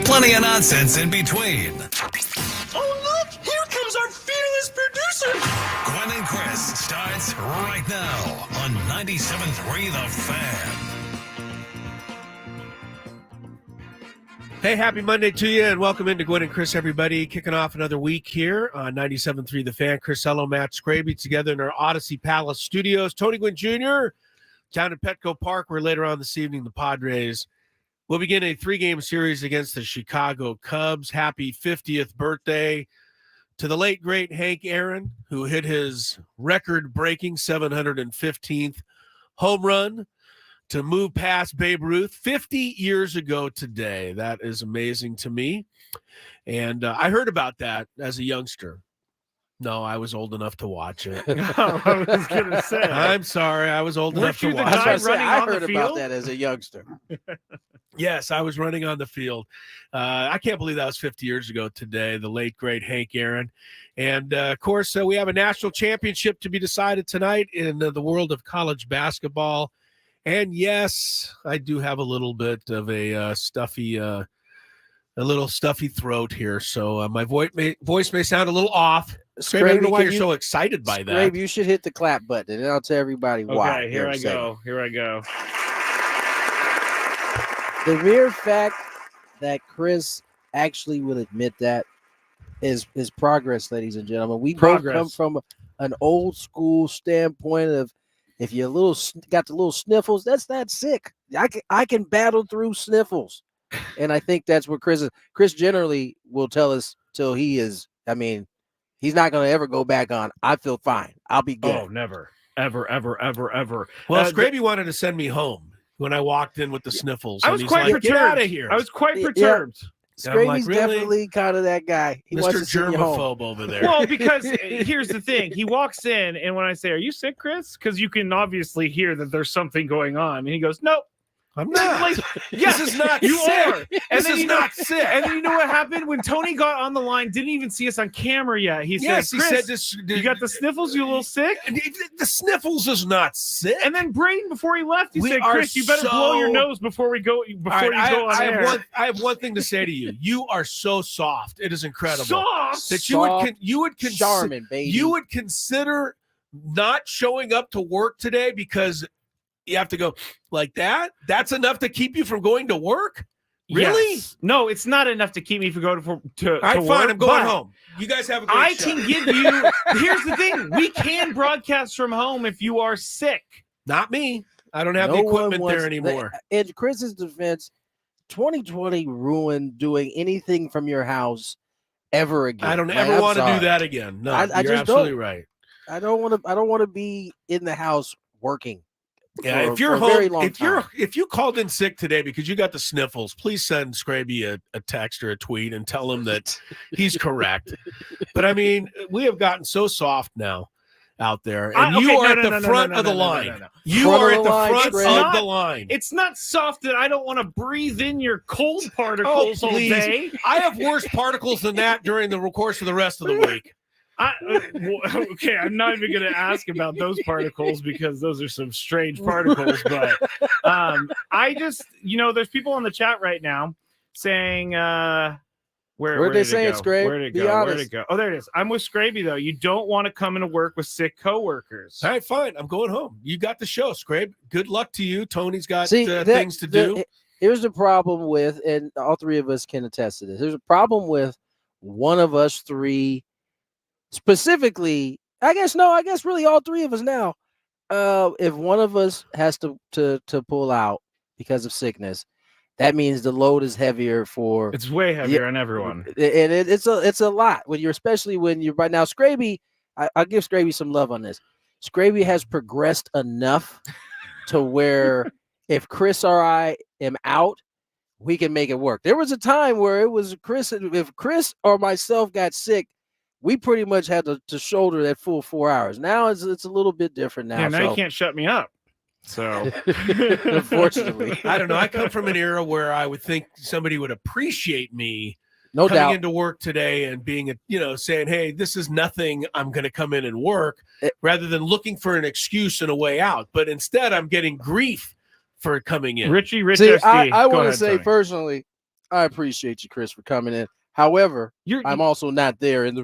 plenty of nonsense in between. Oh, look! Here comes our fearless producer! Gwynn and Chris starts right now on 97.3 The Fan. Hey, happy Monday to you, and welcome into Gwynn and Chris, everybody. Kicking off another week here on 97.3 The Fan. Chris Ello, Matt Skraby together in our Odyssey Palace studios. Tony Gwynn Jr. down in Petco Park, where later on this evening the Padres will begin a 3-game series against the Chicago Cubs. Happy 50th birthday to the late, great Hank Aaron, who hit his record-breaking 715th home run to move past Babe Ruth 50 years ago today. That is amazing to me. And I heard about that as a youngster. No, I was old enough to watch it. I was going to say. I'm sorry. I was old enough to watch it. I heard about that as a youngster. Yes, I was running on the field. I can't believe that was 50 years ago today, the late, great Hank Aaron. And, of course, we have a national championship to be decided tonight in the world of college basketball. And yes, I do have a little bit of a stuffy throat here, so my voice may sound a little off. Scraby, I don't know why you're so excited by that. Scraby, you should hit the clap button, and I'll tell everybody why. Okay, here I go. The mere fact that Chris actually will admit that is progress, ladies and gentlemen. We both come from an old school standpoint of, if you're got the little sniffles, that's not sick. I can battle through sniffles. And I think that's what Chris is. Chris generally will tell us till he is, he's not going to ever go back on, I feel fine, I'll be good. Oh, never. Ever. Well, Scraby wanted to send me home when I walked in with the sniffles. I was quite perturbed. Get out of here. I was quite perturbed. Yeah. Scraby's definitely kind of that guy. He wants to Mr. Germaphobe over there. Well, because here's the thing. He walks in, and when I say, "Are you sick, Chris?" Because you can obviously hear that there's something going on. And he goes, "Nope. I'm not." Like, yes, this is not you sick. are. And this is not sick. And then you know what happened? When Tony got on the line, didn't even see us on camera yet. He said, "Chris, you got the sniffles? You a little sick?" The sniffles is not sick. And then Braden, before he left, he said, "Chris, you better blow your nose before you go on air." I have one thing to say to you. You are so soft. It is incredible. Soft. That Charmin, baby. You would consider not showing up to work today because you have to go like that? That's enough to keep you from going to work? Really? Yes. No, it's not enough to keep me from going to All right, work. fine. I'm going home. You guys have a great show. Can give you – here's the thing. We can broadcast from home if you are sick. Not me. I don't have the equipment there anymore. In Chris's defense, 2020 ruined doing anything from your house ever again. I don't ever want to do that again. No, you're absolutely right. I don't want to be in the house working. Yeah, if you're home, if you called in sick today because you got the sniffles, please send Skraby a text or a tweet and tell him that he's correct. But we have gotten so soft now out there, and you are at the front of the line. You are at the front of the line. It's not soft that I don't want to breathe in your cold particles all day. I have worse particles than that during the course of the rest of the week. Okay, I'm not even going to ask about those particles because those are some strange particles. But I just, there's people in the chat right now saying, where they say it's great? Where'd it go? Oh, there it is. I'm with Skraby, though. You don't want to come into work with sick coworkers. All right, fine. I'm going home. You got the show, Skrabe. Good luck to you. Tony's got things to do. Here's the problem with, and all three of us can attest to this. There's a problem with one of us three. Specifically, I guess really all three of us now. If one of us has to pull out because of sickness, that means the load is heavier for. It's way heavier on everyone, and it's a lot especially when you're right now. Skraby, I'll give Skraby some love on this. Skraby has progressed enough to where if Chris or I am out, we can make it work. There was a time where it was Chris. If Chris or myself got sick, we pretty much had to shoulder that full 4 hours. Now it's a little bit different now. Yeah, now you can't shut me up. So, unfortunately, I don't know. I come from an era where I would think somebody would appreciate me no coming doubt into work today and being saying, "Hey, this is nothing. I'm going to come in and work," rather than looking for an excuse and a way out. But instead, I'm getting grief for coming in. Rich See, SD. I want to say personally, I appreciate you, Chris, for coming in. However, I'm also not there in the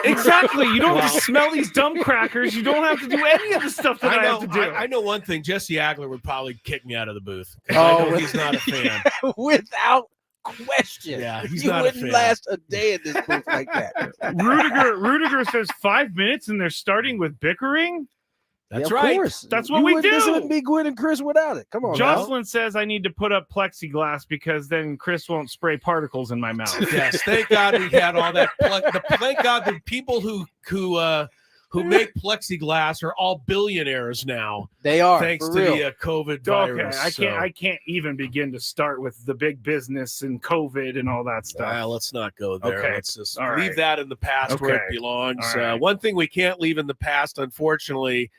exactly. You don't have to smell these dumb crackers. You don't have to do any of the stuff that I have to do. I know one thing. Jesse Agler would probably kick me out of the booth. I know he's not a fan. Without question. Yeah, he's you not wouldn't a fan. last a day in this booth like that. Rudiger says 5 minutes and they're starting with bickering. That's Of right. course. That's what we do. This wouldn't be Gwynn and Chris without it. Come on. Jocelyn says I need to put up plexiglass because then Chris won't spray particles in my mouth. Yes, thank God we had all that. Thank God the people who make plexiglass are all billionaires now. They are, thanks for to real. the COVID virus. Okay, I can't even begin to start with the big business and COVID and all that stuff. Let's not go there. Okay. Let's just All leave right. that in the past where it belongs. All right. One thing we can't leave in the past, unfortunately,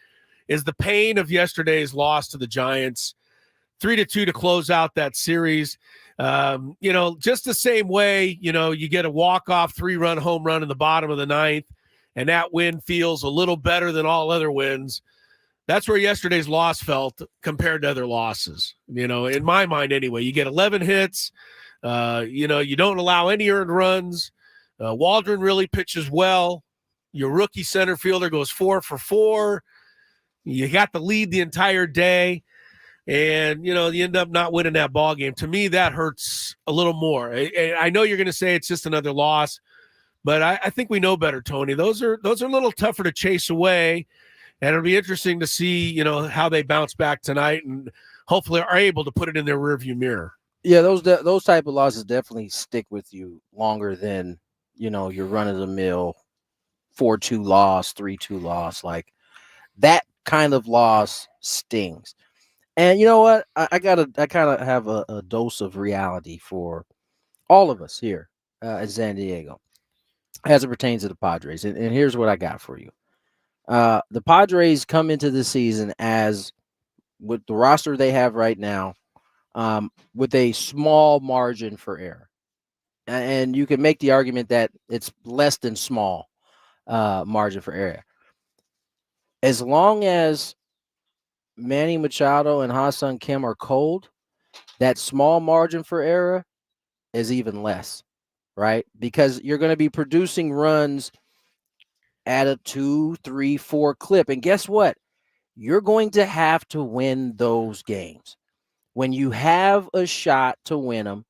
is the pain of yesterday's loss to the Giants. 3-2 to close out that series. Just the same way, you get a walk-off 3-run home run in the bottom of the ninth, and that win feels a little better than all other wins. That's where yesterday's loss felt compared to other losses. In my mind anyway, you get 11 hits. You don't allow any earned runs. Waldron really pitches well. Your rookie center fielder goes 4 for 4. You got the lead the entire day, and, you end up not winning that ball game. To me, that hurts a little more. I know you're going to say it's just another loss, but I think we know better, Tony. Those are a little tougher to chase away, and it'll be interesting to see, how they bounce back tonight and hopefully are able to put it in their rearview mirror. Yeah, those type of losses definitely stick with you longer than, your run-of-the-mill 4-2 loss, 3-2 loss. Like, that kind of loss stings. And you know what? I kind of have a dose of reality for all of us here in San Diego as it pertains to the Padres. And here's what I got for you. The Padres come into the season as, with the roster they have right now, with a small margin for error. And you can make the argument that it's less than small margin for error. As long as Manny Machado and Ha-Seong Kim are cold, that small margin for error is even less, right? Because you're going to be producing runs at a 2, 3, 4 clip. And guess what? You're going to have to win those games. When you have a shot to win them,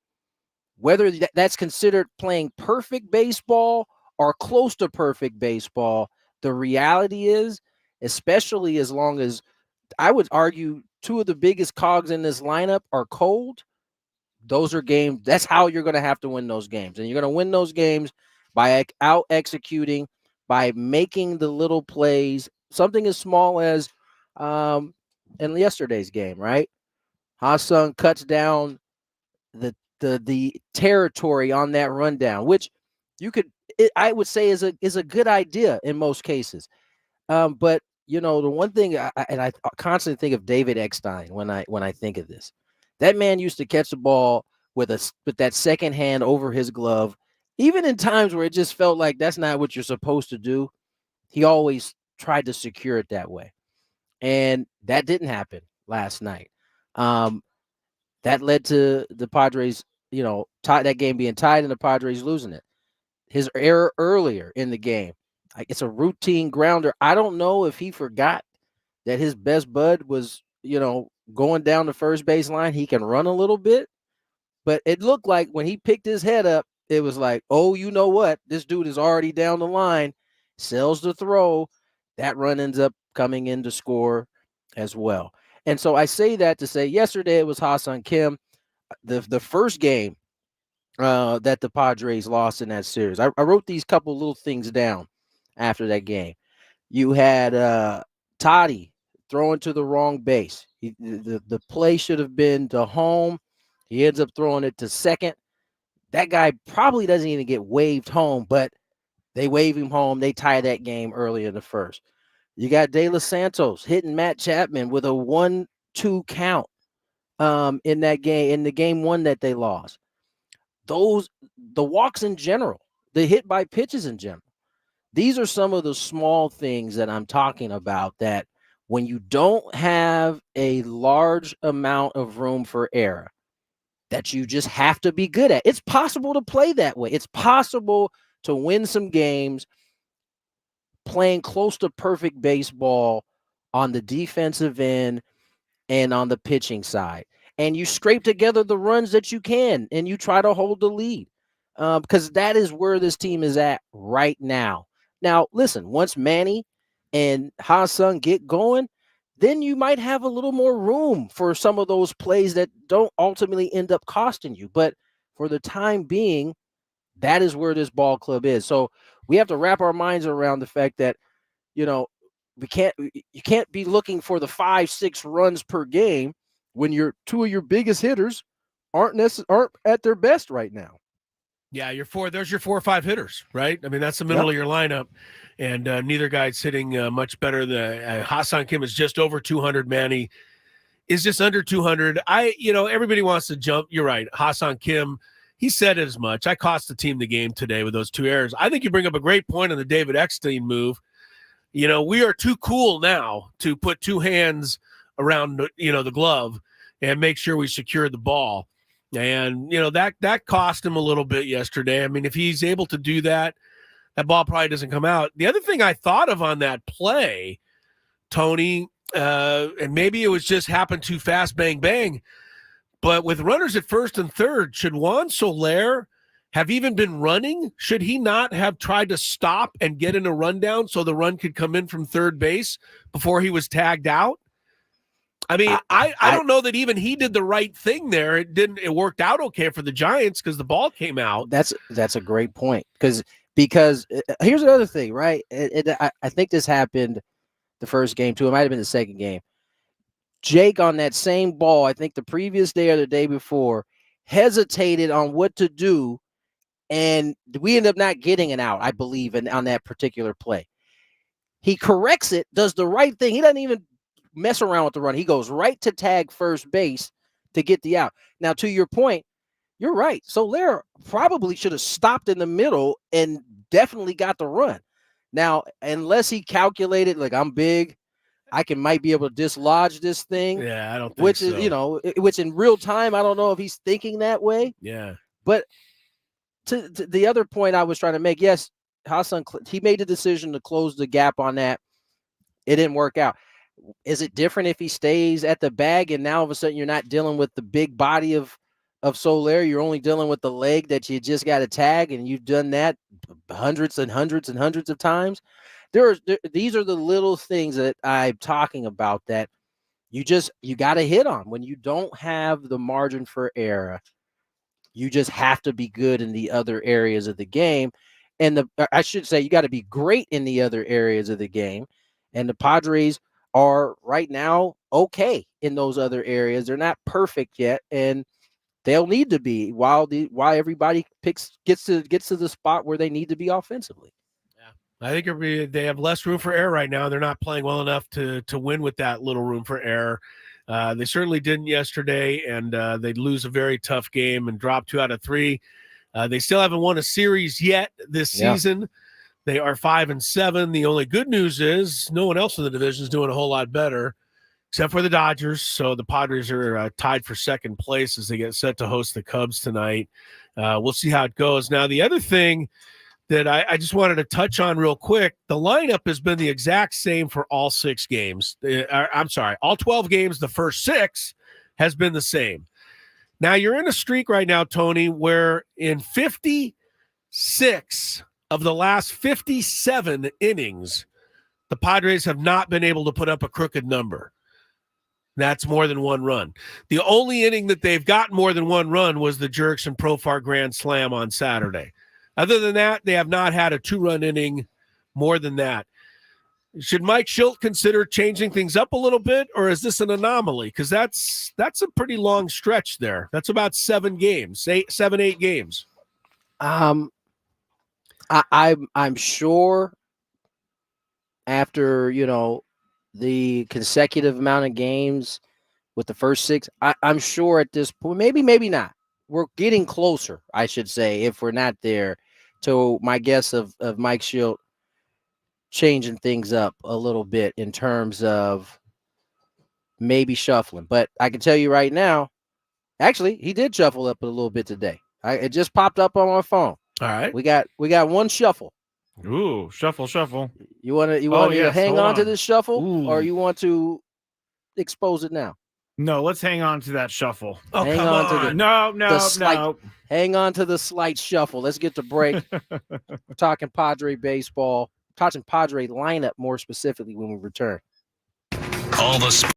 whether that's considered playing perfect baseball or close to perfect baseball, the reality is, especially as long as, I would argue, 2 of the biggest cogs in this lineup are cold, those are games. That's how you're going to have to win those games. And you're going to win those games by out executing, by making the little plays, something as small as in yesterday's game, right? Ha-Seong cuts down the territory on that rundown, which I would say is a good idea in most cases. But the one thing I constantly think of David Eckstein when I think of this. That man used to catch the ball with that second hand over his glove, even in times where it just felt like that's not what you're supposed to do. He always tried to secure it that way, and that didn't happen last night. That led to the Padres, that game being tied and the Padres losing it. His error earlier in the game, it's a routine grounder. I don't know if he forgot that his best bud was, going down the first base line. He can run a little bit, but it looked like when he picked his head up, it was like, oh, you know what? This dude is already down the line, sells the throw. That run ends up coming in to score as well. And so I say that to say yesterday it was Ha-Seong Kim. The first game that the Padres lost in that series. I wrote these couple little things down after that game. You had Toddy throwing to the wrong base. The play should have been to home. He ends up throwing it to second. That guy probably doesn't even get waved home, but they wave him home. They tie that game early in the first. You got De Los Santos hitting Matt Chapman with a 1-2 count in that game, in the game one that they lost. The walks in general, the hit by pitches in general. These are some of the small things that I'm talking about that when you don't have a large amount of room for error, that you just have to be good at. It's possible to play that way. It's possible to win some games playing close to perfect baseball on the defensive end and on the pitching side. And you scrape together the runs that you can, and you try to hold the lead, because that is where this team is at right now. Now, listen, once Manny and Ha-Sung get going, then you might have a little more room for some of those plays that don't ultimately end up costing you. But for the time being, that is where this ball club is. So we have to wrap our minds around the fact that, you can't be looking for the 5-6 runs per game when your two of your biggest hitters aren't at their best right now. Yeah, there's your 4 or 5 hitters, right? I mean, that's the middle of your lineup, and neither guy's hitting much better. The Ha-Sung Kim is just over 200. Manny is just under 200. Everybody wants to jump. You're right. Ha-Sung Kim, he said as much. I cost the team the game today with those 2 errors. I think you bring up a great point on the David Eckstein move. We are too cool now to put 2 hands around, the glove and make sure we secure the ball. And, that cost him a little bit yesterday. I mean, if he's able to do that, that ball probably doesn't come out. The other thing I thought of on that play, Tony, and maybe it was just happened too fast, bang, bang, but with runners at first and third, should Juan Soler have even been running? Should he not have tried to stop and get in a rundown so the run could come in from third base before he was tagged out? I mean, I don't know that even he did the right thing there. It worked out okay for the Giants because the ball came out. That's a great point, because here's another thing, right? I think this happened the first game too. It might have been the second game. Jake, on that same ball, I think the previous day or the day before, hesitated on what to do, and we end up not getting an out, I believe, on that particular play. He corrects it, does the right thing. He doesn't even mess around with the run. He goes right to tag first base to get the out. Now, to your point, you're right. Soler probably should have stopped in the middle and definitely got the run. Now, unless he calculated, like, I'm big, might be able to dislodge this thing. Yeah, I don't think so. Which in real time, I don't know if he's thinking that way. Yeah. But to the other point I was trying to make, yes, Ha-Sung, he made the decision to close the gap on that. It didn't work out. Is it different if he stays at the bag and now all of a sudden you're not dealing with the big body of Soler? You're only dealing with the leg that you just got to tag, and you've done that hundreds and hundreds and hundreds of times. These are the little things that I'm talking about that you got to hit on. When you don't have the margin for error, you just have to be good in the other areas of the game. And I should say, you got to be great in the other areas of the game. And the Padres are right now okay in those other areas. They're not perfect yet, and they'll need to be while everybody gets to the spot where they need to be offensively. I think they have less room for error right now. They're not playing well enough to win with that little room for error. They certainly didn't yesterday, and they'd lose a very tough game and drop 2 out of 3. They still haven't won a series yet this season. They are 5-7. The only good news is no one else in the division is doing a whole lot better, except for the Dodgers. So the Padres are tied for second place as they get set to host the Cubs tonight. We'll see how it goes. Now, the other thing that I just wanted to touch on real quick, the lineup has been the exact same for all 6 games. All 12 games, the first 6 has been the same. Now, you're in a streak right now, Tony, where in 56 of the last 57 innings, the Padres have not been able to put up a crooked number. That's more than 1 run. The only inning that they've got more than 1 run was the Jurickson Profar Grand Slam on Saturday. Other than that, they have not had a 2-run inning more than that. Should Mike Schilt consider changing things up a little bit, or is this an anomaly? Because that's a pretty long stretch there. That's about 7 games, 8 games. I'm sure after the consecutive amount of games with the first 6, I'm sure at this point, maybe not. We're getting closer, I should say, if we're not there, to my guess of Mike Schilt changing things up a little bit in terms of maybe shuffling. But I can tell you right now, Actually, he did shuffle up a little bit today. It just popped up on my phone. All right. We got one shuffle. Ooh, shuffle. You want to yes, hang hold on to on. this shuffle, or Ooh. you want to expose it now? No, let's hang on to that shuffle. Oh, Hang come on to on. No. Hang on to the slight shuffle. Let's get to break. We're talking Padre baseball. Talking Padre lineup more specifically when we return. All the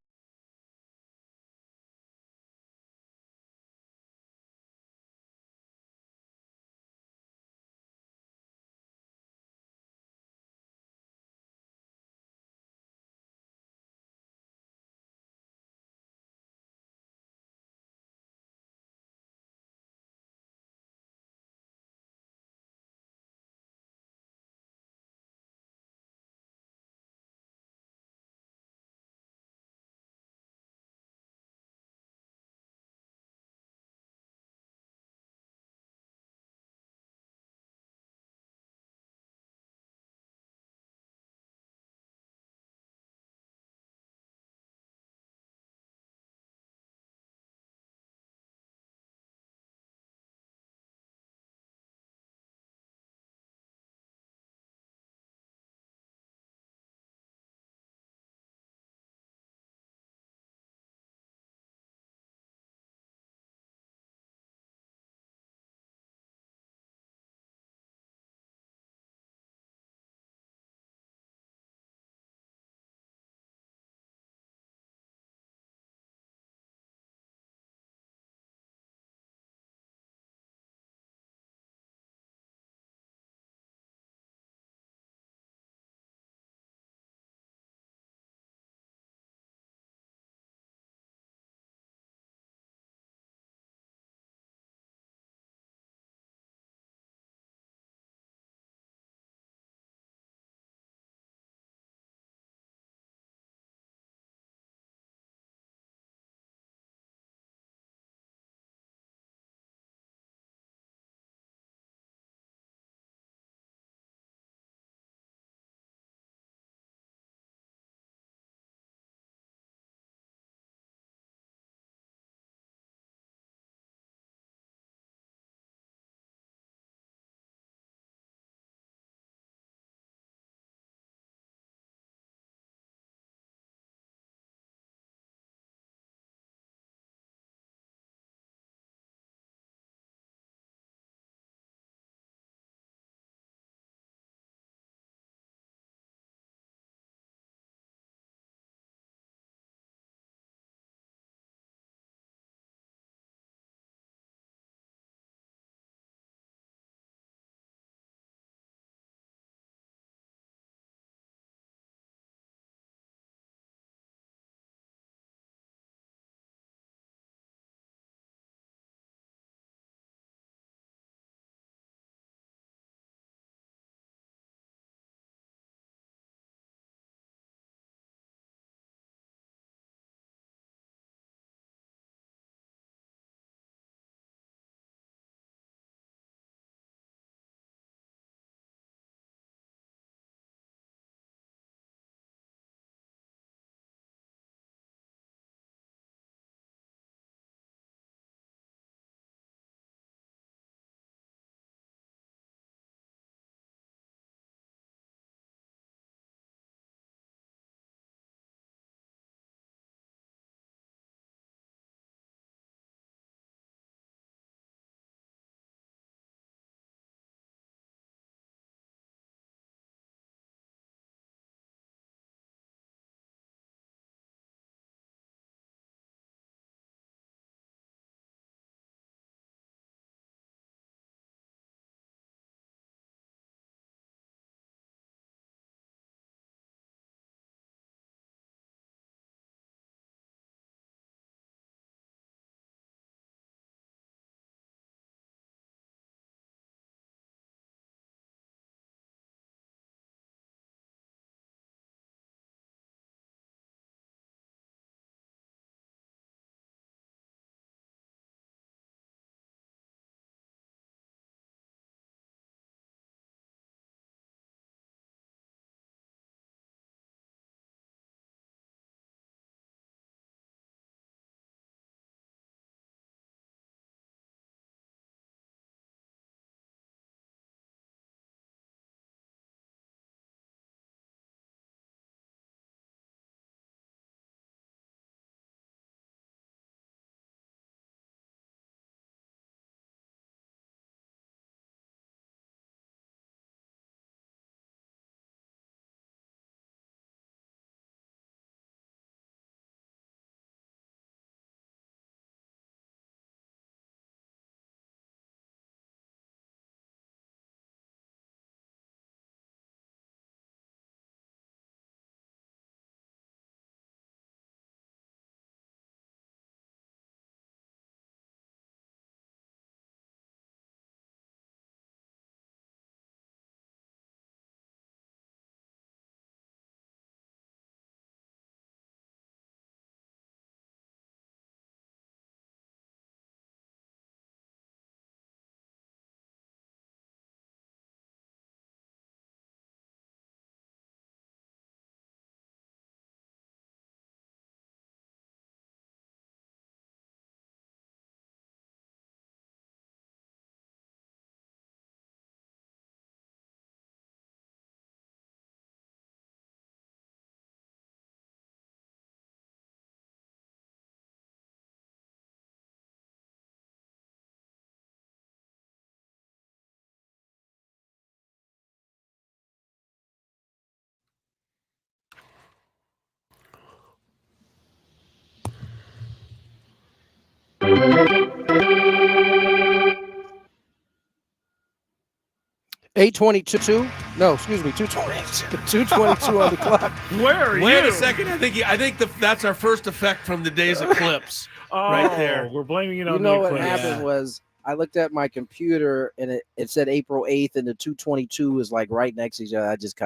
$8:22. No, excuse me, 2:22. 2:22 on the clock. Where are you? Wait a second. I think that's our first effect from the day's eclipse. Right there. We're blaming it on You know the what eclipse. happened was I looked at my computer and it said April 8th and the 2:22 is like right next to each other. I just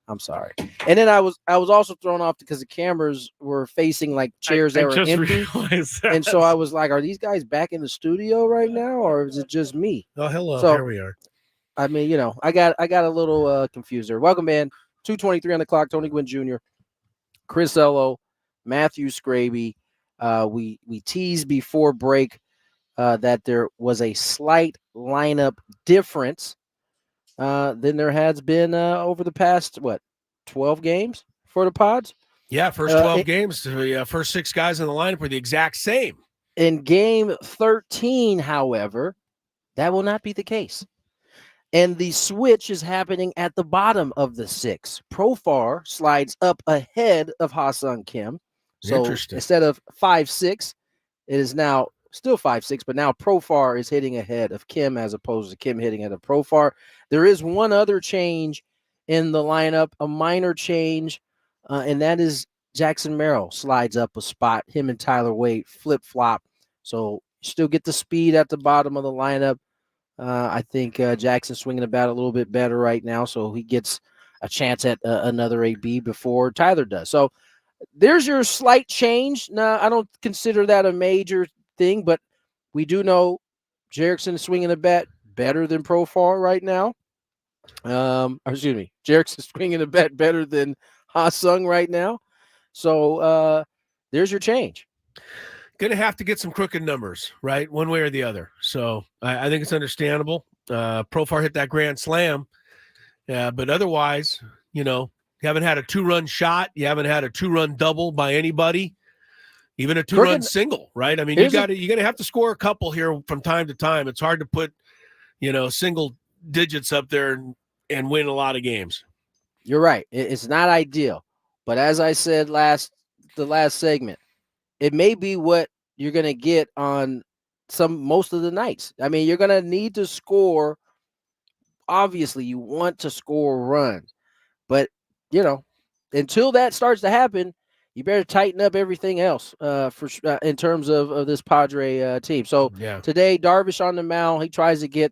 I'm sorry. And then I was also thrown off because the cameras were facing like chairs that were empty. And so I was like, are these guys back in the studio right now or is it just me? Oh, hello. So, Here we are. I mean, I got a little confused there. Welcome, man. 2:23 on the clock. Tony Gwynn Jr., Chris Ello, Matthew Skraby. We teased before break that there was a slight lineup difference than there has been over the past 12 games for the Pods. Yeah, first 12 games. The first 6 guys in the lineup were the exact same. In game 13, however, that will not be the case. And the switch is happening at the bottom of the 6. Profar slides up ahead of Ha-Seong Kim. So instead of 5-6, it is now still 5-6, but now Profar is hitting ahead of Kim as opposed to Kim hitting ahead of Profar. There is one other change in the lineup, a minor change, and that is Jackson Merrill slides up a spot. Him and Tyler Wade flip-flop. So still get the speed at the bottom of the lineup. I think Jackson's swinging the bat a little bit better right now, so he gets a chance at another AB before Tyler does. So there's your slight change. Now, I don't consider that a major thing, but we do know Jerickson is swinging the bat better than Profar right now. Excuse me, Jerickson's swinging the bat better than Ha-Seong right now. So there's your change. Going to have to get some crooked numbers, right? One way or the other. So I think it's understandable. Profar hit that grand slam. But otherwise, you haven't had a 2-run shot. You haven't had a 2-run double by anybody, even a 2-run single, right? I mean, you're going to have to score a couple here from time to time. It's hard to put, single digits up there and win a lot of games. You're right. It's not ideal. But as I said the last segment, it may be what you're going to get on most of the nights. I mean, you're going to need to score. Obviously, you want to score runs. But, until that starts to happen, you better tighten up everything else in terms of this Padre team. So today, Darvish on the mound, he tries to get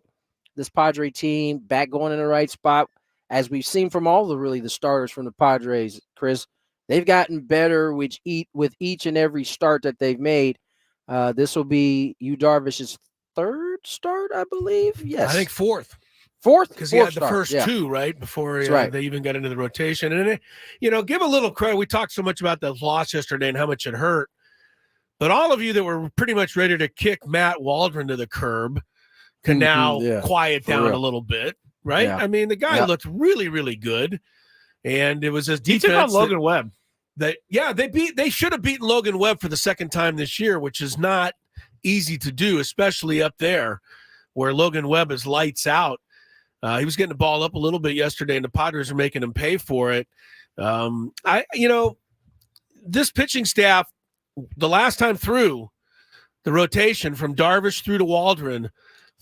this Padre team back going in the right spot. As we've seen from all the starters from the Padres, Chris, they've gotten better with each and every start that they've made. This will be Darvish's 3rd start, I believe. Yes, I think 4th. Because he had the first 2, right, before they even got into the rotation. And, give a little credit. We talked so much about the loss yesterday and how much it hurt. But all of you that were pretty much ready to kick Matt Waldron to the curb can now quiet down a little bit, right? Yeah. I mean, the guy looked really, really good. And it was his defense. He took on Logan Webb. They should have beaten Logan Webb for the 2nd time this year, which is not easy to do, especially up there where Logan Webb is lights out. He was getting the ball up a little bit yesterday, and the Padres are making him pay for it. This pitching staff, the last time through the rotation from Darvish through to Waldron,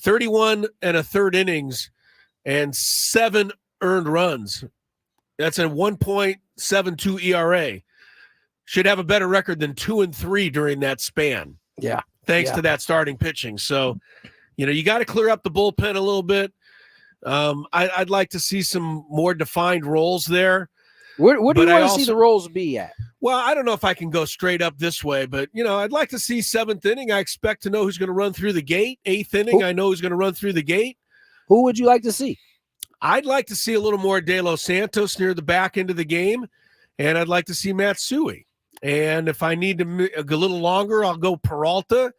31 1/3 innings and 7 earned runs. That's a 1.72 ERA. Should have a better record than 2-3 during that span. Yeah. Thanks to that starting pitching. So, you got to clear up the bullpen a little bit. I'd like to see some more defined roles there. Where do you want to see the roles be at? Well, I don't know if I can go straight up this way, but, I'd like to see 7th inning. I expect to know who's going to run through the gate. 8th inning, I know who's going to run through the gate. Who would you like to see? I'd like to see a little more De Los Santos near the back end of the game, and I'd like to see Matsui. And if I need to a little longer, I'll go Peralta.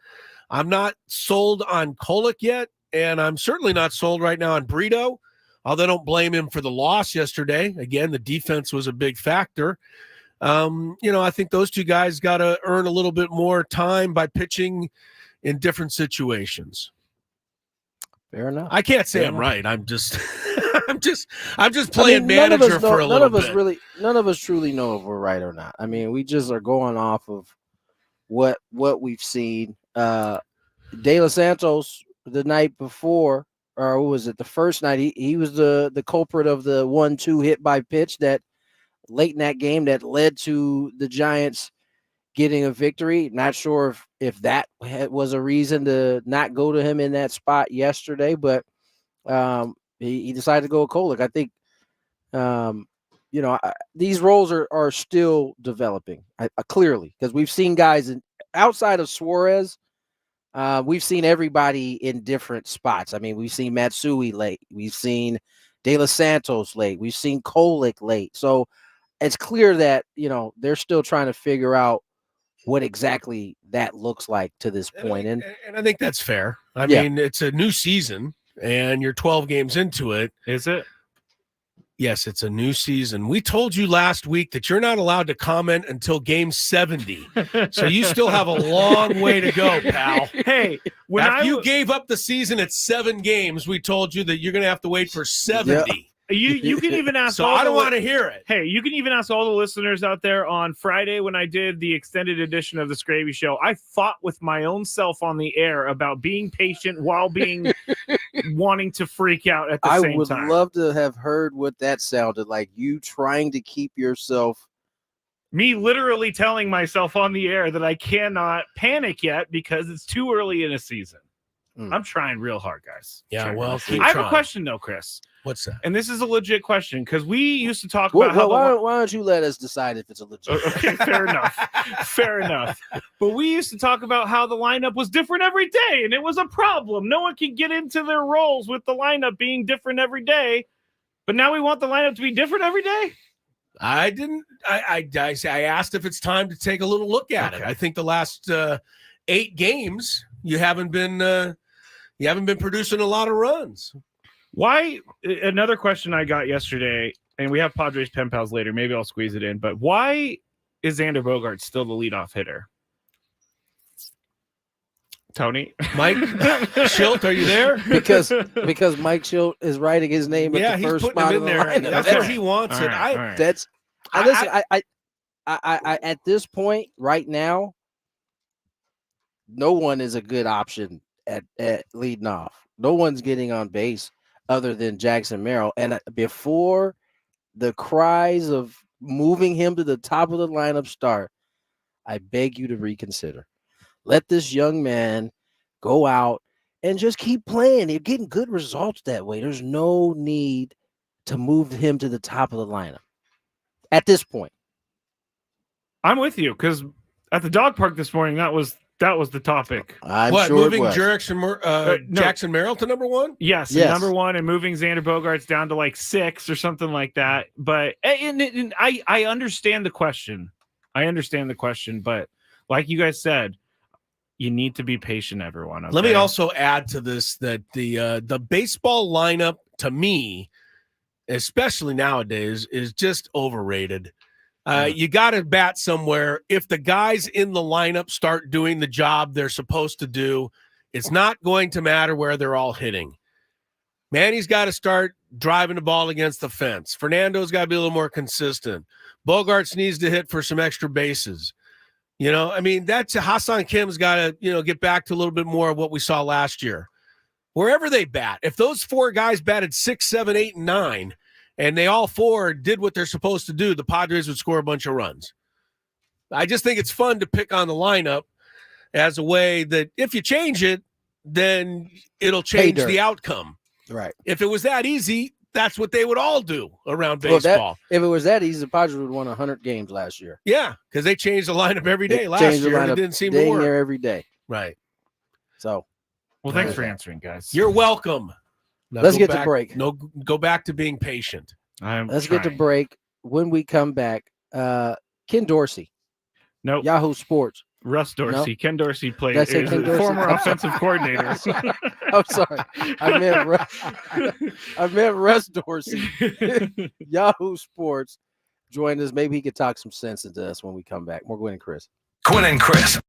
I'm not sold on Kolek yet, and I'm certainly not sold right now on Brito, although I don't blame him for the loss yesterday. Again, the defense was a big factor. I think those 2 guys got to earn a little bit more time by pitching in different situations. Fair enough. I can't say I'm right. I'm just I'm just playing manager for a little bit. None of us truly know if we're right or not. I mean, we just are going off of what we've seen. De Los Santos the night before, or what was it, the first night, he was the culprit of the 1-2 hit by pitch that late in that game that led to the Giants getting a victory. Not sure if that was a reason to not go to him in that spot yesterday, but he decided to go Kolek. I think these roles are still developing clearly, because we've seen guys outside of Suarez. We've seen everybody in different spots. I mean, we've seen Matsui late. We've seen De Los Santos late. We've seen Kolek late. So it's clear that, they're still trying to figure out what exactly that looks like to this point. And I think that's fair. I mean, it's a new season and you're 12 games into it. Is it? Yes, it's a new season. We told you last week that you're not allowed to comment until game 70. So you still have a long way to go, pal. Hey, after you gave up the season at 7 games, we told you that you're going to have to wait for 70. Yeah. You can even ask. So I don't want to hear it. Hey, you can even ask all the listeners out there on Friday when I did the extended edition of the Skraby Show. I fought with my own self on the air about being patient while being wanting to freak out at the same time. I would love to have heard what that sounded like. You trying to keep yourself. Me literally telling myself on the air that I cannot panic yet because it's too early in a season. I'm trying real hard, guys. Yeah, well, I have a question though, Chris. What's that? And this is a legit question because we used to talk about how. Why don't you let us decide if it's a legit? Okay, fair enough. Fair enough. But we used to talk about how the lineup was different every day, and it was a problem. No one can get into their roles with the lineup being different every day. But now we want the lineup to be different every day. I didn't. I asked if it's time to take a little look at it. I think the last 8 games you haven't been producing a lot of runs. Why? Another question I got yesterday, and we have Padres pen pals later. Maybe I'll squeeze it in. But why is Xander Bogaerts still the leadoff hitter? Tony, Mike Schilt, are you there? Because Mike Schilt is writing his name at the first spot in there. That's where he wants it. I at this point right now, no one is a good option at leading off. No one's getting on base other than Jackson Merrill. And before the cries of moving him to the top of the lineup start, I beg you to reconsider. Let this young man go out and just keep playing. You're getting good results that way. There's no need to move him to the top of the lineup at this point. I'm with you because at the dog park this morning, that was the topic. Moving Jackson Merrill to number 1? Yes. Number 1 and moving Xander Bogaerts down to like 6 or something like that. But and I understand the question. But like you guys said, you need to be patient, everyone. Okay? Let me also add to this that the baseball lineup, to me, especially nowadays, is just overrated. You got to bat somewhere. If the guys in the lineup start doing the job they're supposed to do, it's not going to matter where they're all hitting. Manny's got to start driving the ball against the fence. Fernando's got to be a little more consistent. Bogaerts needs to hit for some extra bases. That's Hassan Kim's got to, get back to a little bit more of what we saw last year. Wherever they bat, if those 4 guys batted 6, 7, 8, and 9, and they all 4 did what they're supposed to do, the Padres would score a bunch of runs. I just think it's fun to pick on the lineup as a way that if you change it, then it'll change the outcome. Right. If it was that easy, that's what they would all do around baseball. If it was that easy, the Padres would have won 100 games last year. Yeah, because they changed the lineup every day last year, and it didn't seem to work. There every day. Right. So, well, thanks for answering, guys. You're welcome. Now let's get to break. Go back to being patient. Let's get to break. When we come back, Ken Dorsey. Nope. Yahoo Sports. Russ Dorsey. Nope. Ken Dorsey played. Ken Dorsey? Former offensive coordinator. I'm sorry. I meant Russ Dorsey. Yahoo Sports joined us. Maybe he could talk some sense into us when we come back. More Gwynn and Chris. Gwynn and Chris.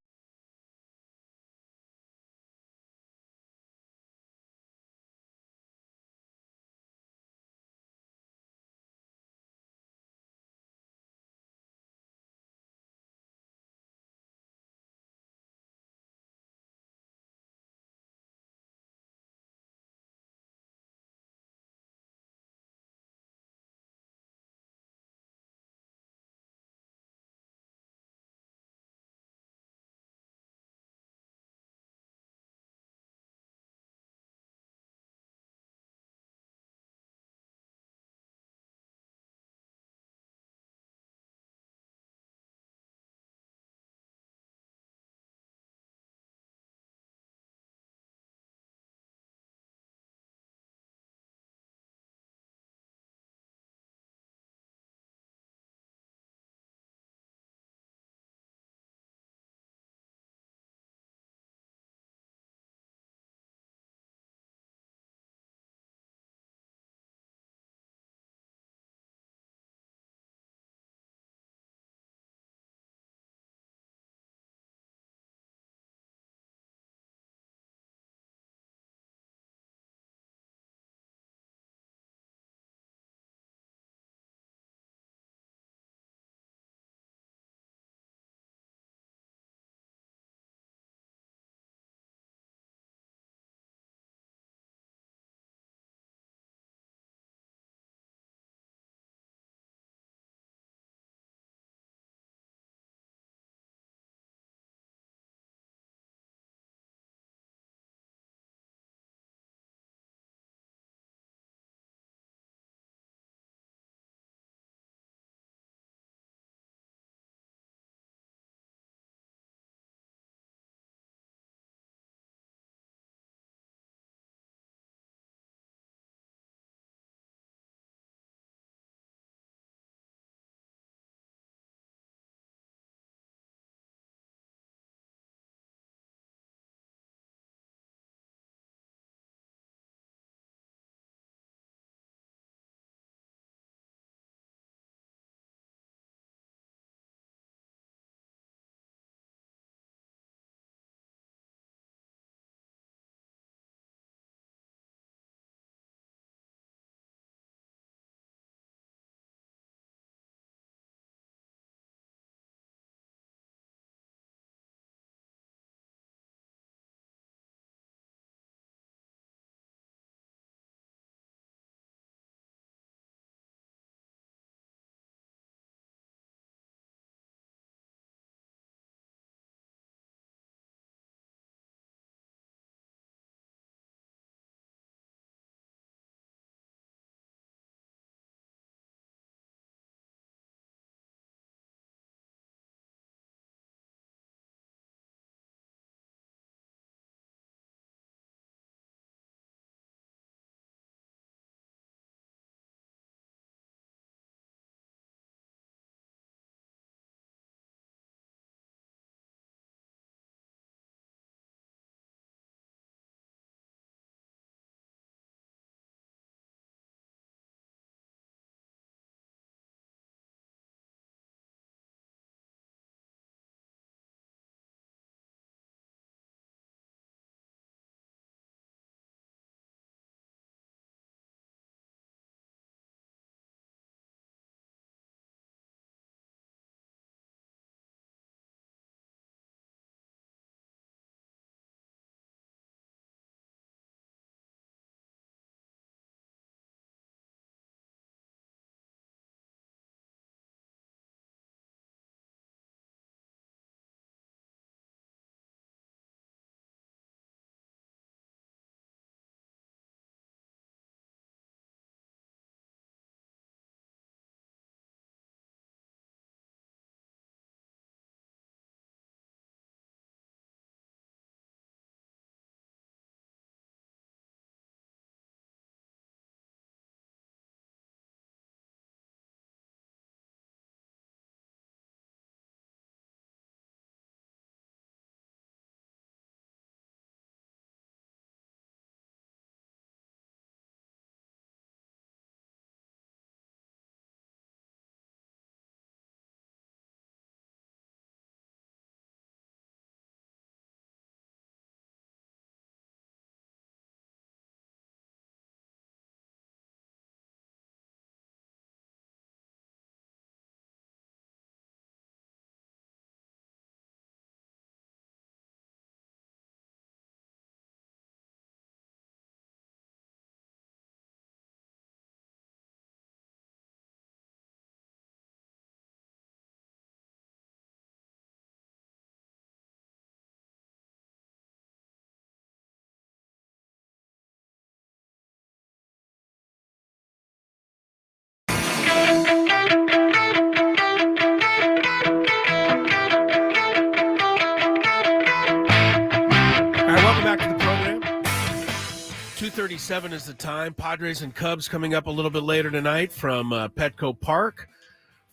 2:37 is the time. Padres and Cubs coming up a little bit later tonight from Petco Park.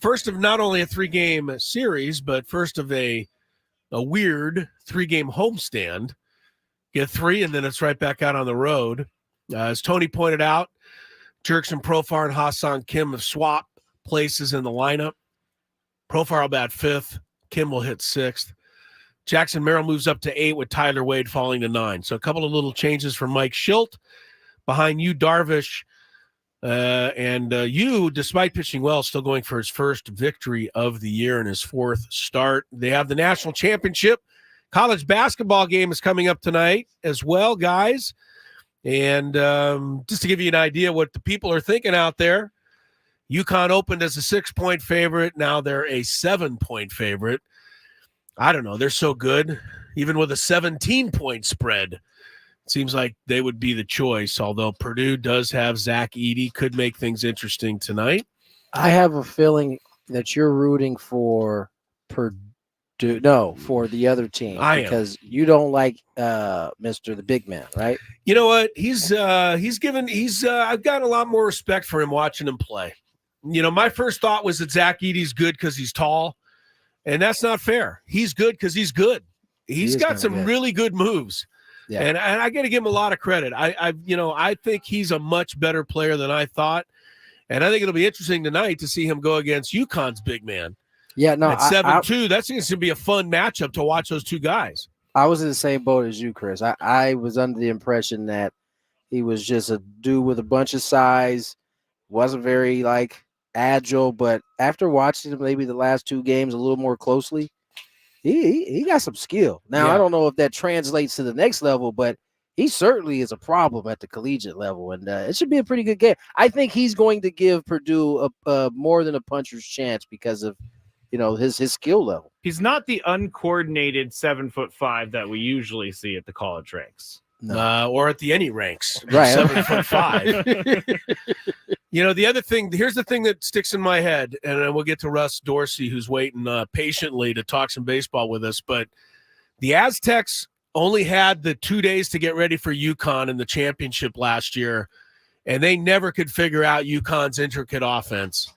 First of not only a 3-game series, but first of a weird 3-game homestand. Get 3, and then it's right back out on the road. As Tony pointed out, Jurickson Profar and Hassan Kim have swapped places in the lineup. Profar will bat 5th. Kim will hit 6th. Jackson Merrill moves up to 8 with Tyler Wade falling to 9. So a couple of little changes for Mike Schilt. Behind you, Darvish. You, despite pitching well, still going for his first victory of the year in his 4th start. They have the national championship. College basketball game is coming up tonight as well, guys. And just to give you an idea what the people are thinking out there, UConn opened as a 6-point favorite. Now they're a 7-point favorite. I don't know. They're so good. Even with a 17-point spread, it seems like they would be the choice, although Purdue does have Zach Edey, could make things interesting tonight. I have a feeling that you're rooting for Purdue. No, for the other team. Because you don't like Mr. the Big Man, right? You know what? I've got a lot more respect for him watching him play. You know, my first thought was that Zach Edey's good because he's tall. And that's not fair. He's good because he's good. He's got some really good moves. Yeah. And I got to give him a lot of credit. I think he's a much better player than I thought. And I think it'll be interesting tonight to see him go against UConn's big man. Yeah, no. At 7-2, that's going to be a fun matchup to watch those two guys. I was in the same boat as you, Chris. I was under the impression that he was just a dude with a bunch of size, wasn't very, agile, but after watching him maybe the last 2 games a little more closely, he got some skill. Now, I don't know if that translates to the next level, but he certainly is a problem at the collegiate level, and it should be a pretty good game. I think he's going to give Purdue a more than a puncher's chance because of his skill level. He's not the uncoordinated 7'5" that we usually see at the college ranks. No. Or at the any ranks. Right. 7'5". The other thing, here's the thing that sticks in my head, and then we'll get to Russ Dorsey, who's waiting patiently to talk some baseball with us. But the Aztecs only had the 2 days to get ready for UConn in the championship last year, and they never could figure out UConn's intricate offense.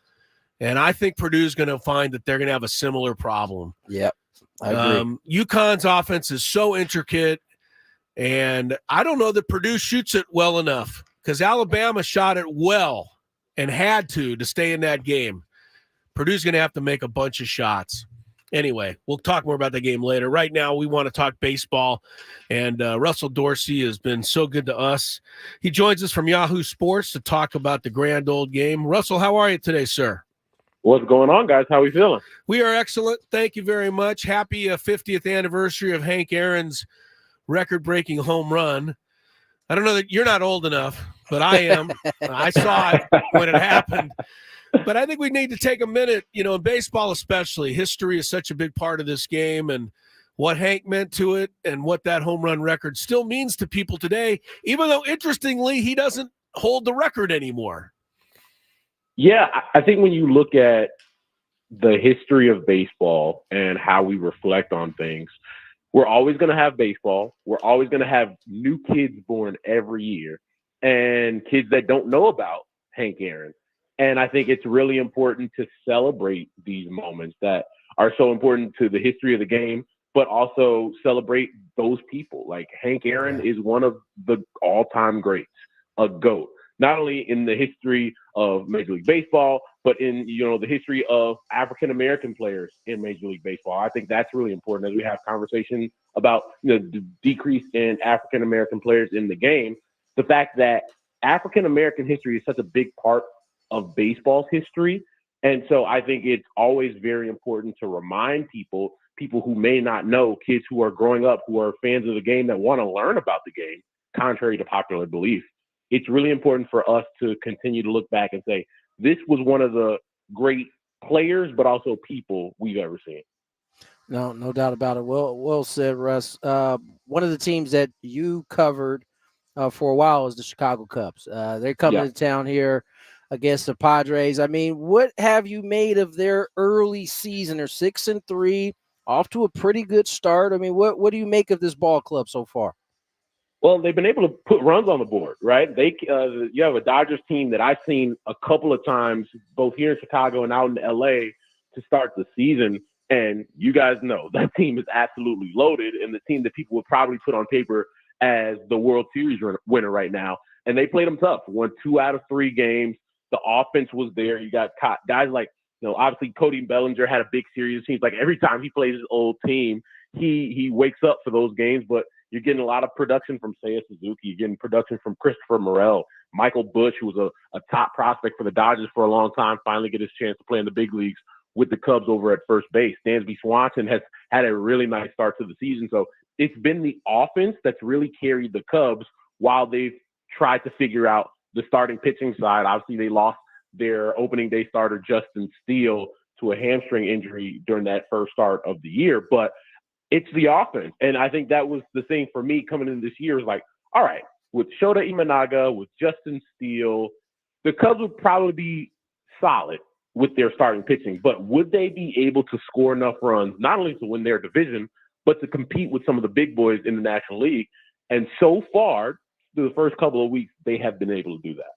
And I think Purdue's going to find that they're going to have a similar problem. Yep, I agree. UConn's offense is so intricate, and I don't know that Purdue shoots it well enough because Alabama shot it well and had to stay in that game. Purdue's going to have to make a bunch of shots. Anyway, we'll talk more about the game later. Right now, we want to talk baseball, and Russell Dorsey has been so good to us. He joins us from Yahoo Sports to talk about the grand old game. Russell, how are you today, sir? What's going on, guys? How are we feeling? We are excellent. Thank you very much. Happy 50th anniversary of Hank Aaron's record-breaking home run. I don't know that you're not old enough, but I am. I saw it when it happened. But I think we need to take a minute, in baseball especially. History is such a big part of this game, and what Hank meant to it and what that home run record still means to people today, even though, interestingly, he doesn't hold the record anymore. Yeah, I think when you look at the history of baseball and how we reflect on things, we're always going to have baseball. We're always going to have new kids born every year and kids that don't know about Hank Aaron. And I think it's really important to celebrate these moments that are so important to the history of the game, but also celebrate those people. Like Hank Aaron is one of the all-time greats, a GOAT, not only in the history of Major League Baseball, but in, the history of African-American players in Major League Baseball. I think that's really important as we have conversations about the decrease in African-American players in the game. The fact that African-American history is such a big part of baseball's history. And so I think it's always very important to remind people who may not know, kids who are growing up, who are fans of the game that want to learn about the game, contrary to popular belief. It's really important for us to continue to look back and say, this was one of the great players, but also people we've ever seen. No doubt about it. Well said, Russ. One of the teams that you covered for a while is the Chicago Cubs. They're coming to town here against the Padres. I mean, what have you made of their early season? They're 6-3, off to a pretty good start. I mean, what do you make of this ball club so far? Well, they've been able to put runs on the board, right? You have a Dodgers team that I've seen a couple of times, both here in Chicago and out in LA, to start the season. And you guys know that team is absolutely loaded, and the team that people would probably put on paper as the World Series winner right now. And they played them tough. Won 2 out of 3 games. The offense was there. You got guys like, obviously Cody Bellinger had a big series. It seems like every time he plays his old team, he wakes up for those games. But you're getting a lot of production from Seiya Suzuki. You're getting production from Christopher Morel. Michael Busch, who was a top prospect for the Dodgers for a long time, finally get his chance to play in the big leagues with the Cubs over at first base. Dansby Swanson has had a really nice start to the season. So it's been the offense that's really carried the Cubs while they've tried to figure out the starting pitching side. Obviously, they lost their opening day starter, Justin Steele, to a hamstring injury during that first start of the year. But it's the offense. And I think that was the thing for me coming into this year is like, all right, with Shota Imanaga, with Justin Steele, the Cubs would probably be solid with their starting pitching. But would they be able to score enough runs, not only to win their division, but to compete with some of the big boys in the National League? And so far, through the first couple of weeks, they have been able to do that.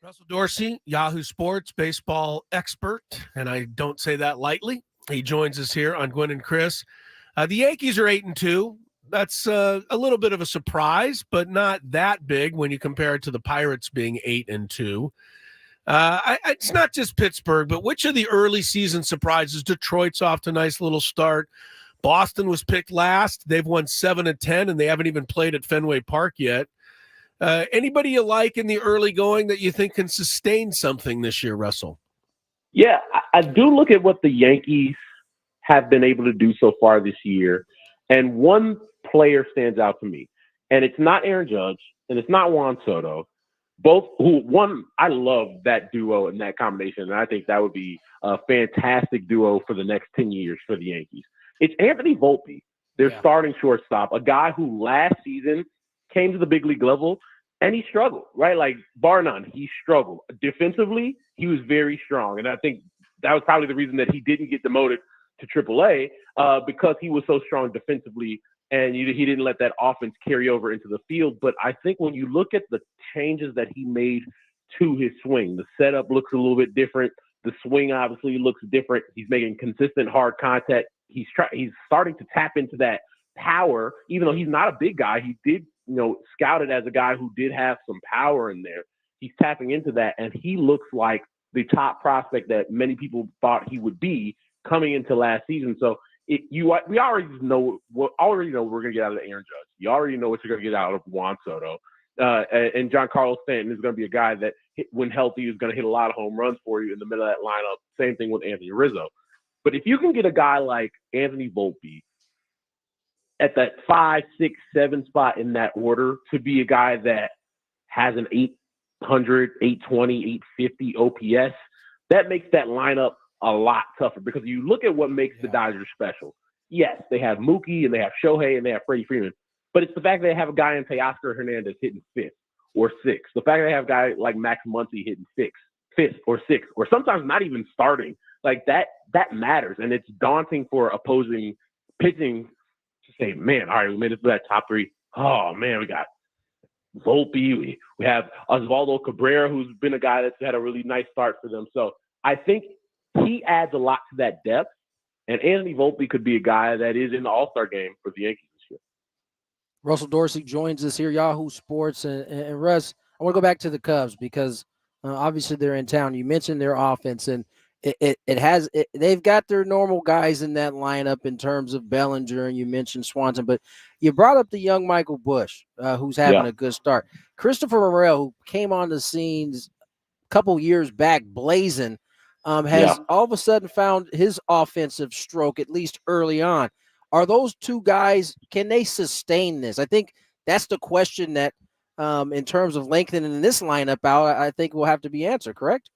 Russell Dorsey, Yahoo Sports baseball expert, and I don't say that lightly. He joins us here on Gwynn and Chris. The Yankees are 8-2. That's a little bit of a surprise, but not that big when you compare it to the Pirates being 8-2. It's not just Pittsburgh, but which of the early season surprises? Detroit's off to a nice little start. Boston was picked last. They've won 7-10, and they haven't even played at Fenway Park yet. Anybody you like in the early going that you think can sustain something this year, Russell? Yeah, I do look at what the Yankees have been able to do so far this year, and one player stands out to me, and it's not Aaron Judge, and it's not Juan Soto. I love that duo and that combination, and I think that would be a fantastic duo for the next 10 years for the Yankees. It's Anthony Volpe, their starting shortstop, a guy who last season came to the big league level, and he struggled, right? Like, bar none, he struggled. Defensively, he was very strong, and I think that was probably the reason that he didn't get demoted to AAA because he was so strong defensively, and he didn't let that offense carry over into the field. But I think when you look at the changes that he made to his swing, the setup looks a little bit different. The swing obviously looks different. He's making consistent hard contact. He's starting to tap into that power, even though he's not a big guy. He did, scouted as a guy who did have some power in there. He's tapping into that, and he looks like the top prospect that many people thought he would be coming into last season. So we already know we're going to get out of Aaron Judge. You already know what you're going to get out of Juan Soto. And Giancarlo Stanton is going to be a guy that, when healthy, is going to hit a lot of home runs for you in the middle of that lineup. Same thing with Anthony Rizzo. But if you can get a guy like Anthony Volpe at that 5, 6, 7 spot in that order to be a guy that has an 800, 820, 850 OPS, that makes that lineup a lot tougher, because you look at what makes the Dodgers special. Yes, they have Mookie and they have Shohei and they have Freddie Freeman, but it's the fact that they have a guy in Teoscar Hernandez hitting 5th or 6th. The fact that they have a guy like Max Muncy hitting 5th or 6th, or sometimes not even starting. Like that matters, and it's daunting for opposing pitching to say, man, all right, we made it to that top 3. Oh, man, we got Volpe. We have Osvaldo Cabrera, who's been a guy that's had a really nice start for them. So I think he adds a lot to that depth, and Anthony Volpe could be a guy that is in the All-Star game for the Yankees this year. Russell Dorsey joins us here, Yahoo Sports. And Russ, I want to go back to the Cubs because obviously they're in town. You mentioned their offense, and they've got their normal guys in that lineup in terms of Bellinger, and you mentioned Swanson, but you brought up the young Michael Busch, who's having a good start. Christopher Morel, who came on the scenes a couple years back blazing, has all of a sudden found his offensive stroke, at least early on. Are those two guys, can they sustain this? I think that's the question that in terms of lengthening this lineup out, I think will have to be answered, correct?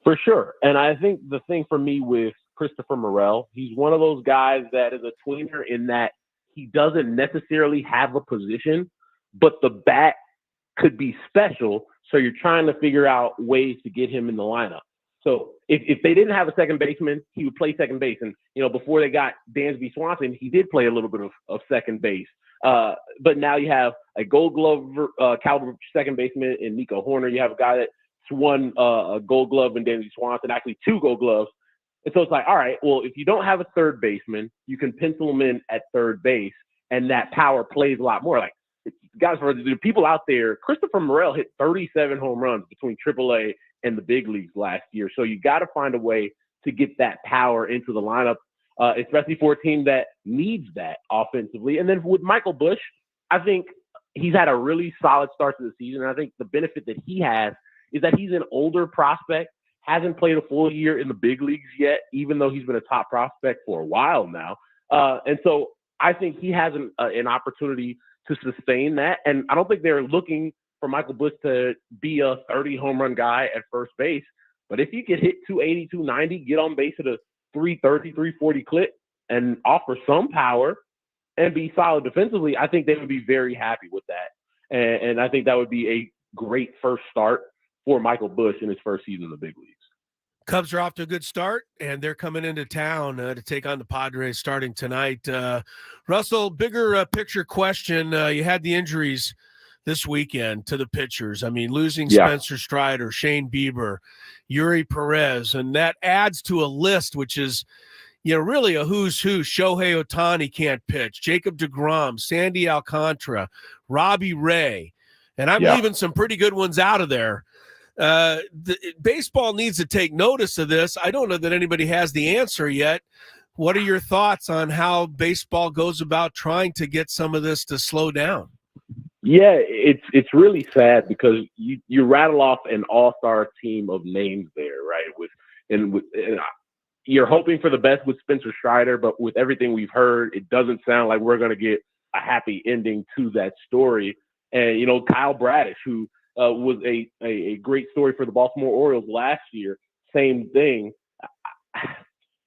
For sure. And I think the thing for me with Christopher Morel, he's one of those guys that is a tweener in that he doesn't necessarily have a position, but the bat could be special. So you're trying to figure out ways to get him in the lineup. So if they didn't have a second baseman, he would play second base. And, before they got Dansby Swanson, he did play a little bit of second base. But now you have a Gold Glove caliber second baseman in Nico Horner. You have a guy that won a Gold Glove in Danny Swanson, actually 2 Gold Gloves. And so it's like, all right, well, if you don't have a third baseman, you can pencil him in at third base, and that power plays a lot more. Like, guys, for the people out there, Christopher Morel hit 37 home runs between AAA and the big leagues last year. So you got to find a way to get that power into the lineup, especially for a team that needs that offensively. And then with Michael Busch, I think he's had a really solid start to the season. And I think the benefit that he has is that he's an older prospect, hasn't played a full year in the big leagues yet, even though he's been a top prospect for a while now. And so I think he has an opportunity to sustain that. And I don't think they're looking for Michael Busch to be a 30 home run guy at first base. But if you could hit 280, 290, get on base at a 330, 340 clip and offer some power and be solid defensively, I think they would be very happy with that. And I think that would be a great first start for Michael Busch in his first season in the big leagues. Cubs are off to a good start, and they're coming into town to take on the Padres starting tonight. Russell, bigger picture question. You had the injuries this weekend to the pitchers. I mean, losing Spencer Strider, Shane Bieber, Yuri Perez, and that adds to a list which is, really a who's who. Shohei Ohtani can't pitch. Jacob deGrom, Sandy Alcantara, Robbie Ray, and I'm leaving some pretty good ones out of there. Baseball needs to take notice of this. I don't know that anybody has the answer yet. What are your thoughts on how baseball goes about trying to get some of this to slow down? Yeah, it's really sad because you rattle off an all-star team of names there, right? And you're hoping for the best with Spencer Strider, but with everything we've heard, it doesn't sound like we're going to get a happy ending to that story. And, Kyle Bradish, who was a great story for the Baltimore Orioles last year, same thing.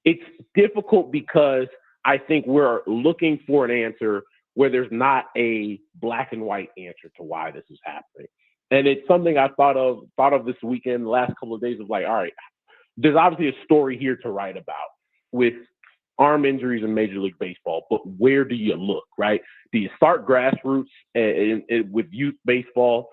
It's difficult because I think we're looking for an answer where there's not a black and white answer to why this is happening. And it's something I thought of this weekend, the last couple of days of like, all right, there's obviously a story here to write about with arm injuries in Major League Baseball, but where do you look, right? Do you start grassroots with youth baseball?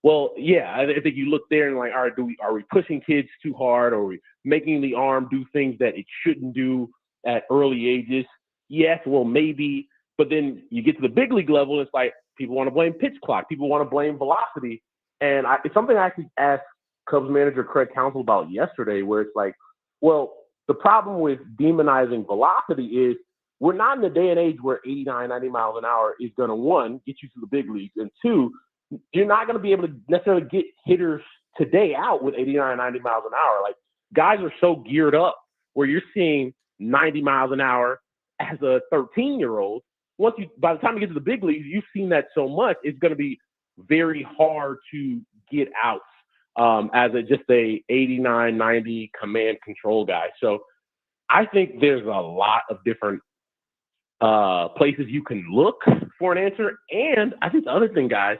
Well, yeah, I think you look there and like, all right, are we pushing kids too hard? Or are we making the arm do things that it shouldn't do at early ages? Yes, well, maybe. But then you get to the big league level, and it's like people want to blame pitch clock. People want to blame velocity. And it's something I actually asked Cubs manager Craig Counsell about yesterday, where it's like, well, the problem with demonizing velocity is we're not in the day and age where 89, 90 miles an hour is going to, one, get you to the big leagues, and two, you're not going to be able to necessarily get hitters today out with 89, 90 miles an hour. Like, guys are so geared up where you're seeing 90 miles an hour as a 13-year-old. By the time you get to the big leagues, you've seen that so much, it's going to be very hard to get out as just a 89, 90 command control guy. So I think there's a lot of different places you can look for an answer. And I think the other thing, guys,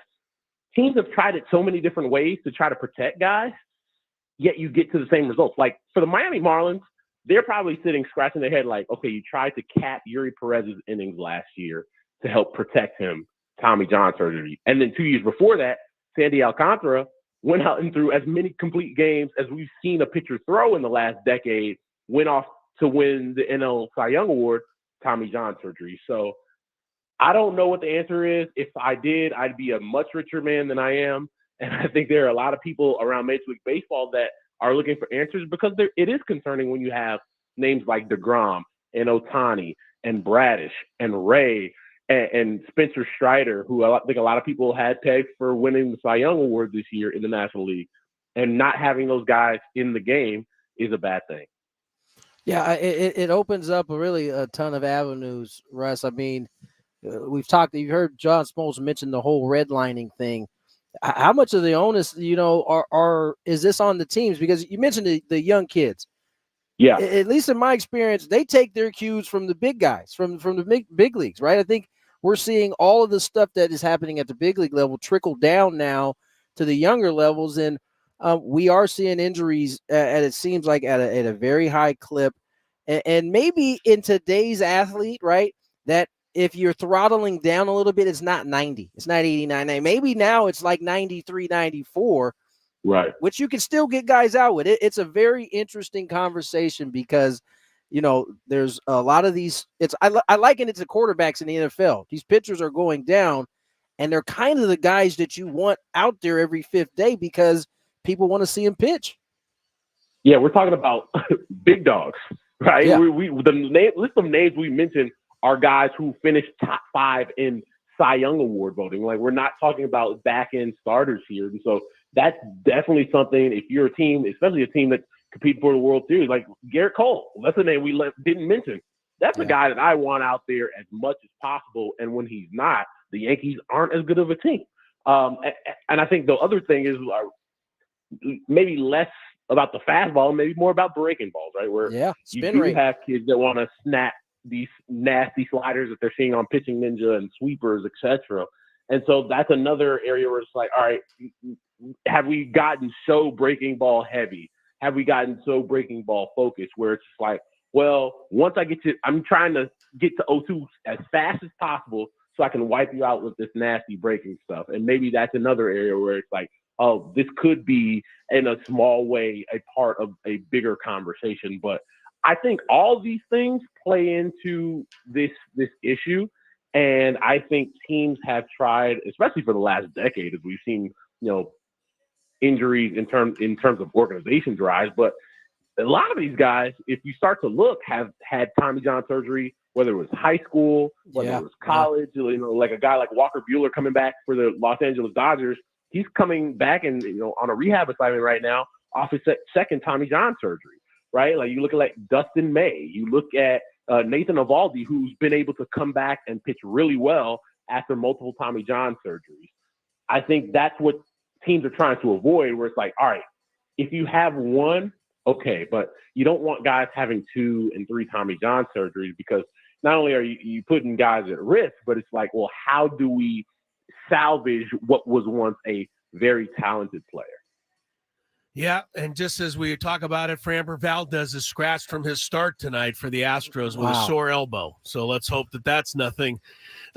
teams have tried it so many different ways to try to protect guys, yet you get to the same results. Like for the Miami Marlins, they're probably sitting scratching their head like, okay, you tried to cap Yuri Perez's innings last year to help protect him, Tommy John surgery. And then 2 years before that, Sandy Alcantara went out and threw as many complete games as we've seen a pitcher throw in the last decade, went off to win the NL Cy Young Award, Tommy John surgery. So I don't know what the answer is. If I did, I'd be a much richer man than I am. And I think there are a lot of people around Major League Baseball that are looking for answers because it is concerning when you have names like deGrom and Ohtani and Bradish and Ray and Spencer Strider, who I think a lot of people had pegged for winning the Cy Young Award this year in the National League. And not having those guys in the game is a bad thing. Yeah, it opens up a ton of avenues, Russ. I mean, you've heard John Smoltz mention the whole redlining thing. How much of the onus, is this on the teams? Because you mentioned the young kids. Yeah. At least in my experience, they take their cues from the big guys, from the big leagues, right? I think we're seeing all of the stuff that is happening at the big league level trickle down now to the younger levels, and we are seeing injuries, and it seems like at a very high clip. And maybe in today's athlete, right, that if you're throttling down a little bit, it's not 90. It's not 89. Maybe now it's like 93, 94. Right. Which you can still get guys out with. It's a very interesting conversation because, there's a lot of these. I liken it to quarterbacks in the NFL. These pitchers are going down, and they're kind of the guys that you want out there every fifth day because people want to see them pitch. Yeah, we're talking about big dogs, right? Yeah. The list of names we mentioned are guys who finished top 5 in Cy Young Award voting. Like, we're not talking about back-end starters here. And so that's definitely something, if you're a team, especially a team that competes for the World Series, like Garrett Cole, that's a name we didn't mention. That's a guy that I want out there as much as possible. And when he's not, the Yankees aren't as good of a team. And I think the other thing is maybe less about the fastball, maybe more about breaking balls, right? Where you do have kids that want to snap these nasty sliders that they're seeing on Pitching Ninja and sweepers, etc. And so that's another area where it's like, all right, have we gotten so breaking ball heavy? Have we gotten so breaking ball focused where it's just like, well, once I'm trying to get to 0-2 as fast as possible so I can wipe you out with this nasty breaking stuff. And maybe that's another area where it's like, oh, this could be in a small way a part of a bigger conversation. But I think all these things play into this issue. And I think teams have tried, especially for the last decade, as we've seen, injuries in terms of organization drives. But a lot of these guys, if you start to look, have had Tommy John surgery, whether it was high school, whether it was college, like a guy like Walker Buehler coming back for the Los Angeles Dodgers. He's coming back and, on a rehab assignment right now off his second Tommy John surgery, right? Like, you look at like Dustin May, you look at Nathan Eovaldi, who's been able to come back and pitch really well after multiple Tommy John surgeries. I think that's what teams are trying to avoid, where it's like, all right, if you have one, okay, but you don't want guys having 2 and 3 Tommy John surgeries, because not only are you putting guys at risk, but it's like, well, how do we salvage what was once a very talented player? Yeah, and just as we talk about it, Framber Valdez is scratched from his start tonight for the Astros with a sore elbow. So let's hope that that's nothing.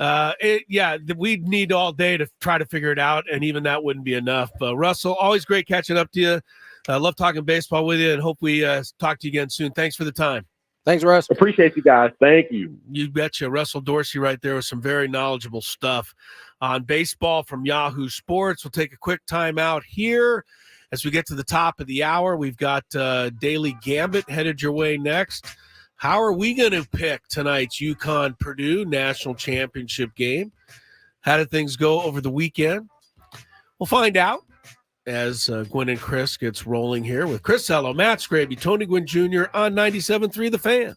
We'd need all day to try to figure it out, and even that wouldn't be enough. Russell, always great catching up to you. Love talking baseball with you, and hope we talk to you again soon. Thanks for the time. Thanks, Russ. Appreciate you guys. Thank you. You betcha. Russell Dorsey right there with some very knowledgeable stuff on baseball from Yahoo Sports. We'll take a quick time out here. As we get to the top of the hour, we've got Daily Gambit headed your way next. How are we going to pick tonight's UConn-Purdue national championship game? How did things go over the weekend? We'll find out as Gwynn and Chris gets rolling here with Chris Ello, Matt Skraby, Tony Gwynn Jr. on 97.3 The Fan.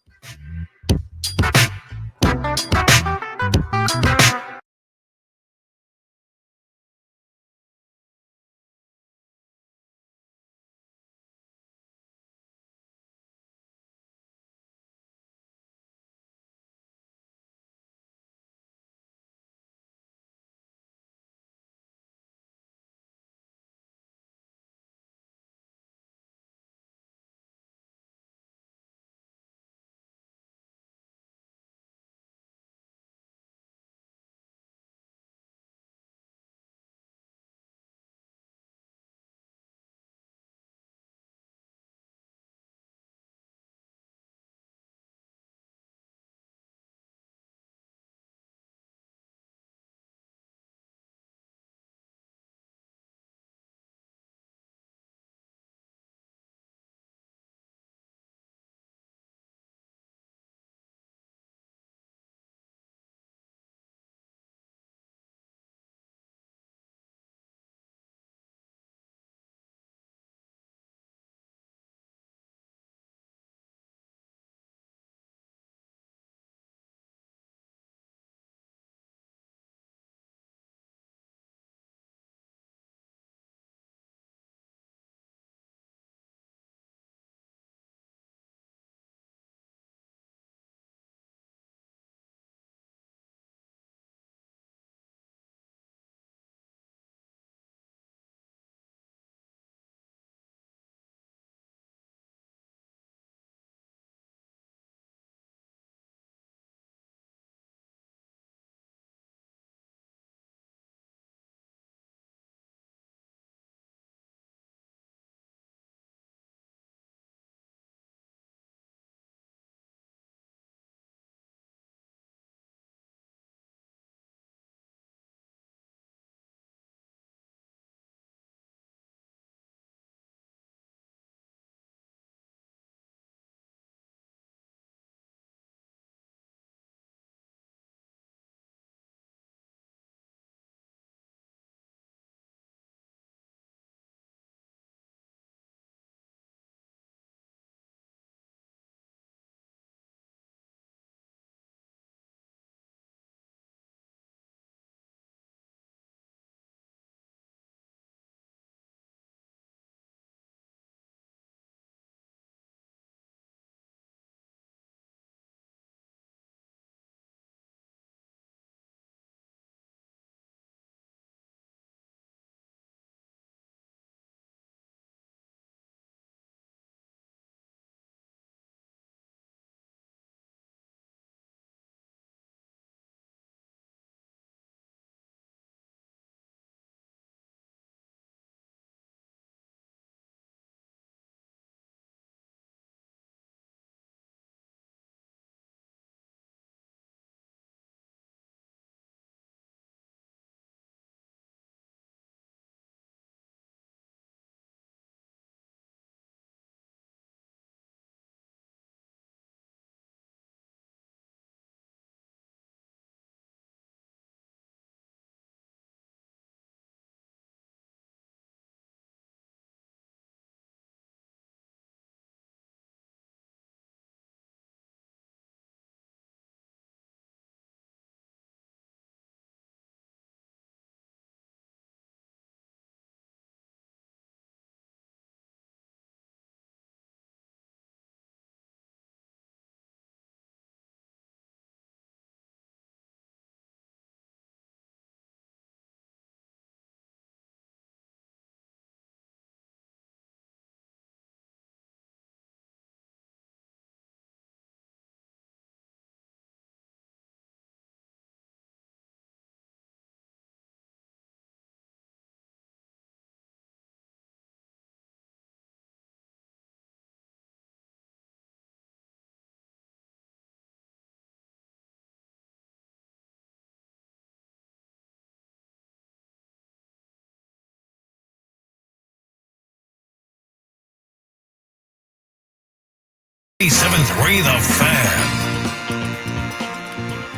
97.3 The Fan.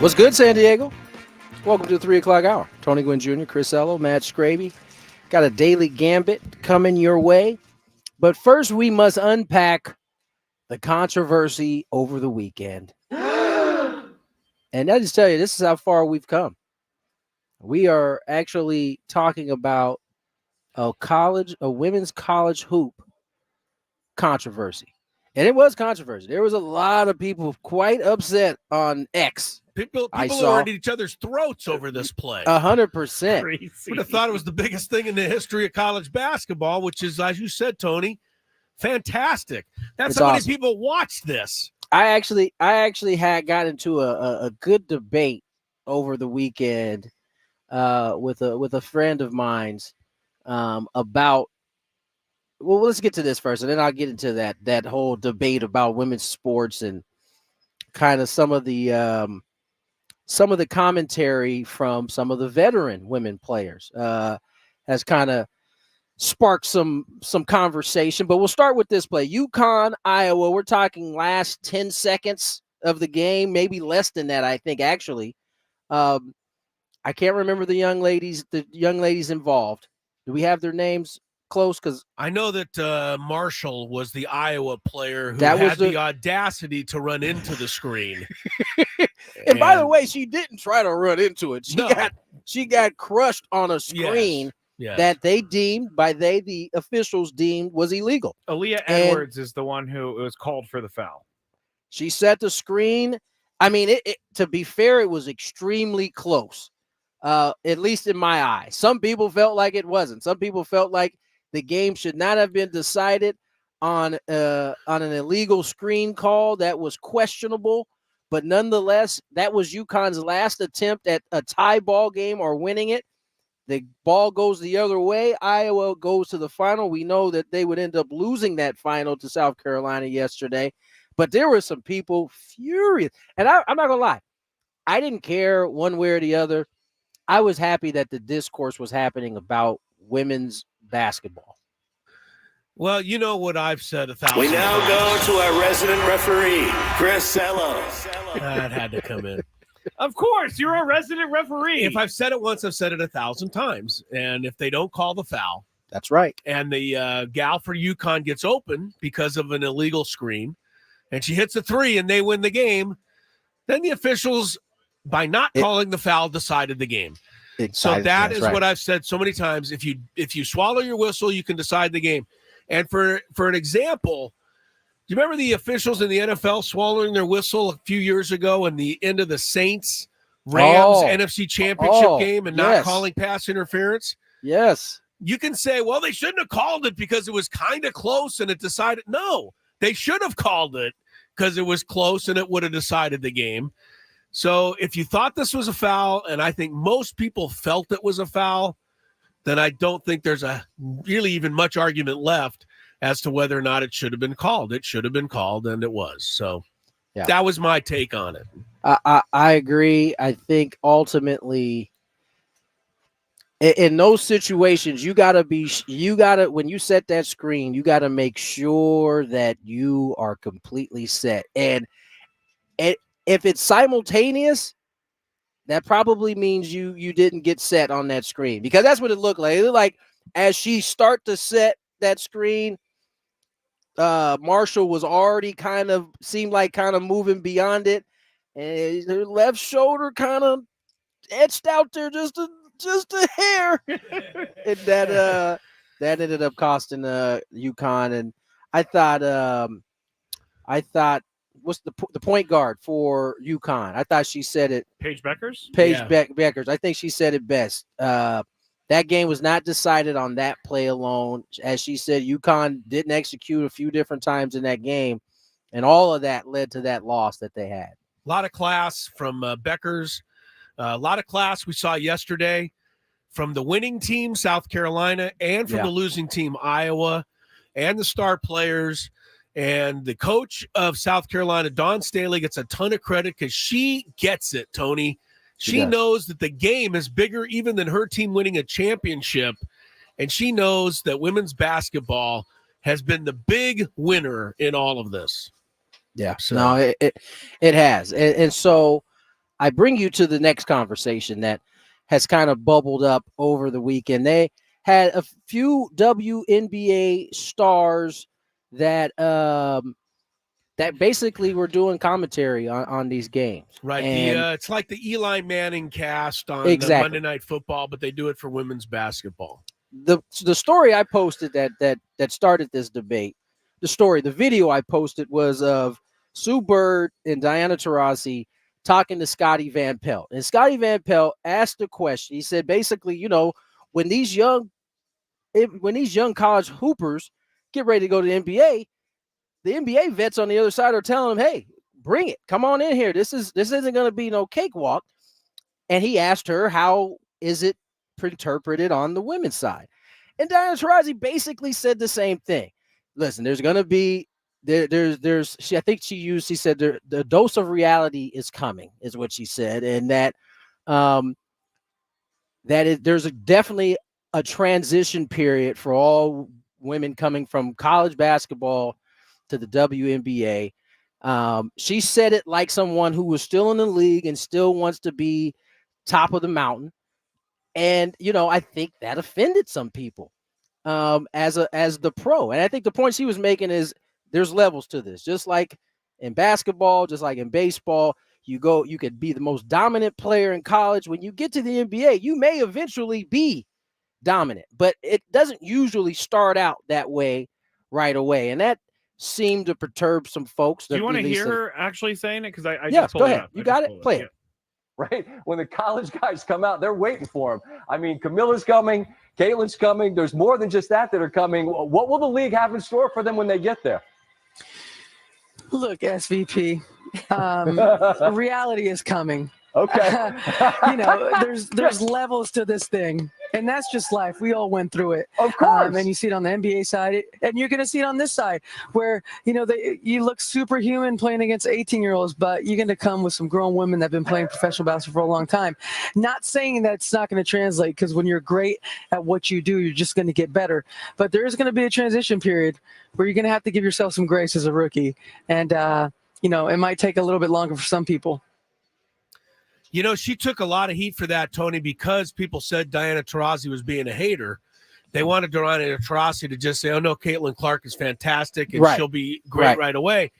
What's good, San Diego? Welcome to the 3 o'clock hour. Tony Gwynn Jr., Chris Ello, Matt Skraby. Got a daily gambit coming your way. But first, we must unpack the controversy over the weekend. And I just tell you, this is how far we've come. We are actually talking about a women's college hoop controversy. And it was controversy. There was a lot of people quite upset on X. People were at each other's throats over this play. 100%. Would have thought it was the biggest thing in the history of college basketball, which is, as you said, Tony, fantastic. That's how many people watched this. I actually had got into a good debate over the weekend with a friend of mine's about. Well, let's get to this first, and then I'll get into that whole debate about women's sports and kind of some of the commentary from some of the veteran women players has kind of sparked some conversation. But we'll start with this play. UConn, Iowa. We're talking last 10 seconds of the game, maybe less than that, I think, actually. I can't remember the young ladies involved. Do we have their names close? Because I know that Marshall was the Iowa player who had the audacity to run into the screen. and by the way, she didn't try to run into it. She got crushed on a screen that the officials deemed was illegal. Aaliyah Edwards is the one who was called for the foul. She set the screen. I mean, to be fair, it was extremely close, at least in my eyes. Some people felt like it wasn't. Some people felt like the game should not have been decided on an illegal screen call that was questionable. But nonetheless, that was UConn's last attempt at a tie ball game or winning it. The ball goes the other way. Iowa goes to the final. We know that they would end up losing that final to South Carolina yesterday. But there were some people furious. And I'm not going to lie. I didn't care one way or the other. I was happy that the discourse was happening about women's basketball. Well, you know what I've said 1,000 We now times. go to our resident referee, Chris Ello. That had to come in. Of course, you're a resident referee. If I've said it once, I've said it 1,000 times. And if they don't call the foul, that's right. And the gal for UConn gets open because of an illegal screen, and she hits a three and they win the game, then the officials, by not calling the foul, decided the game. So that is what I've said so many times. If you swallow your whistle, you can decide the game. And for an example, do you remember the officials in the NFL swallowing their whistle a few years ago in the end of the Saints Rams NFC Championship game and not calling pass interference? Yes. You can say, well, they shouldn't have called it because it was kind of close and it decided. No, they should have called it because it was close and it would have decided the game. So if you thought this was a foul, and I think most people felt it was a foul, then I don't think there's a really even much argument left as to whether or not it should have been called. It should have been called, and it was. So that was my take on it. I agree. I think ultimately in those situations, when you set that screen, you got to make sure that you are completely set. And if it's simultaneous, that probably means you didn't get set on that screen, because that's what it looked like. It looked like as she start to set that screen, Marshall was already seemed like moving beyond it, and her left shoulder kind of etched out there just a hair, and that ended up costing UConn. And I thought. What's the point guard for UConn? I thought she said it. Paige Beckers? Beckers. I think she said it best. That game was not decided on that play alone. As she said, UConn didn't execute a few different times in that game, and all of that led to that loss that they had. A lot of class from Beckers. A lot of class we saw yesterday from the winning team, South Carolina, and from the losing team, Iowa, and the star players. And the coach of South Carolina, Dawn Staley, gets a ton of credit because she gets it, Tony. She knows that the game is bigger even than her team winning a championship. And she knows that women's basketball has been the big winner in all of this. Yeah. So. No, it has. And so I bring you to the next conversation that has kind of bubbled up over the weekend. They had a few WNBA stars that that basically were doing commentary on these games. Right. And it's like the Eli Manning cast on exactly. Monday Night Football, but they do it for women's basketball. The story I posted that started this debate, the video I posted was of Sue Bird and Diana Taurasi talking to Scotty Van Pelt. And Scotty Van Pelt asked a question. He said, basically, you know, when these young college hoopers get ready to go to the NBA vets on the other side are telling them, hey, bring it. Come on in here. This isn't going to be no cakewalk. And he asked her, how is it interpreted on the women's side? And Diana Taurasi basically said the same thing. Listen, there's going to be I think she said the dose of reality is coming, is what she said, and that there's definitely a transition period for all women coming from college basketball to the WNBA. She said it like someone who was still in the league and still wants to be top of the mountain. And, you know, I think that offended some people as the pro. And I think the point she was making is there's levels to this. Just like in basketball, just like in baseball, you could be the most dominant player in college. When you get to the NBA, you may eventually be dominant, but it doesn't usually start out that way right away. And that seemed to perturb some folks. Do you want to hear her actually saying it? Because I yes, just go ahead. You got it? Play it. Right? When the college guys come out, they're waiting for them. I mean, Camilla's coming, Caitlin's coming. There's more than just that are coming. What will the league have in store for them when they get there? Look, SVP, reality is coming. Okay. You know, there's levels to this thing, and that's just life. We all went through it. Of course. And you see it on the NBA side, and you're going to see it on this side, where, you know, you look superhuman playing against 18-year-olds, but you're going to come with some grown women that have been playing professional basketball for a long time. Not saying that it's not going to translate, because when you're great at what you do, you're just going to get better. But there is going to be a transition period where you're going to have to give yourself some grace as a rookie, and you know, it might take a little bit longer for some people. You know, she took a lot of heat for that, Tony, because people said Diana Taurasi was being a hater. They wanted Diana Taurasi to just say, oh, no, Caitlin Clark is fantastic and she'll be great right away.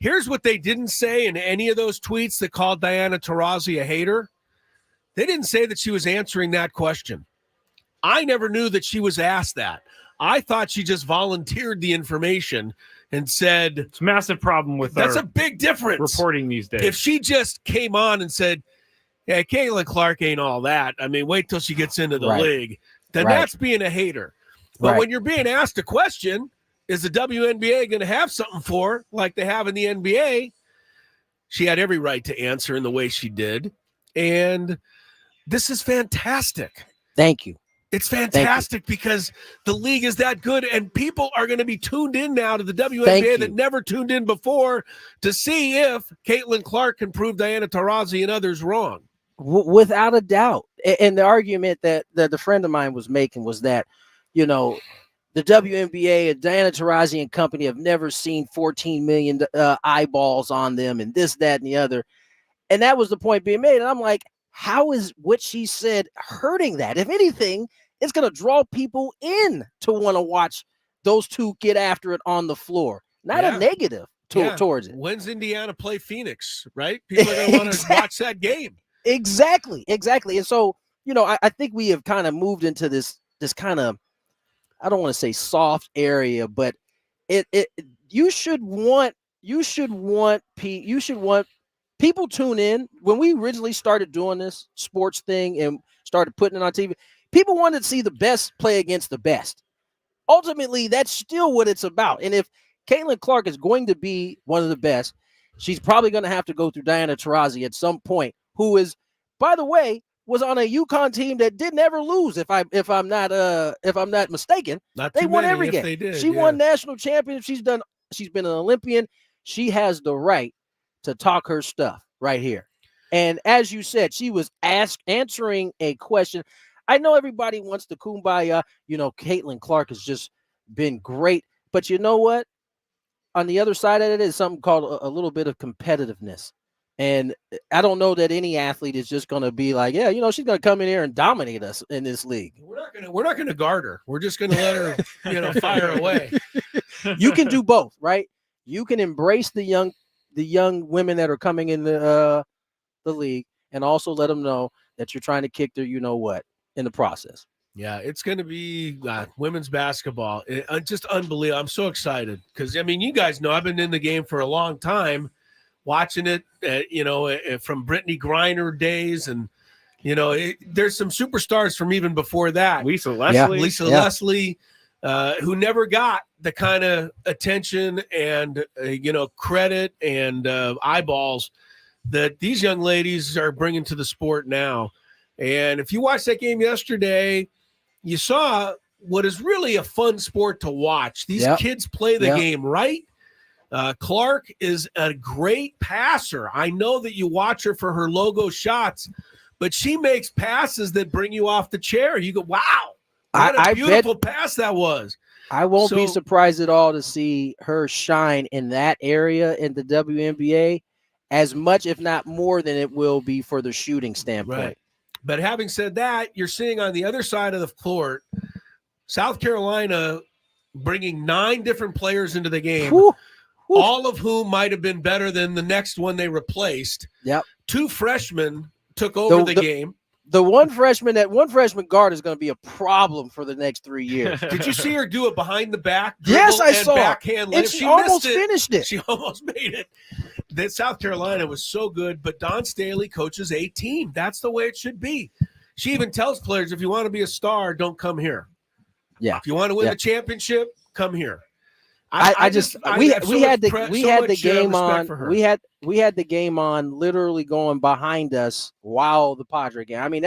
Here's what they didn't say in any of those tweets that called Diana Taurasi a hater. They didn't say that she was answering that question. I never knew that she was asked that. I thought she just volunteered the information and said, it's a massive problem with that's a big difference reporting these days. If she just came on and said, yeah, Caitlin Clark ain't all that. I mean, wait till she gets into the league. Then that's being a hater. But when you're being asked a question, is the WNBA going to have something for her like they have in the NBA? She had every right to answer in the way she did. And this is fantastic. Thank you. It's fantastic because the league is that good, and people are going to be tuned in now to the WNBA that never tuned in before to see if Caitlin Clark can prove Diana Taurasi and others wrong. Without a doubt. And the argument that the friend of mine was making was that, you know, the WNBA and Diana Taurasi and company have never seen 14 million eyeballs on them and this, that, and the other. And that was the point being made. And I'm like, how is what she said hurting that? If anything, it's going to draw people in to want to watch those two get after it on the floor. Not a negative towards it. When's Indiana play Phoenix, right? People are going to want to watch that game. Exactly. And so, you know, I think we have kind of moved into this kind of, I don't want to say soft area, but you should want people tune in. When we originally started doing this sports thing and started putting it on TV, people wanted to see the best play against the best. Ultimately, that's still what it's about. And if Caitlin Clark is going to be one of the best, she's probably going to have to go through Diana Taurasi at some point, who is, by the way, was on a UConn team that didn't ever lose. If I'm not mistaken, they won every game. She won national champions. She's been an Olympian. She has the right to talk her stuff right here. And as you said, she was answering a question. I know everybody wants to kumbaya. You know, Caitlin Clark has just been great. But you know what? on the other side of it is something called a little bit of competitiveness. And I don't know that any athlete is just going to be like, yeah, she's going to come in here and dominate us in this league. We're not going to guard her. We're just going to let her, fire away. You can do both, right? You can embrace the young women that are coming in the league, and also let them know that you're trying to kick their what in the process. Yeah, it's going to be women's basketball. Just unbelievable. I'm so excited because, you guys know I've been in the game for a long time, watching it, from Brittany Griner days. And, there's some superstars from even before that. Lisa Leslie. Leslie, who never got the kind of attention and, credit and eyeballs that these young ladies are bringing to the sport now. And if you watched that game yesterday, you saw what is really a fun sport to watch. These kids play the game right. Clark is a great passer. I know that you watch her for her logo shots, but she makes passes that bring you off the chair. You go, wow, what a beautiful pass that was. I won't be surprised at all to see her shine in that area in the WNBA as much, if not more, than it will be for the shooting standpoint. Right. But having said that, you're seeing on the other side of the court, South Carolina bringing 9 different players into the game, all of whom might have been better than the next one they replaced. Yep. 2 freshmen took over the game. The one freshman guard is going to be a problem for the next 3 years. Did you see her do it behind the back? Yes, I saw. Backhand And she almost finished it. She almost made it. That South Carolina was so good, but Dawn Staley coaches a team. That's the way it should be. She even tells players, if you want to be a star, don't come here. Yeah. If you want to win the championship, come here. We had the game on literally going behind us while the Padres game.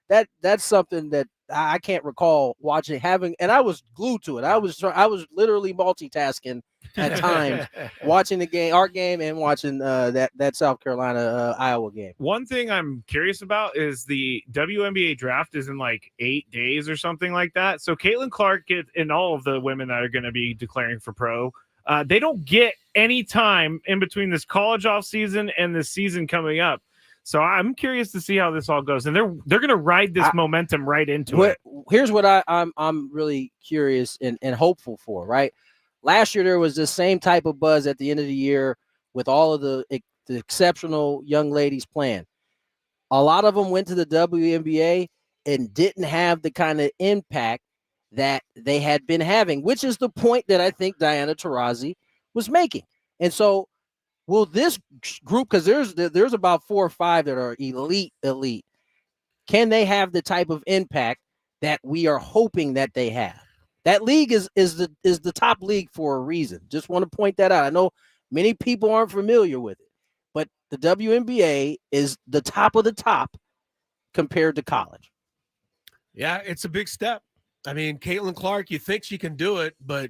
That's something that I can't recall watching, and I was glued to it. I was literally multitasking at times, watching the game, our game, and watching that South Carolina Iowa game. One thing I'm curious about is the WNBA draft is in like 8 days or something like that. So Caitlin Clark and all of the women that are going to be declaring for pro, they don't get any time in between this college off season and this season coming up. So I'm curious to see how this all goes, and they're going to ride this momentum right into it. Here's what I'm really curious and hopeful for. Right, last year there was this same type of buzz at the end of the year with all of the exceptional young ladies playing. A lot of them went to the WNBA and didn't have the kind of impact that they had been having, which is the point that I think Diana Taurasi was making. And so, will this group, because there's about 4 or 5 that are elite, can they have the type of impact that we are hoping that they have? That league is the top league for a reason. Just want to point that out. I know many people aren't familiar with it, but the WNBA is the top of the top compared to college. Yeah, it's a big step. Caitlin Clark, you think she can do it, but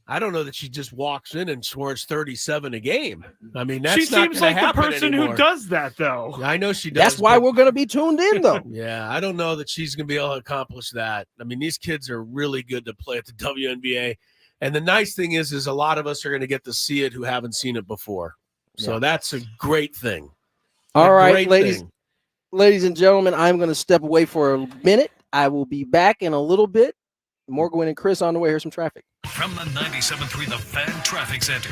I don't know that she just walks in and scores 37 a game. That's she seems like the person anymore. who does that, though. I know she does. That's why we're going to be tuned in, though. Yeah, I don't know that she's going to be able to accomplish that. These kids are really good to play at the WNBA. And the nice thing is a lot of us are going to get to see it who haven't seen it before. So that's a great thing. All right, ladies and gentlemen, I'm going to step away for a minute. I will be back in a little bit. More Gwynn and Chris on the way. Here's some traffic. From the 97.3 The Fan Traffic Center.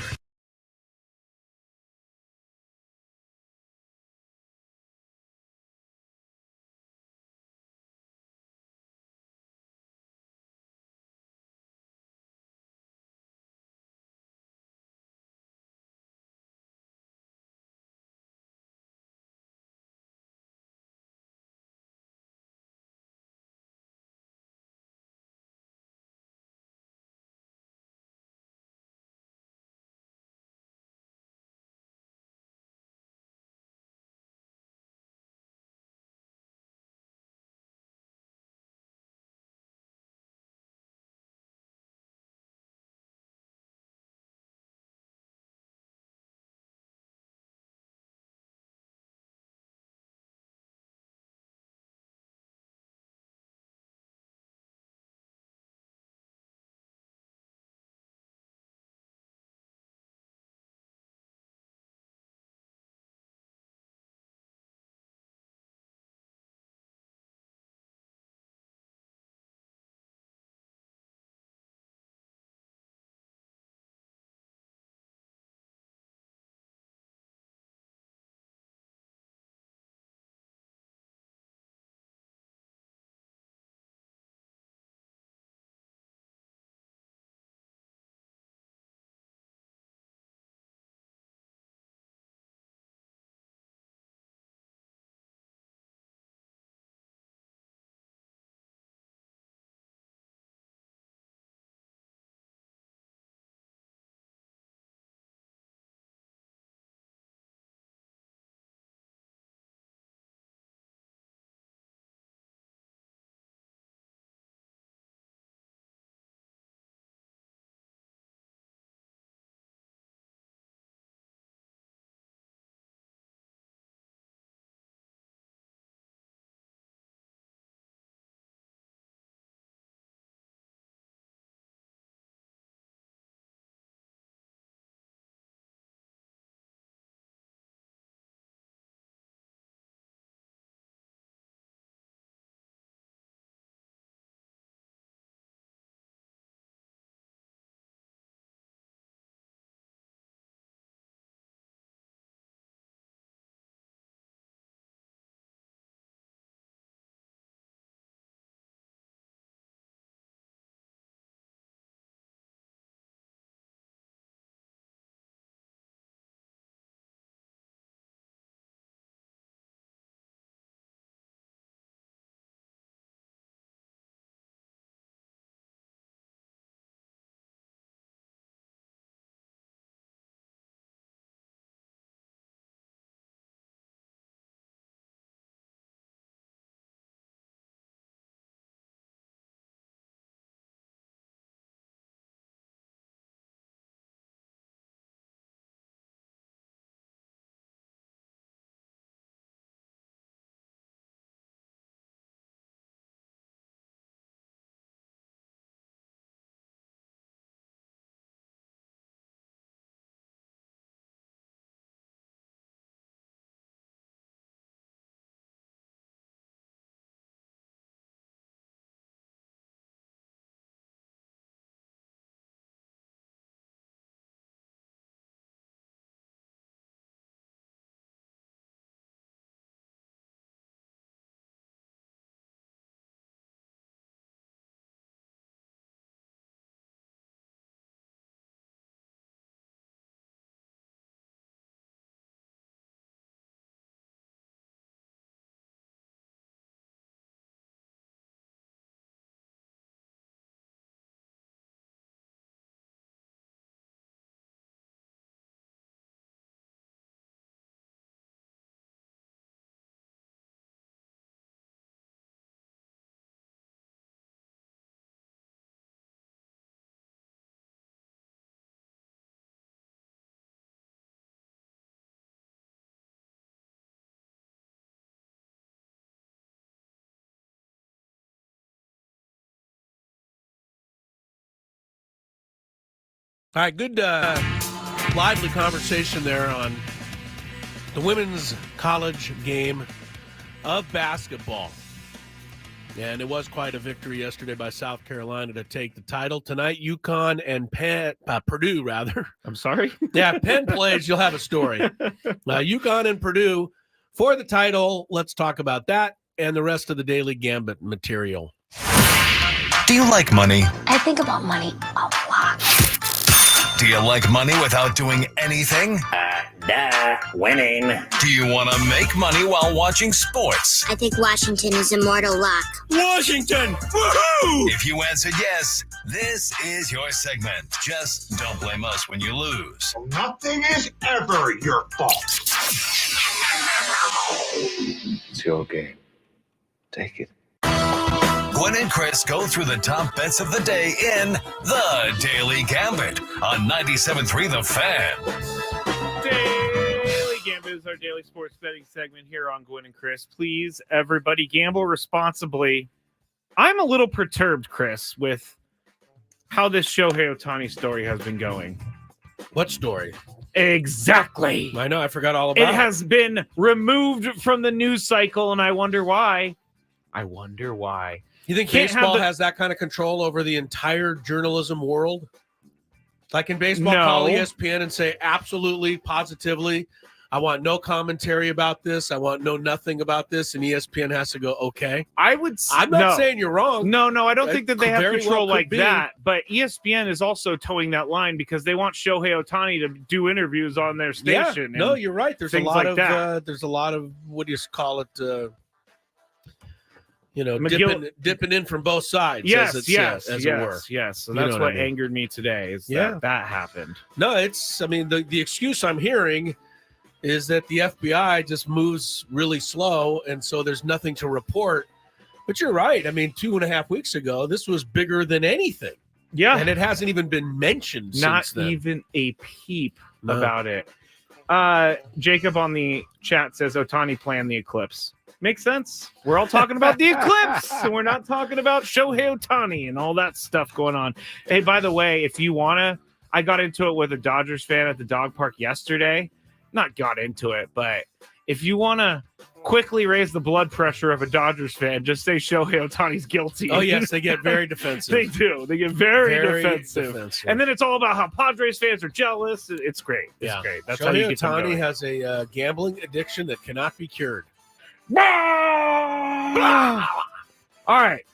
All right, good lively conversation there on the women's college game of basketball. And it was quite a victory yesterday by South Carolina to take the title. Tonight, UConn and Purdue, rather. I'm sorry? Yeah, Penn plays, you'll have a story. UConn and Purdue for the title. Let's talk about that and the rest of the Daily Gambit material. Do you like money? I think about money a lot. Do you like money without doing anything? Winning. Do you want to make money while watching sports? I think Washington is immortal luck. Washington! Woohoo! If you answered yes, this is your segment. Just don't blame us when you lose. Nothing is ever your fault. It's your game. Take it. Gwynn and Chris go through the top bets of the day in The Daily Gambit on 97.3 The Fan. Daily Gambit is our daily sports betting segment here on Gwynn and Chris. Please, everybody, gamble responsibly. I'm a little perturbed, Chris, with how this Shohei Ohtani story has been going. What story? Exactly. I know, I forgot all about it. It has been removed from the news cycle, and I wonder why. You think baseball has that kind of control over the entire journalism world? Like in baseball, call ESPN and say, absolutely, positively, I want no commentary about this. I want nothing about this. And ESPN has to go, okay. I'm not saying you're wrong. No, I don't think that they have control like be. that. But ESPN is also towing that line because they want Shohei Ohtani to do interviews on their station. Yeah, no, you're right. There's a things lot like of that. there's a lot of, what do you call it? Dipping in from both sides. Yes. it were. Yes. So You that's know what I mean. angered me today is Yeah. that happened. No, the excuse I'm hearing is that the FBI just moves really slow, and so there's nothing to report. But you're right. I mean, 2.5 weeks ago, this was bigger than anything. Yeah. And it hasn't even been mentioned Not since then. even a peep about it. Jacob on the chat says Ohtani planned the eclipse. Makes sense. We're all talking about the eclipse, and we're not talking about Shohei Ohtani and all that stuff going on. Hey, by the way, if you want to, I got into it with a Dodgers fan at the dog park yesterday. Not got into it, but if you want to quickly raise the blood pressure of a Dodgers fan, just say Shohei Ohtani's guilty. Oh, yes, they get very defensive. They do. They get very defensive. And then it's all about how Padres fans are jealous. It's great. It's great. That's how you Shohei get them Ohtani going. has a gambling addiction that cannot be cured. All right.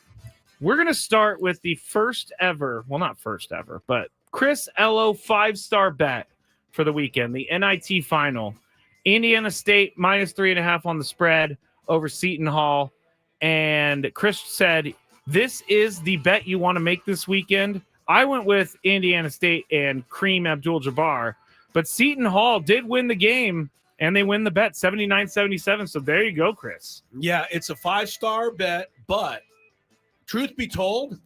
We're going to start with the first ever, well, not first ever, but Chris Ello 5-star bet for the weekend, the NIT final. Indiana State -3.5 on the spread over Seton Hall. And Chris said, this is the bet you want to make this weekend. I went with Indiana State and Kareem Abdul-Jabbar, but Seton Hall did win the game. And they win the bet 79-77. So there you go, Chris. Yeah, it's a 5-star bet, but truth be told,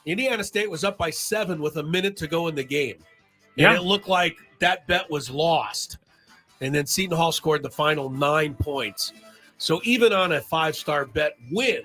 Indiana State was up by 7 with a minute to go in the game. And it looked like that bet was lost. And then Seton Hall scored the final 9 points. So even on a 5-star bet win,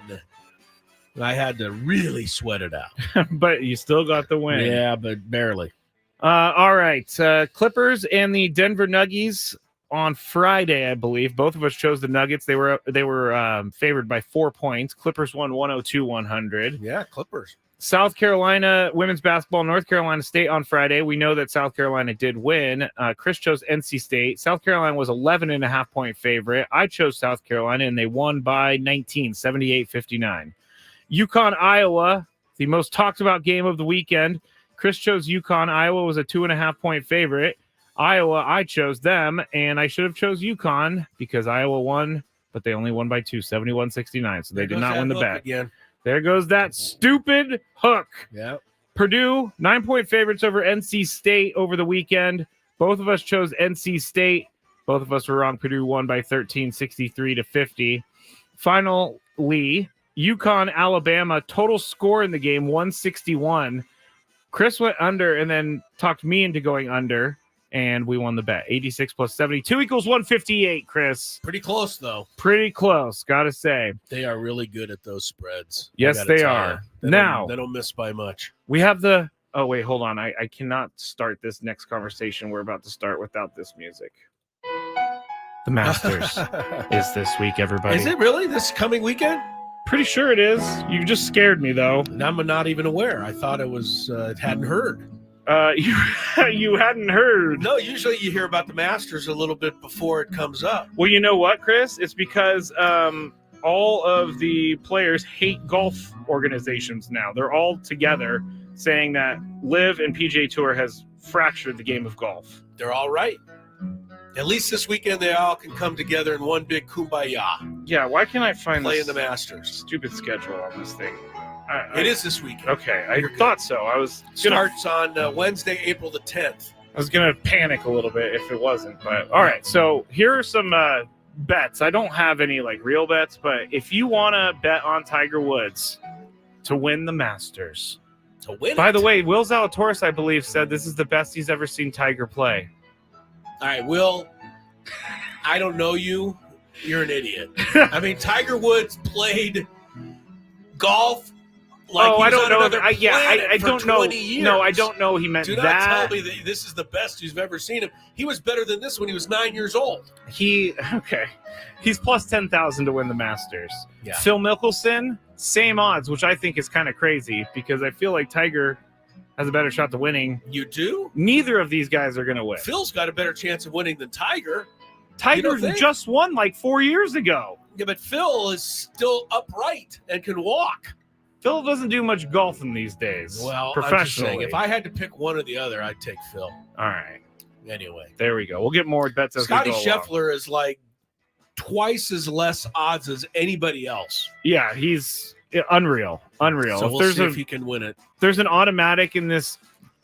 I had to really sweat it out. But you still got the win. Yeah, but barely. All right. Clippers and the Denver Nuggets on Friday, I believe. Both of us chose the Nuggets. They were favored by 4 points. Clippers won 102-100. Yeah, Clippers. South Carolina women's basketball, North Carolina State on Friday. We know that South Carolina did win. Chris chose NC State. South Carolina was 11.5-point favorite. I chose South Carolina, and they won by 19, 78-59. UConn, Iowa, the most talked about game of the weekend. Chris chose UConn. Iowa was a 2.5-point favorite. Iowa, I chose them, and I should have chose UConn because Iowa won, but they only won by 2, 71-69, so they did not win the bet. Again. There goes that stupid hook. Yeah. Purdue, 9-point favorites over NC State over the weekend. Both of us chose NC State. Both of us were wrong. Purdue won by 13, 63-50. Finally, UConn, Alabama, total score in the game, 161. Chris went under and then talked me into going under. And we won the bet. 86 plus 72 equals 158, Chris. Pretty close, though. Pretty close, gotta say. They are really good at those spreads. Yes, they are. They Now, don't miss by much. we have the Oh, wait, hold on. I cannot start this next conversation we're about to start without this music. The Masters is this week, everybody. Is it really this coming weekend? Pretty sure it is. You just scared me, though. And I'm not even aware. I thought it was, hadn't heard. You hadn't heard. No, usually you hear about the Masters a little bit before it comes up. Well, you know what, Chris? It's because all of the players hate golf organizations now. They're all together saying that LIV and PGA Tour has fractured the game of golf. They're all right. At least this weekend they all can come together in one big kumbaya. Yeah, why can't I find playing this the Masters? Stupid schedule on this thing. It is this weekend. Okay, I thought so. I was starts on Wednesday, April the 10th. I was gonna panic a little bit if it wasn't, but all right. So here are some bets. I don't have any like real bets, but if you want to bet on Tiger Woods to win the Masters, to win. By the way, Will Zalatoris, I believe, said this is the best he's ever seen Tiger play. All right, Will. I don't know you. You're an idiot. I mean, Tiger Woods played golf. Like I don't know. I don't know. Years. No, I don't know. He meant that. Do not tell me that this is the best you've ever seen him. He was better than this when he was 9 years old. He's plus 10,000 to win the Masters. Yeah. Phil Mickelson, same odds, which I think is kind of crazy because I feel like Tiger has a better shot to winning. You do? Neither of these guys are going to win. Phil's got a better chance of winning than Tiger. Tiger just won like 4 years ago. Yeah, but Phil is still upright and can walk. Phil doesn't do much golfing these days. Well, professionally. I'm just saying, if I had to pick one or the other, I'd take Phil. All right. Anyway. There we go. We'll get more bets as Scotty we go Scheffler along. is like twice as less odds as anybody else. Yeah, he's unreal. Unreal. So we'll see if he can win it. There's an automatic in this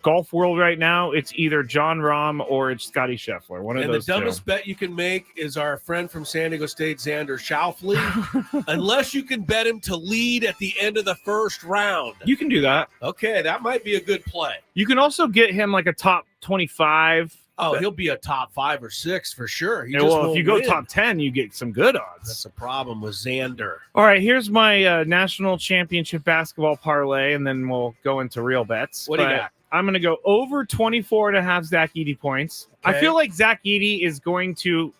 golf world right now. It's either John Rahm or it's Scotty Scheffler. One of those two. And the dumbest bet you can make is our friend from San Diego State, Xander Schauffele. Unless you can bet him to lead at the end of the first round. You can do that. Okay, that might be a good play. You can also get him like a top 25. Oh, he'll be a top 5 or 6 for sure. Well, if you go top 10, you get some good odds. That's the problem with Xander. All right, here's my national championship basketball parlay, and then we'll go into real bets. What do you got? I'm going to go over 24.5 Zach Edey points. Okay. I feel like Zach Edey is going to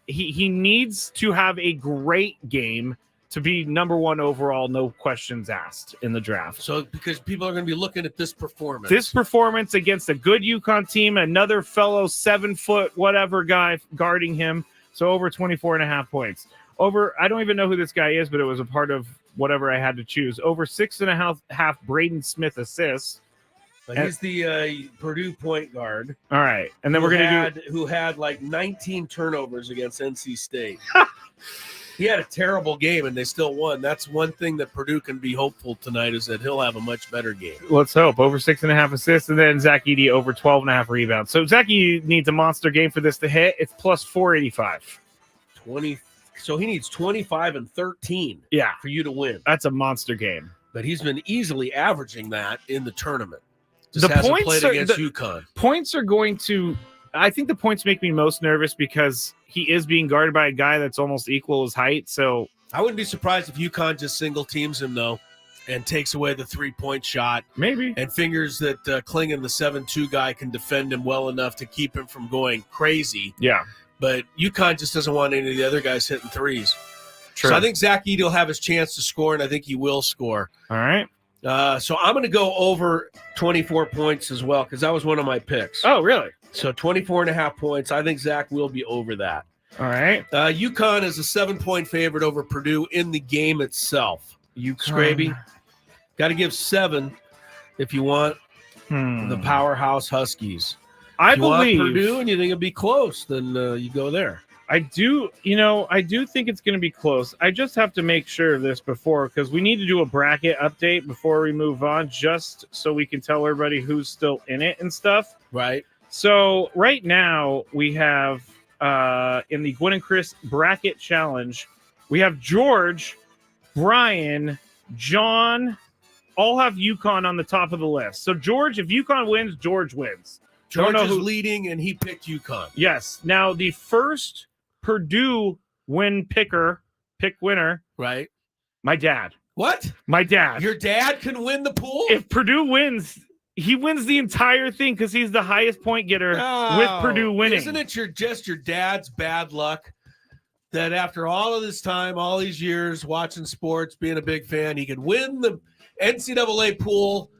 he needs to have a great game to be number 1 overall, no questions asked in the draft. So because people are going to be looking at this performance. This performance against a good UConn team, another fellow 7-foot whatever guy guarding him. So over 24.5 points. Over, I don't even know who this guy is, but it was a part of whatever I had to choose. Over 6.5 Braden Smith assists. But he's the Purdue point guard. All right. And then we're going to who had like 19 turnovers against NC State. He had a terrible game, and they still won. That's one thing that Purdue can be hopeful tonight is that he'll have a much better game. Let's hope. Over 6.5 assists, and then Zach Edey over 12.5 rebounds. So Zach Edey needs a monster game for this to hit. It's plus 485. 20. So he needs 25 and 13 for you to win. That's a monster game. But he's been easily averaging that in the tournament. The hasn't played against UConn. Points are going to – I think the points make me most nervous because he is being guarded by a guy that's almost equal his height. So I wouldn't be surprised if UConn just single teams him, though, and takes away the three-point shot. Maybe. And figures that Klingon, the 7-2 guy, can defend him well enough to keep him from going crazy. Yeah. But UConn just doesn't want any of the other guys hitting threes. True. So I think Zach Edey will have his chance to score, and I think he will score. All right. So I'm going to go over 24 points as well because that was one of my picks. Oh, really? So 24.5 points. I think Zach will be over that. All right. UConn is a 7-point favorite over Purdue in the game itself. Skraby, got to give 7 if you want the powerhouse Huskies. I if you believe want Purdue and you think it'll be close, then you go there. I do think it's going to be close. I just have to make sure of this before because we need to do a bracket update before we move on just so we can tell everybody who's still in it and stuff. Right. So right now we have in the Gwynn and Chris bracket challenge, we have George, Brian, John, all have UConn on the top of the list. So George, if UConn wins, George wins. George is leading and he picked UConn. Yes. Now the first Purdue pick winner. Right. My dad. What? My dad. Your dad can win the pool? If Purdue wins, he wins the entire thing because he's the highest point getter with Purdue winning. Isn't it just your dad's bad luck that after all of this time, all these years watching sports, being a big fan, he could win the NCAA pool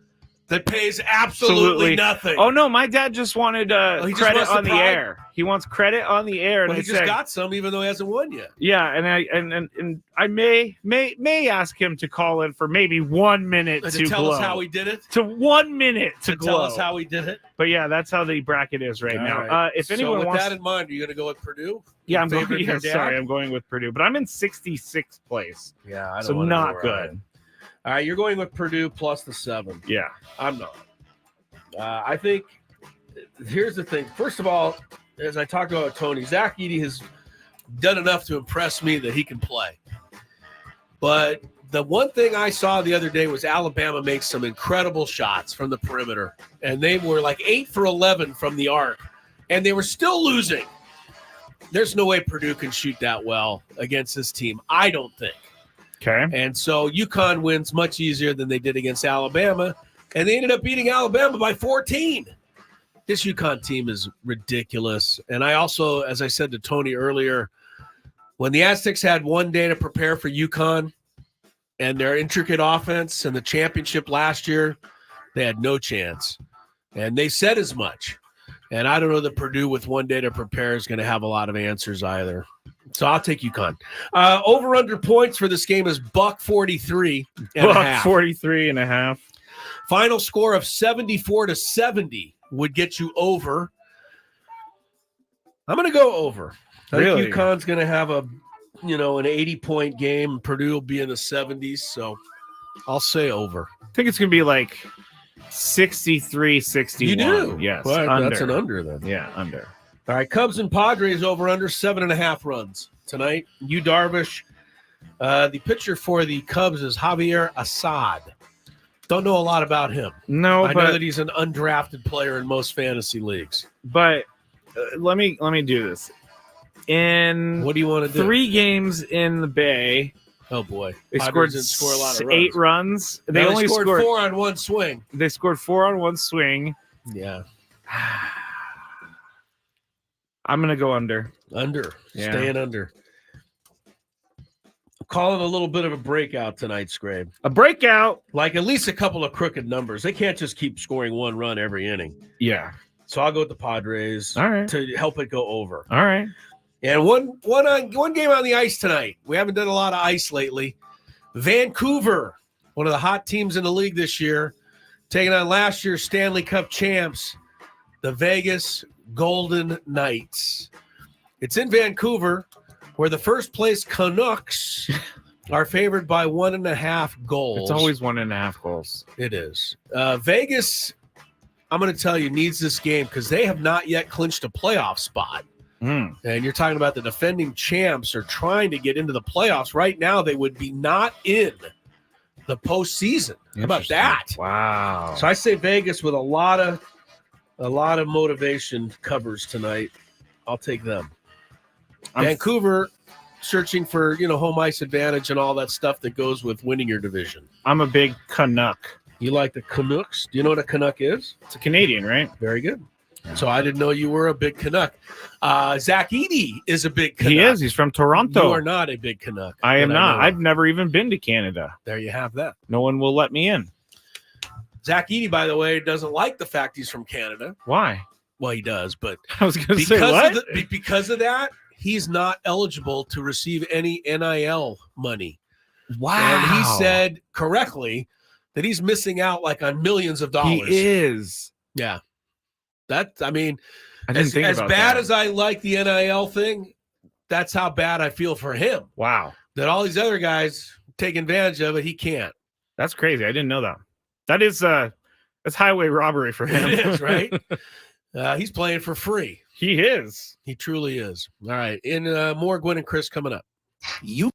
that pays absolutely nothing? Oh, no, my dad just wanted credit on the air. He wants credit on the air. Well, and he just got some, even though he hasn't won yet. Yeah, and I may ask him to call in for maybe 1 minute to tell us how he did it. To 1 minute to tell us how he did it. But yeah, that's how the bracket is right now. Right. If anyone with wants that in mind, are you going to go with Purdue? Yeah, I'm going. Yeah, sorry, I'm going with Purdue, but I'm in 66th place. Yeah, I don't so not good. All right, you're going with Purdue plus the 7. Yeah, I'm not. I think here's the thing. First of all, as I talked about Tony, Zach Edey has done enough to impress me that he can play. But the one thing I saw the other day was Alabama make some incredible shots from the perimeter, and they were like 8 for 11 from the arc, and they were still losing. There's no way Purdue can shoot that well against this team, I don't think. Okay. And so UConn wins much easier than they did against Alabama, and they ended up beating Alabama by 14. This UConn team is ridiculous. And I also, as I said to Tony earlier, when the Aztecs had one day to prepare for UConn and their intricate offense and the championship last year, they had no chance. And they said as much. And I don't know that Purdue with one day to prepare is going to have a lot of answers either. So I'll take UConn. Over-under points for this game is $143 and a half. 43.5. Final score of 74-70 would get you over. I'm going to go over. I think UConn's going to have an 80-point game. Purdue will be in the 70s, so I'll say over. I think it's going to be like 63-61. You do? Yes. Well, that's an under then. Yeah, under. All right, Cubs and Padres over under 7.5 runs tonight. Yu Darvish. The pitcher for the Cubs is Javier Assad. Don't know a lot about him. No, I know that he's an undrafted player in most fantasy leagues. But let me do this. What do you want to do? 3 games in the Bay. Oh boy, they scored a lot of runs. 8 runs. They only only scored 4 on one swing. They scored 4 on one swing. Yeah. I'm gonna go under. Under. Yeah. Staying under. Calling a little bit of a breakout tonight, Skrabe. A breakout? Like at least a couple of crooked numbers. They can't just keep scoring 1 run every inning. Yeah. So I'll go with the Padres. All right. To help it go over. All right. And one game on the ice tonight. We haven't done a lot of ice lately. Vancouver, one of the hot teams in the league this year, taking on last year's Stanley Cup champs, the Vegas Golden Knights. It's in Vancouver, where the first place Canucks are favored by 1.5 goals. It's always 1.5 goals. It is. Vegas, I'm going to tell you, needs this game because they have not yet clinched a playoff spot. And you're talking about the defending champs are trying to get into the playoffs. Right now, they would be not in the postseason. How about that? Wow. So I say Vegas with a lot of motivation covers tonight. I'll take them. Vancouver searching for, home ice advantage and all that stuff that goes with winning your division. I'm a big Canuck. You like the Canucks? Do you know what a Canuck is? It's a Canadian, right? Very good. So I didn't know you were a big Canuck. Zach Edey is a big Canuck. He is. He's from Toronto. You are not a big Canuck. I am not. I've never even been to Canada. There you have that. No one will let me in. Zach Edey, by the way, doesn't like the fact he's from Canada. Why? Well, he does, but I was going to say what? Because of that, he's not eligible to receive any NIL money. Wow. And he said correctly that he's missing out like on millions of dollars. He is. Yeah. I didn't think as about bad that. as I like the NIL thing, that's how bad I feel for him. Wow. That all these other guys take advantage of it, he can't. That's crazy. I didn't know that. That's highway robbery for him. It is, right? He's playing for free. He is. He truly is. All right. In more Gwynn and Chris coming up. You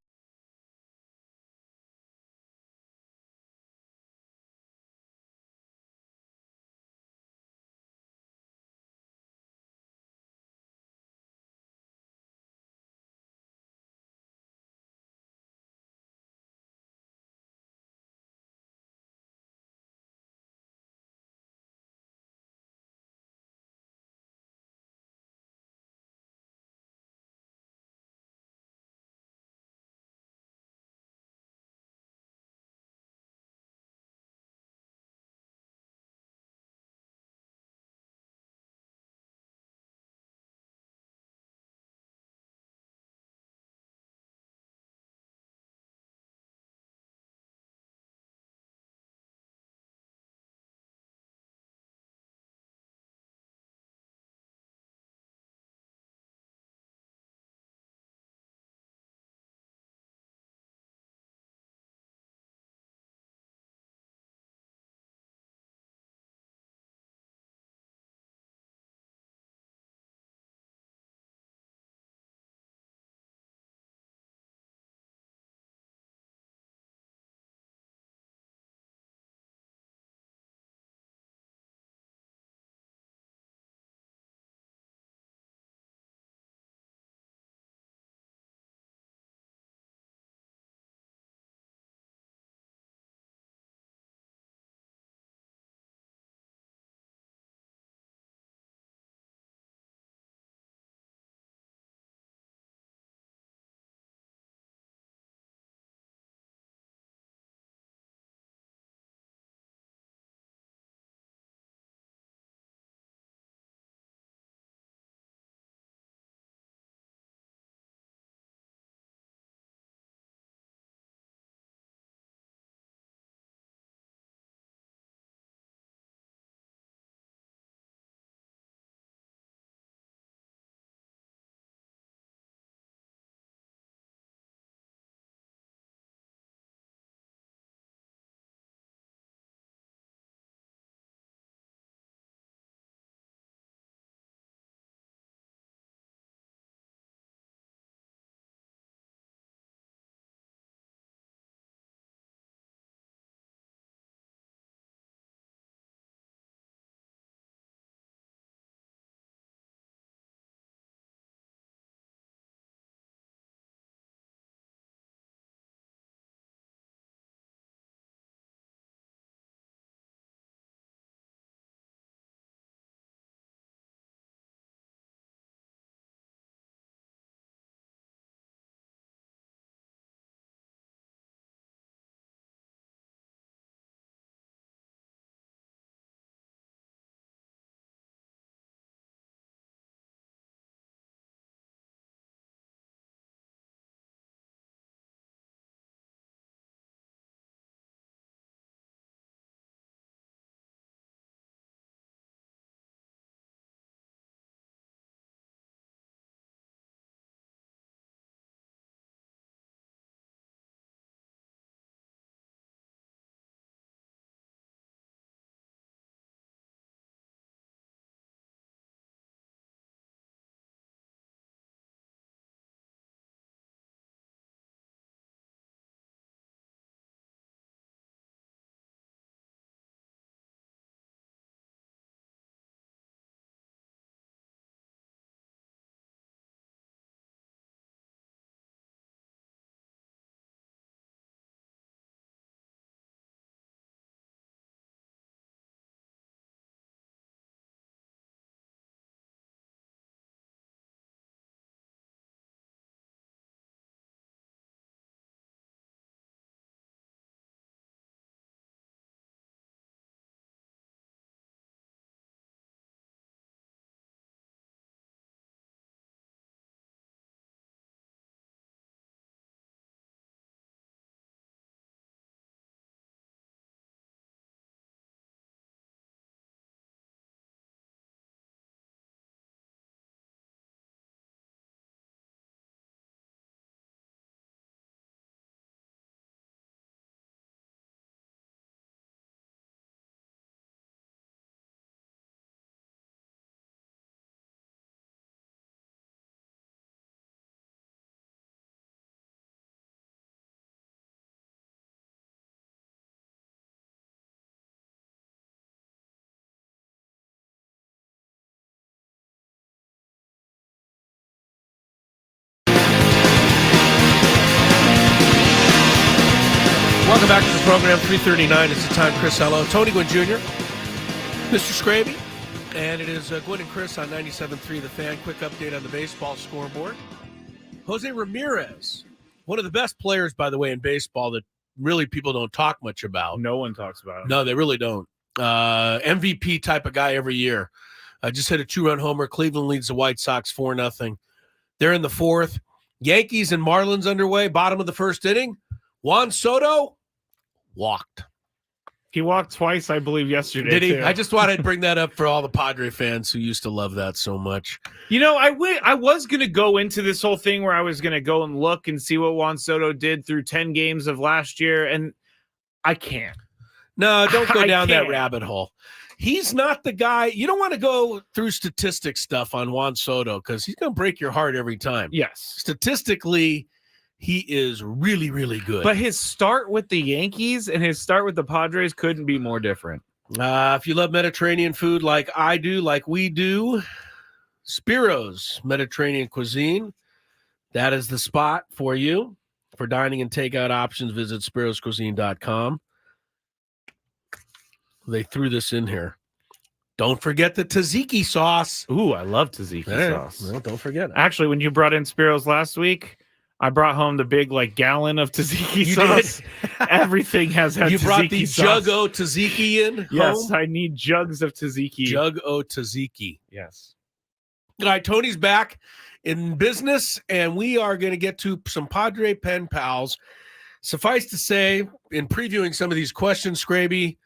program, 3:39. It's the time. Chris Hello, Tony Gwynn Jr., Mr. Skraby, and it is Gwynn and Chris on 97.3 The Fan. Quick update on the baseball scoreboard. Jose Ramirez, one of the best players, by the way, in baseball that really people don't talk much about. No one talks about him. No, they really don't. MVP type of guy every year. Just hit a 2-run homer. Cleveland leads the White Sox 4-0. They're in the fourth. Yankees and Marlins underway. Bottom of the first inning. Juan Soto walked. He walked twice, I believe, yesterday. Did he? Too. I just thought I'd bring that up for all the Padre fans who used to love that so much. You know, I was going to go into this whole thing where I was going to go and look and see what Juan Soto did through 10 games of last year, and I can't. No, don't go down that rabbit hole. He's not the guy. You don't want to go through statistics stuff on Juan Soto because he's going to break your heart every time. Yes. Statistically, he is really, really good. But his start with the Yankees and his start with the Padres couldn't be more different. If you love Mediterranean food like I do, like we do, Spiro's Mediterranean Cuisine, that is the spot for you. For dining and takeout options, visit spiroscuisine.com. They threw this in here. Don't forget the tzatziki sauce. Ooh, I love tzatziki sauce. Well, don't forget it. Actually, when you brought in Spiro's last week, I brought home the big gallon of tzatziki sauce. Everything has had you tzatziki brought the sauce. Jug-O tzatziki in? Yes, home? I need jugs of tzatziki. Jug-O tzatziki. Yes. All right, Tony's back in business, and we are going to get to some Padre pen pals. Suffice to say, in previewing some of these questions, Skraby,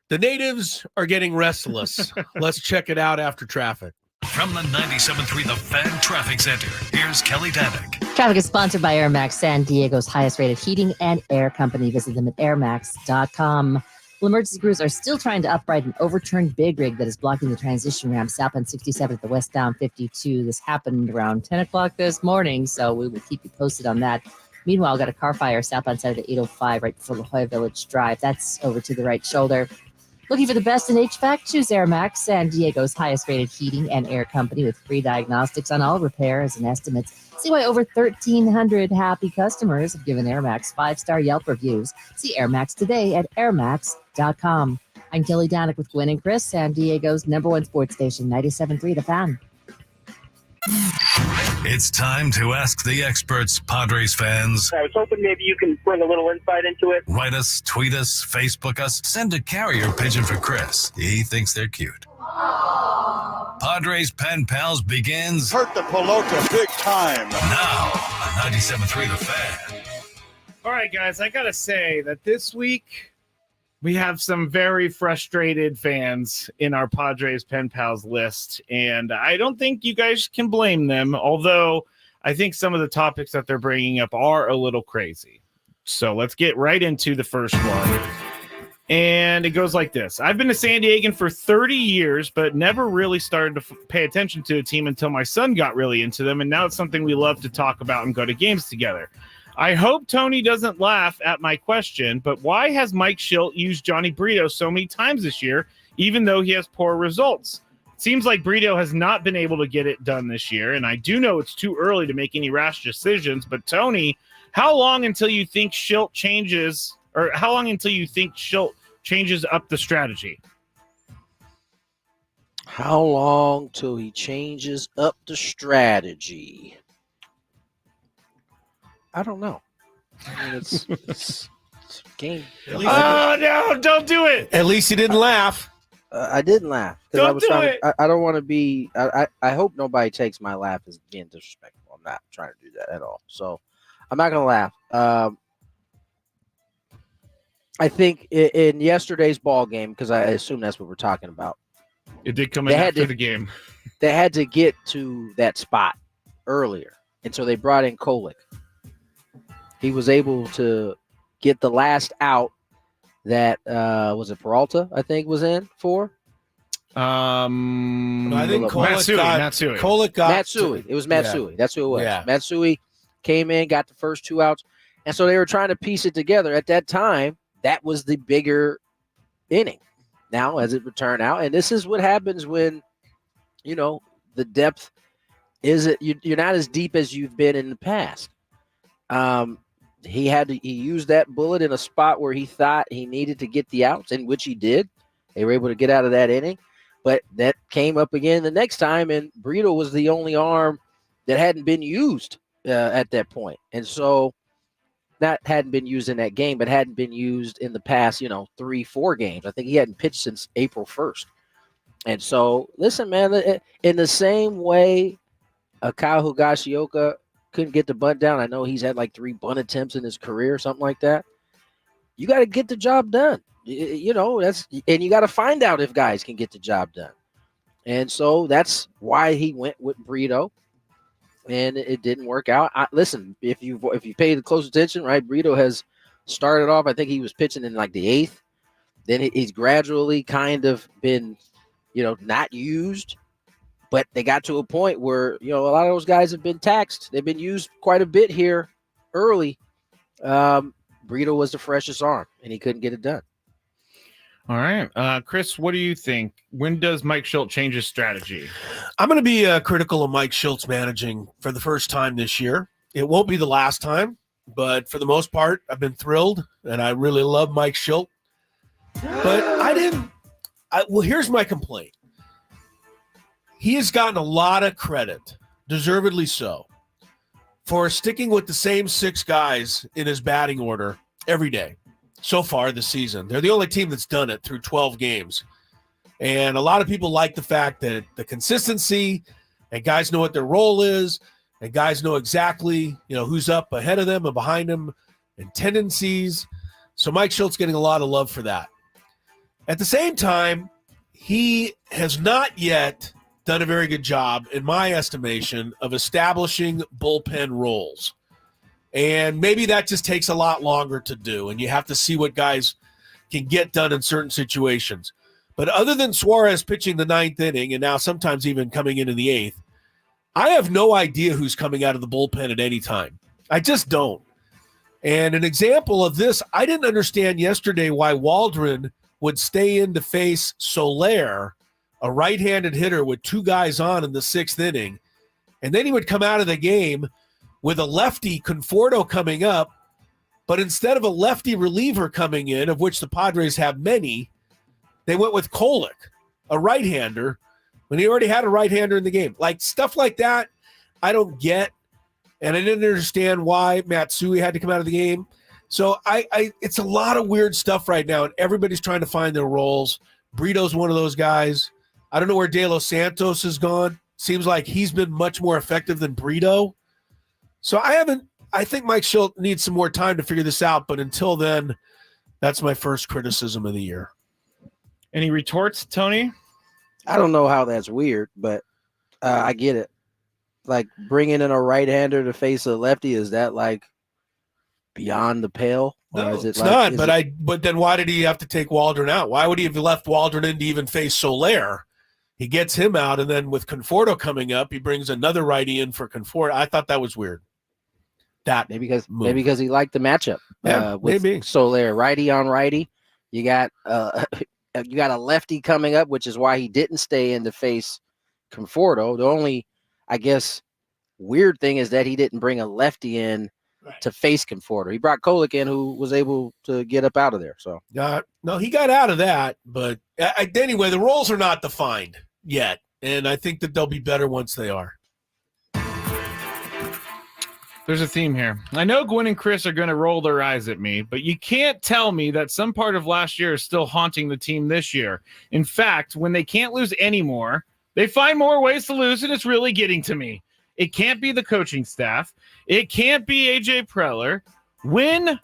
the natives are getting restless. Let's check it out after traffic. From the 97.3 The Fan Traffic Center, here's Kelly Danick. Traffic is sponsored by Air Max, San Diego's highest rated heating and air company. Visit them at airmax.com. Well, emergency crews are still trying to upright an overturned big rig that is blocking the transition ramp southbound 67 at the westbound 52. This happened around 10 o'clock this morning, so we will keep you posted on that. Meanwhile, got a car fire southbound side of the 805 right before La Jolla Village Drive. That's over to the right shoulder. Looking for the best in HVAC? Choose Air Max, San Diego's highest rated heating and air company with free diagnostics on all repairs and estimates. See why over 1,300 happy customers have given Air Max 5-star Yelp reviews. See Air Max today at airmax.com. I'm Kelly Danick with Gwynn and Chris, San Diego's #1 sports station, 97.3 The Fan. It's time to ask the experts, Padres fans. I was hoping maybe you can bring a little insight into it. Write us, tweet us, Facebook us, send a carrier pigeon for Chris. He thinks they're cute. Padres Pen Pals begins. Hurt the pelota big time. Now on 97.3 The Fan. All right, guys, I got to say that this week we have some very frustrated fans in our Padres Pen Pals list, and I don't think you guys can blame them, although I think some of the topics that they're bringing up are a little crazy. So let's get right into the first one. And it goes like this. I've been a San Diegan for 30 years, but never really started to pay attention to a team until my son got really into them, and now it's something we love to talk about and go to games together. I hope Tony doesn't laugh at my question, but why has Mike Shildt used Johnny Brito so many times this year, even though he has poor results? It seems like Brito has not been able to get it done this year, and I do know it's too early to make any rash decisions, but Tony, how long until you think Shildt changes, or how long until you think Shildt changes up the strategy? How long till he changes up the strategy? I don't know. I mean, it's a game. Oh, no, don't do it. At least he didn't laugh. I didn't laugh. Don't do it. I don't want to be. I hope nobody takes my laugh as being disrespectful. I'm not trying to do that at all. So I'm not going to laugh. I think in yesterday's ball game, because I assume that's what we're talking about. It did come in after the game. They had to get to that spot earlier, and so they brought in Kolek. He was able to get the last out that was it Peralta, I think, was in for. I think Kolek got Matsui. It was Matsui. Yeah. That's who it was. Yeah. Matsui came in, got the first 2 outs, and so they were trying to piece it together. At that time, that was the bigger inning. Now, as it would turn out, and this is what happens when, the depth isn't. You're not as deep as you've been in the past. he used that bullet in a spot where he thought he needed to get the outs, in which he did. They were able to get out of that inning, but that came up again the next time, and Brito was the only arm that hadn't been used at that point. And so not hadn't been used in that game, but hadn't been used in the past, 3-4 games. I think he hadn't pitched since April 1st. And so, listen, man, in the same way Kyle Higashioka couldn't get the bunt down. I know he's had like 3 bunt attempts in his career, something like that. You got to get the job done. And you got to find out if guys can get the job done. And so that's why he went with Brito. And it didn't work out. Listen, if you paid close attention, right? Brito has started off. I think he was pitching in like the 8th. Then he's gradually kind of been, not used. But they got to a point where a lot of those guys have been taxed. They've been used quite a bit here early. Brito was the freshest arm, and he couldn't get it done. All right. Chris, what do you think? When does Mike Shildt change his strategy? I'm going to be critical of Mike Shiltz managing for the first time this year. It won't be the last time, but for the most part, I've been thrilled, and I really love Mike Shildt. But here's my complaint. He has gotten a lot of credit, deservedly so, for sticking with the same 6 guys in his batting order every day. So far this season, they're the only team that's done it through 12 games. And a lot of people like the fact that the consistency and guys know what their role is and guys know exactly, who's up ahead of them and behind them and tendencies. So Mike Shilt's getting a lot of love for that. At the same time, he has not yet done a very good job, in my estimation, of establishing bullpen roles. And maybe that just takes a lot longer to do, and you have to see what guys can get done in certain situations. But other than Suarez pitching the 9th inning and now sometimes even coming in the 8th, I have no idea who's coming out of the bullpen at any time. I just don't. And an example of this, I didn't understand yesterday why Waldron would stay in to face Soler, a right-handed hitter with 2 guys on in the 6th inning, and then he would come out of the game with a lefty, Conforto, coming up, but instead of a lefty reliever coming in, of which the Padres have many, they went with Kolek, a right-hander, when he already had a right-hander in the game. Like, stuff like that, I don't get, and I didn't understand why Matsui had to come out of the game. So it's a lot of weird stuff right now, and everybody's trying to find their roles. Brito's one of those guys. I don't know where De Los Santos has gone. Seems like he's been much more effective than Brito. So I think Mike Shildt needs some more time to figure this out, but until then, that's my first criticism of the year. Any retorts, Tony? I don't know how that's weird, but I get it. Like, bringing in a right-hander to face a lefty, is that like beyond the pale? No, it's not. But then why did he have to take Waldron out? Why would he have left Waldron in to even face Soler? He gets him out, and then with Conforto coming up, he brings another righty in for Conforto. I thought that was weird. Maybe because he liked the matchup. With maybe Soler, righty on righty. You got a lefty coming up, which is why he didn't stay in to face Conforto. The only, I guess, weird thing is that he didn't bring a lefty in to face Conforto. He brought Kolek in, who was able to get up out of there. So no, he got out of that. But anyway, the roles are not defined yet, and I think that they'll be better once they are. There's a theme here. I know Gwynn and Chris are going to roll their eyes at me, but you can't tell me that some part of last year is still haunting the team this year. In fact, when they can't lose anymore, they find more ways to lose, and it's really getting to me. It can't be the coaching staff. It can't be AJ Preller. When,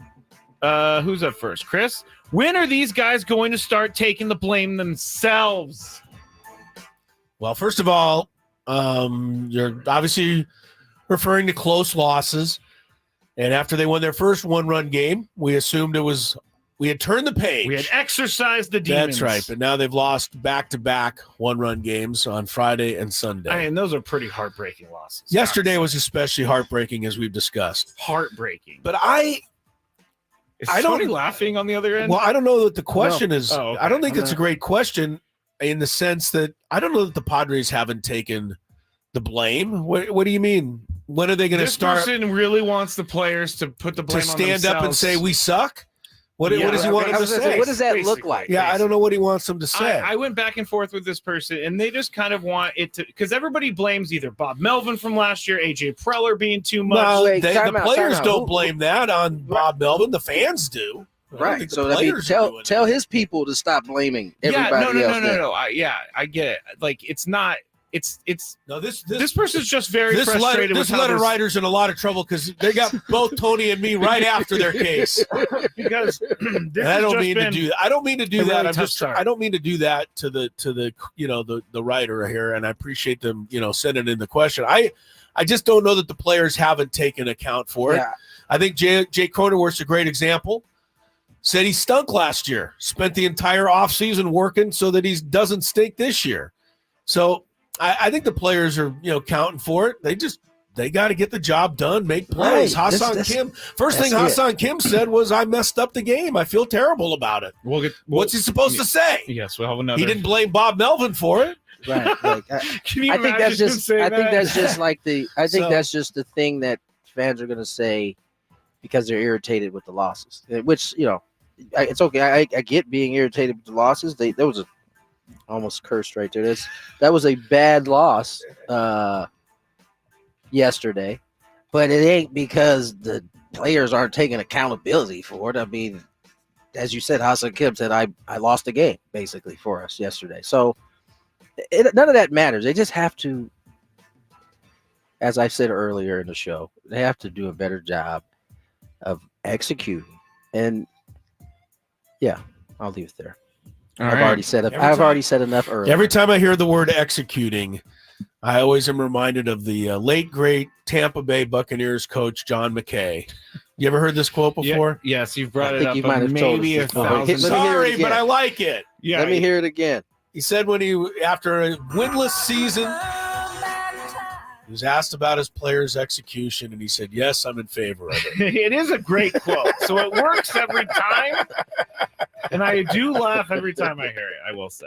who's up first? Chris? When are these guys going to start taking the blame themselves? Well, first of all, you're obviously referring to close losses. And after they won their first one-run game, we assumed we had turned the page. We had exercised the demons. That's right. But now they've lost back-to-back one-run games on Friday and Sunday. I mean, those are pretty heartbreaking losses. Yesterday was especially heartbreaking, as we've discussed. Heartbreaking. But Is Tony laughing on the other end? Well, I don't know that the question is. Okay. I don't think it's a great question in the sense that I don't know that the Padres haven't taken the blame. What do you mean? when are they going to start? This person really wants the players to put the blame to on stand up and say we suck. What does he want them to say? What does that look like? Yeah, I don't know what he wants them to say. I went back and forth with this person, and they just kind of want it to, because everybody blames either Bob Melvin from last year, AJ Preller being too much. No, the players don't blame that on Bob Melvin. The fans do. Right. So tell his people to stop blaming everybody else. No. I get it. Like, it's not. It's no. This person's just very frustrated. This letter writer's in a lot of trouble because they got both Tony and me right after their case. Because I don't mean to do that. I don't mean to do that. Really I don't mean to do that to the the writer here. And I appreciate them sending in the question. I just don't know that the players haven't taken account for it. I think Jay Cronenworth's a great example. Said he stunk last year. Spent the entire offseason working so that he doesn't stink this year. So I think the players are, counting for it. They got to get the job done, make plays. Right. Hassan Kim. First thing Hassan Kim said was, "I messed up the game. I feel terrible about it." What's he supposed to say? Yes, we'll have another. He didn't blame Bob Melvin for it. Right. Like, Can you I think that's just. I think that's just like that's just the thing that fans are going to say because they're irritated with the losses. Which it's okay. I get being irritated with the losses. There was almost cursed right there. That was a bad loss yesterday, but it ain't because the players aren't taking accountability for it. I mean, as you said, Hassan Kim said, I lost the game basically for us yesterday. So none of that matters. They just have to, as I said earlier in the show, they have to do a better job of executing. And yeah, I'll leave it there. I've already said enough earlier. Every time I hear the word executing, I always am reminded of the late, great Tampa Bay Buccaneers coach, John McKay. You ever heard this quote before? Yes, you've brought it up. You might have maybe told us. Sorry, but I like it. Yeah, let me hear it again. He said after a winless season, he was asked about his players' execution, and he said, "Yes, I'm in favor of it." It is a great quote, so it works every time, and I do laugh every time I hear it. I will say.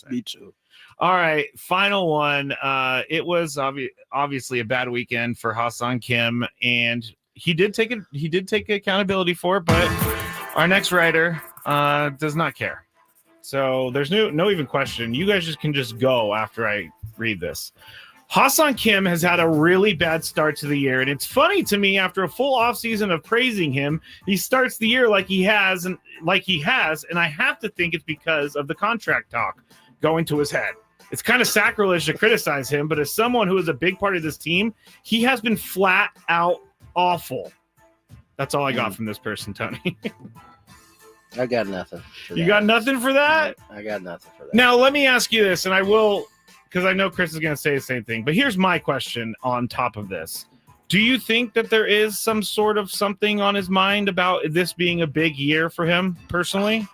Me too. All right, final one. It was obviously a bad weekend for Hassan Kim, and he did take accountability for it. But our next writer does not care. So there's no even question. You guys can just go after I read this. Hassan Kim has had a really bad start to the year, and it's funny to me, after a full offseason of praising him, he starts the year like he has, and I have to think it's because of the contract talk going to his head. It's kind of sacrilege to criticize him, but as someone who is a big part of this team, he has been flat out awful. That's all I got from this person, Tony. I got nothing. You got nothing for that? I got nothing for that. Now, let me ask you this, and I will, because I know Chris is going to say the same thing, but here's my question on top of this. Do you think that there is some sort of something on his mind about this being a big year for him personally?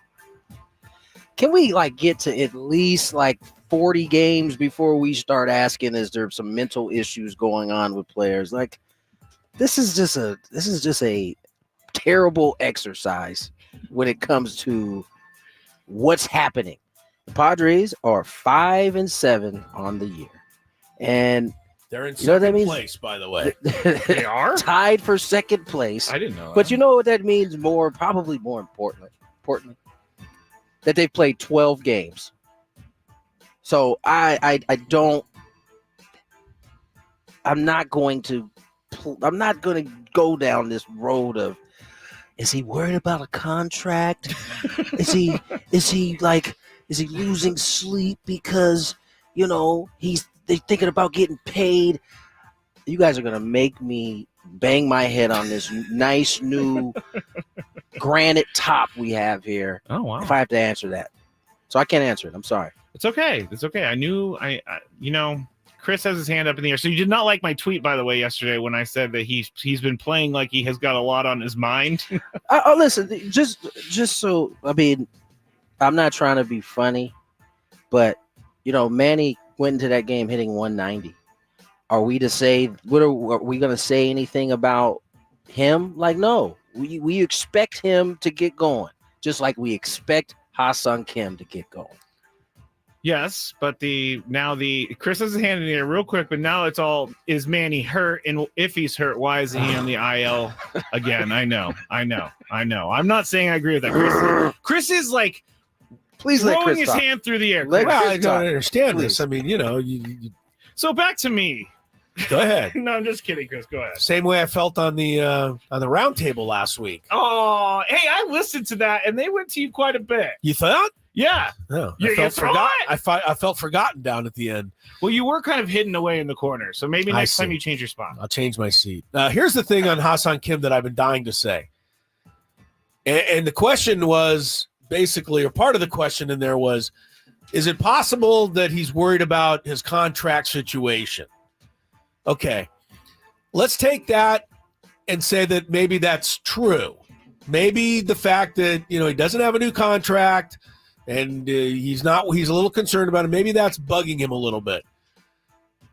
Can we get to at least 40 games before we start asking, is there some mental issues going on with players? This is just a terrible exercise when it comes to what's happening. The Padres are 5-7 on the year, and they're in second place, by the way. They are tied for second place. I didn't know that. But you know what that means? Probably more importantly, that they've played 12 games. So I'm not going to go down this road of, is he worried about a contract? Is he losing sleep because they're thinking about getting paid? You guys are gonna make me bang my head on this nice new granite top we have here. Oh wow! If I have to answer that, so I can't answer it. I'm sorry. It's okay. I knew Chris has his hand up in the air. So you did not like my tweet, by the way, yesterday when I said that he's been playing like he has got a lot on his mind. Listen, just so, I'm not trying to be funny, but Manny went into that game hitting 190. Are we to say, are we going to say anything about him? No, we expect him to get going, just like we expect Hassan Kim to get going. Yes, but Chris has his hand in the air real quick, but now it's all, is Manny hurt? And if he's hurt, why isn't he on the IL again? I know. I'm not saying I agree with that. Chris is like, please throwing his hand through the air. I don't understand this. I mean, So back to me. Go ahead. No, I'm just kidding, Chris. Go ahead. Same way I felt on the round table last week. Oh, hey, I listened to that, and they went to you quite a bit. You thought? Yeah. No, I felt forgotten down at the end. Well, you were kind of hidden away in the corner, so maybe next time you change your spot. I'll change my seat. Here's the thing on Ha-Seong Kim that I've been dying to say. And the question was basically, or part of the question in there was, is it possible that he's worried about his contract situation? Okay, let's take that and say that maybe that's true. Maybe the fact that, he doesn't have a new contract and he's a little concerned about it. Maybe that's bugging him a little bit.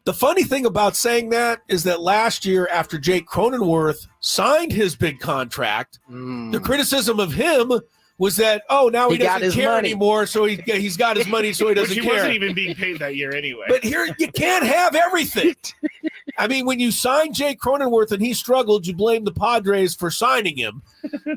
The funny thing about saying that is that last year, after Jake Cronenworth signed his big contract, the criticism of him was that, now he doesn't care anymore, so he's got his money, so he doesn't care. He wasn't even being paid that year anyway. But here, you can't have everything. I mean, when you signed Jake Cronenworth and he struggled, you blame the Padres for signing him.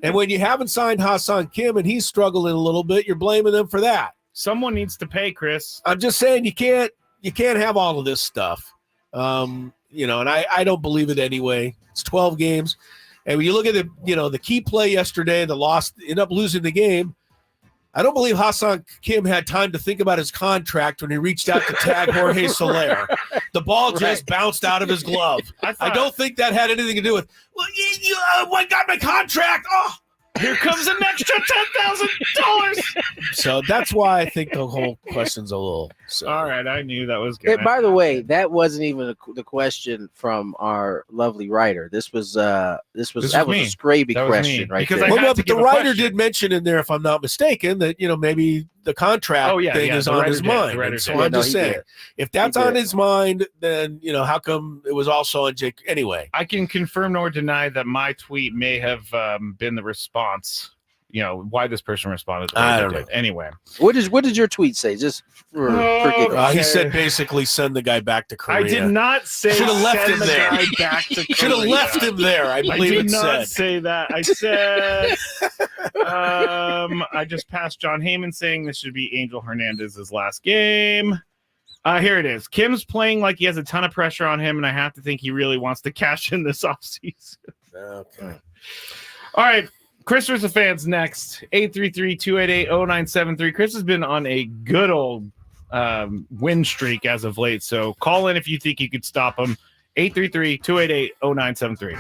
And when you haven't signed Ha-Seong Kim and he's struggling a little bit, you're blaming them for that. Someone needs to pay, Chris. I'm just saying you can't have all of this stuff. And I don't believe it anyway. It's 12 games. And when you look at the key play yesterday, ended up losing the game. I don't believe Ha-Seong Kim had time to think about his contract when he reached out to tag Jorge Soler. The ball just bounced out of his glove. I don't think that had anything to do with, I got my contract. Oh, here comes an extra $10,000. So that's why I think the whole question's a little. All right, I knew that was good. By the way, that wasn't even the question from our lovely writer. That was a Skraby question, right? Because but the writer did mention in there, if I'm not mistaken, that maybe the contract thing is on his mind. So I'm just saying, if that's on his mind, then how come it was also on Jake anyway? I can confirm nor deny that my tweet may have been the response. Why this person responded. I don't know. Anyway, what did your tweet say? Just he said basically send the guy back to Korea. I did not say should have left him there. Back to should have left him there. I believe it said. I did not say that. I said I just passed John Heyman saying this should be Angel Hernandez's last game. Here it is. Kim's playing like he has a ton of pressure on him, and I have to think he really wants to cash in this offseason. Okay. All right. Chris versus the fans next. 833-288-0973. Chris has been on a good old win streak as of late, so call in if you think you could stop him. 833-288-0973.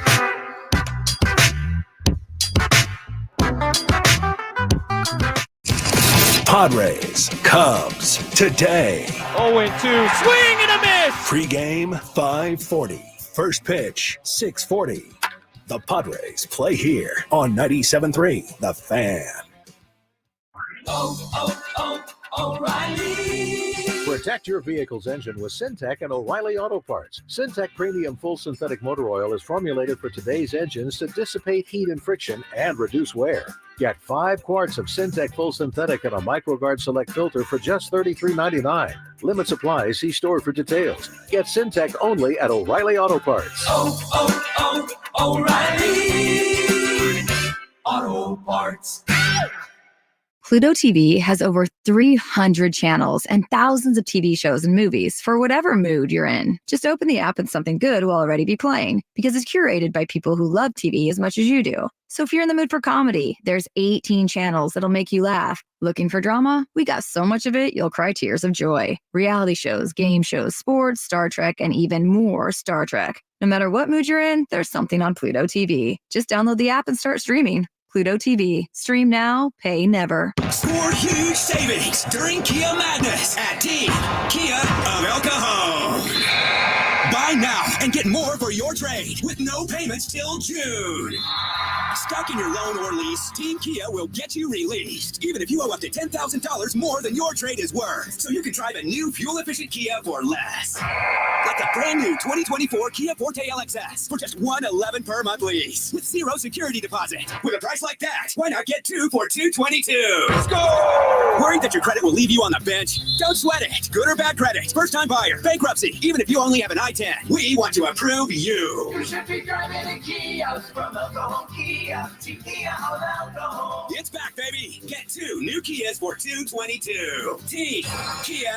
Padres, Cubs, today. 0-2, swing and a miss! Pre-game, 5:40. First pitch, 6:40. The Padres play here on 97.3 The Fan. O'Reilly. Protect your vehicle's engine with Syntec and O'Reilly Auto Parts. Syntec Premium Full Synthetic Motor Oil is formulated for today's engines to dissipate heat and friction and reduce wear. Get 5 quarts of Syntec Full Synthetic and a MicroGuard Select filter for just $33.99. Limit supply. See store for details. Get Syntec only at O'Reilly Auto Parts. O'Reilly Auto Parts. Pluto TV has over 300 channels and thousands of TV shows and movies for whatever mood you're in. Just open the app and something good will already be playing because it's curated by people who love TV as much as you do. So if you're in the mood for comedy, there's 18 channels that'll make you laugh. Looking for drama? We got so much of it, you'll cry tears of joy. Reality shows, game shows, sports, Star Trek, and even more Star Trek. No matter what mood you're in, there's something on Pluto TV. Just download the app and start streaming. Pluto TV. Stream now, pay never. Score huge savings during Kia Madness at Team Kia of El Cajon. Buy now and get more for your trade with no payments till June. Stuck in your loan or lease, Team Kia will get you released, even if you owe up to $10,000 more than your trade is worth. So you can drive a new fuel-efficient Kia for less. Like out the brand new 2024 Kia Forte LXS for just $111 per month lease with zero security deposit. With a price like that, why not get 2 for $222? Let's go! Worried that your credit will leave you on the bench? Don't sweat it. Good or bad credit, first-time buyer, bankruptcy, even if you only have an I-10, we want to approve you. You should be driving a Kia from El Cajon Kia to Kia of El Cajon. It's back, baby. Get 2 new Kias for $222. Team Kia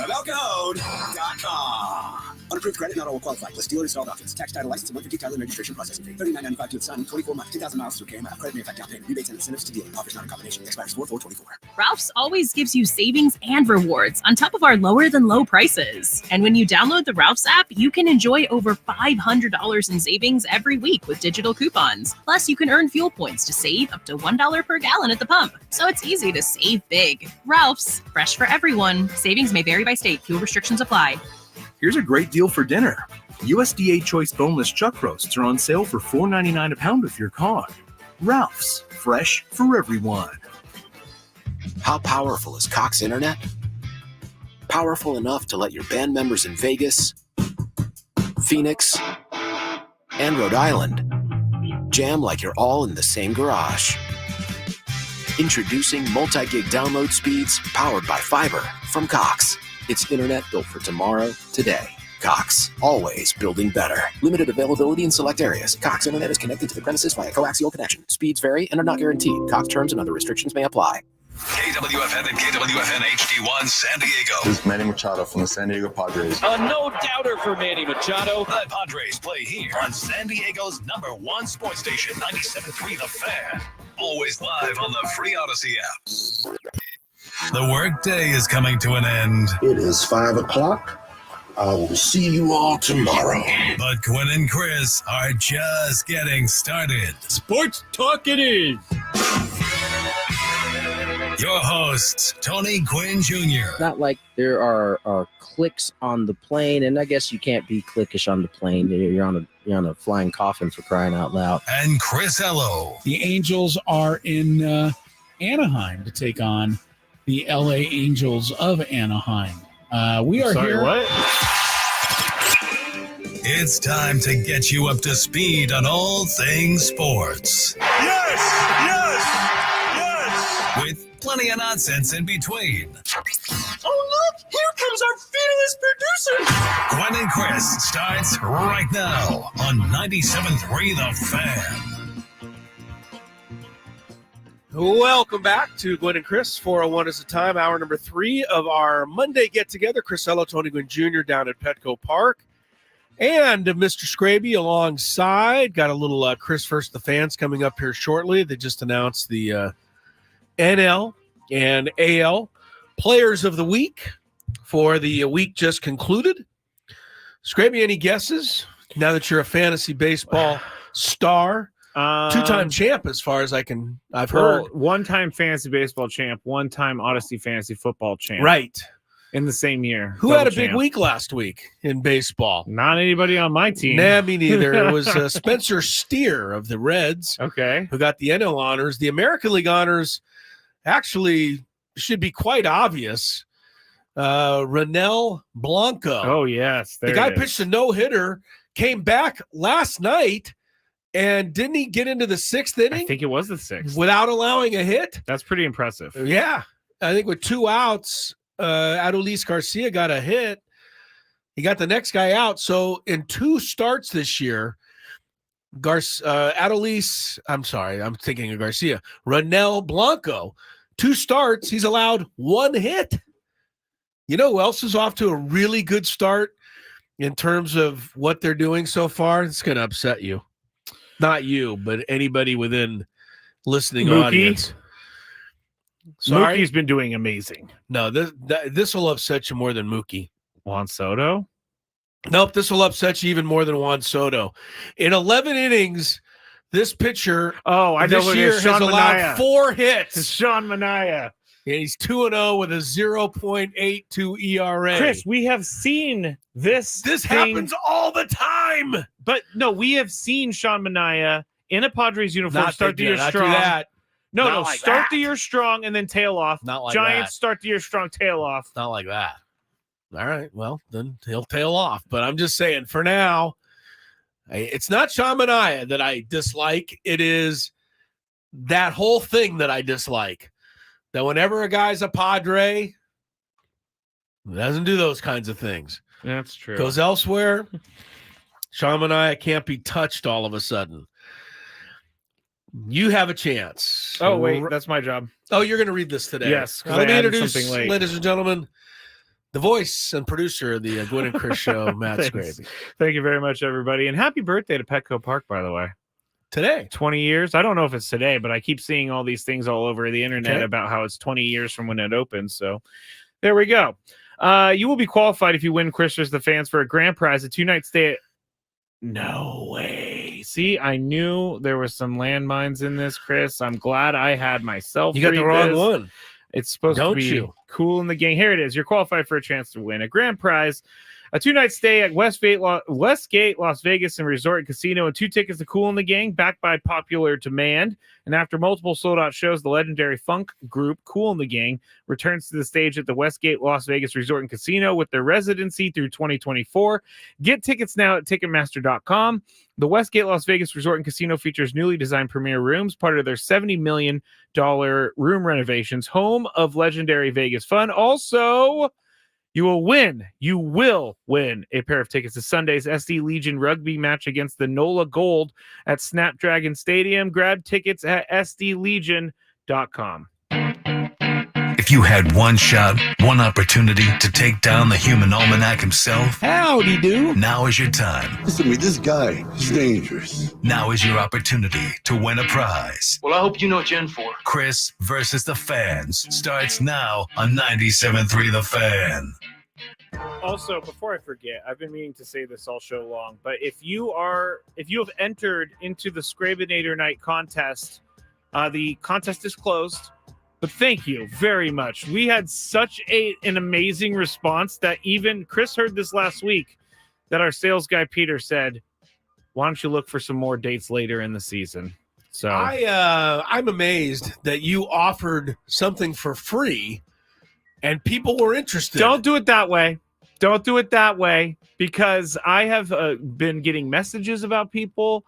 of El Cajon.com. Unapproved credit, not all will qualify. Plus dealer installed options. Tax, title, license, and $150 title and registration processing fee. $39.95 to assign. 24 months. 10,000 miles through KML. Credit may affect down payment. Rebates and incentives to dealer. Offers not in combination. Expires 4/4/24. Ralph's always gives you savings and rewards on top of our lower than low prices. And when you download the Ralph's app, you can enjoy over $500 in savings every week with digital coupons. Plus, you can earn fuel points to save up to $1 per gallon at the pump. So it's easy to save big. Ralph's, fresh for everyone. Savings may vary by state. Fuel restrictions apply. Here's a great deal for dinner. USDA Choice Boneless Chuck Roasts are on sale for $4.99 a pound with your card. Ralph's, fresh for everyone. How powerful is Cox Internet? Powerful enough to let your band members in Vegas, Phoenix, and Rhode Island jam like you're all in the same garage. Introducing multi-gig download speeds powered by fiber from Cox. It's internet built for tomorrow, today. Cox, always building better. Limited availability in select areas. Cox Internet is connected to the premises via coaxial connection. Speeds vary and are not guaranteed. Cox terms and other restrictions may apply. KWFN and KWFN HD1 San Diego. This is Manny Machado from the San Diego Padres. A no doubter for Manny Machado. The Padres play here on San Diego's #1 sports station, 97.3 The Fan. Always live on the free Odyssey app. The workday is coming to an end. It is 5 o'clock. I will see you all tomorrow. But Gwynn and Chris are just getting started. Sports talk it is. Your hosts, Tony Gwynn Jr. Not like there are clicks on the plane, and I guess you can't be clickish on the plane. You're on a flying coffin, for crying out loud. And Chris Ello. The Angels are in Anaheim to take on the LA Angels of Anaheim. We are here. What? It's time to get you up to speed on all things sports. Yes! With plenty of nonsense in between. Oh, look! Here comes our fearless producer! Gwynn and Chris starts right now on 97.3 The Fan. Welcome back to Gwynn and Chris. 4:01 is the time. Hour number 3 of our Monday get-together. Chris Ello, Tony Gwynn Jr. down at Petco Park. And Mr. Skraby alongside. Got a little Chris First the Fans coming up here shortly. They just announced the NL and AL Players of the Week for the week just concluded. Skraby, any guesses? Now that you're a fantasy baseball star, two-time champ, as far as I've heard. One-time fantasy baseball champ, one-time Odyssey fantasy football champ. Right. In the same year. Who had a big week last week in baseball? Not anybody on my team. Nah, me neither. It was Spencer Steer of the Reds. Okay. Who got the NL honors. The American League honors actually should be quite obvious. Ronel Blanco. Oh, yes. The guy pitched a no-hitter, came back last night, and didn't he get into the 6th inning? I think it was the 6th. Without allowing a hit? That's pretty impressive. Yeah. I think with 2 outs, Adolis Garcia got a hit. He got the next guy out. So in 2 starts this year, Adolis, I'm sorry, I'm thinking of Garcia. Ronel Blanco, 2 starts, he's allowed 1 hit. You know who else is off to a really good start in terms of what they're doing so far? It's going to upset you. Not you, but anybody within listening audience. Sorry? Mookie's been doing amazing. No, this will upset you more than Mookie. Juan Soto? Nope, this will upset you even more than Juan Soto. In 11 innings, this pitcher this year has allowed 4 hits. It's Sean Manaea. And he's 2-0 with a 0.82 ERA. Chris, we have seen this. This happens all the time. But no, we have seen Sean Manaea in a Padres uniform start the year strong. No, start the year strong and then tail off. Not like Giants that. start the year strong, tail off. Not like that. All right. Well, then he'll tail off. But I'm just saying, for now, it's not Shamania that I dislike. It is that whole thing that I dislike. That whenever a guy's a Padre, doesn't do those kinds of things. That's true. Goes elsewhere. Shamania can't be touched all of a sudden. You have a chance. Oh, wait, that's my job. Oh, you're going to read this today. Yes. Let me introduce, ladies and gentlemen, the voice and producer of the Gwynn and Chris show, Matt Skraby. Thank you very much, everybody. And happy birthday to Petco Park, by the way. Today. 20 years. I don't know if it's today, but I keep seeing all these things all over the internet about how it's 20 years from when it opened. So there we go. You will be qualified if you win Chris vs. the Fans for a grand prize, a 2-night stay at... No way. See, I knew there were some landmines in this, Chris. I'm glad I had myself. You got the wrong one. It's supposed to be cool in the gang. Here it is. You're qualified for a chance to win a grand prize, a 2-night stay at Westgate, Las Vegas and Resort and Casino, and 2 tickets to Cool in the Gang, backed by popular demand. And after multiple sold-out shows, the legendary funk group Cool in the Gang returns to the stage at the Westgate, Las Vegas Resort and Casino with their residency through 2024. Get tickets now at Ticketmaster.com. The Westgate, Las Vegas Resort and Casino features newly designed premier rooms, part of their $70 million room renovations, home of legendary Vegas fun. Also, you will win a pair of tickets to Sunday's SD Legion rugby match against the NOLA Gold at Snapdragon Stadium. Grab tickets at sdlegion.com. If you had one shot, one opportunity to take down the human almanac himself, howdy do. Now is your time. Listen to me, this guy is dangerous. Now is your opportunity to win a prize. Well, I hope you know what you're in for. Chris versus the Fans starts now on 97.3 The Fan. Also, before I forget, I've been meaning to say this all show long, but if you have entered into the Scrabinator Night contest, the contest is closed. But thank you very much. We had such an amazing response that even Chris heard this last week, that our sales guy Peter said, "Why don't you look for some more dates later in the season?" So I'm amazed that you offered something for free, and people were interested. Don't do it that way. Don't do it that way, because I have been getting messages about people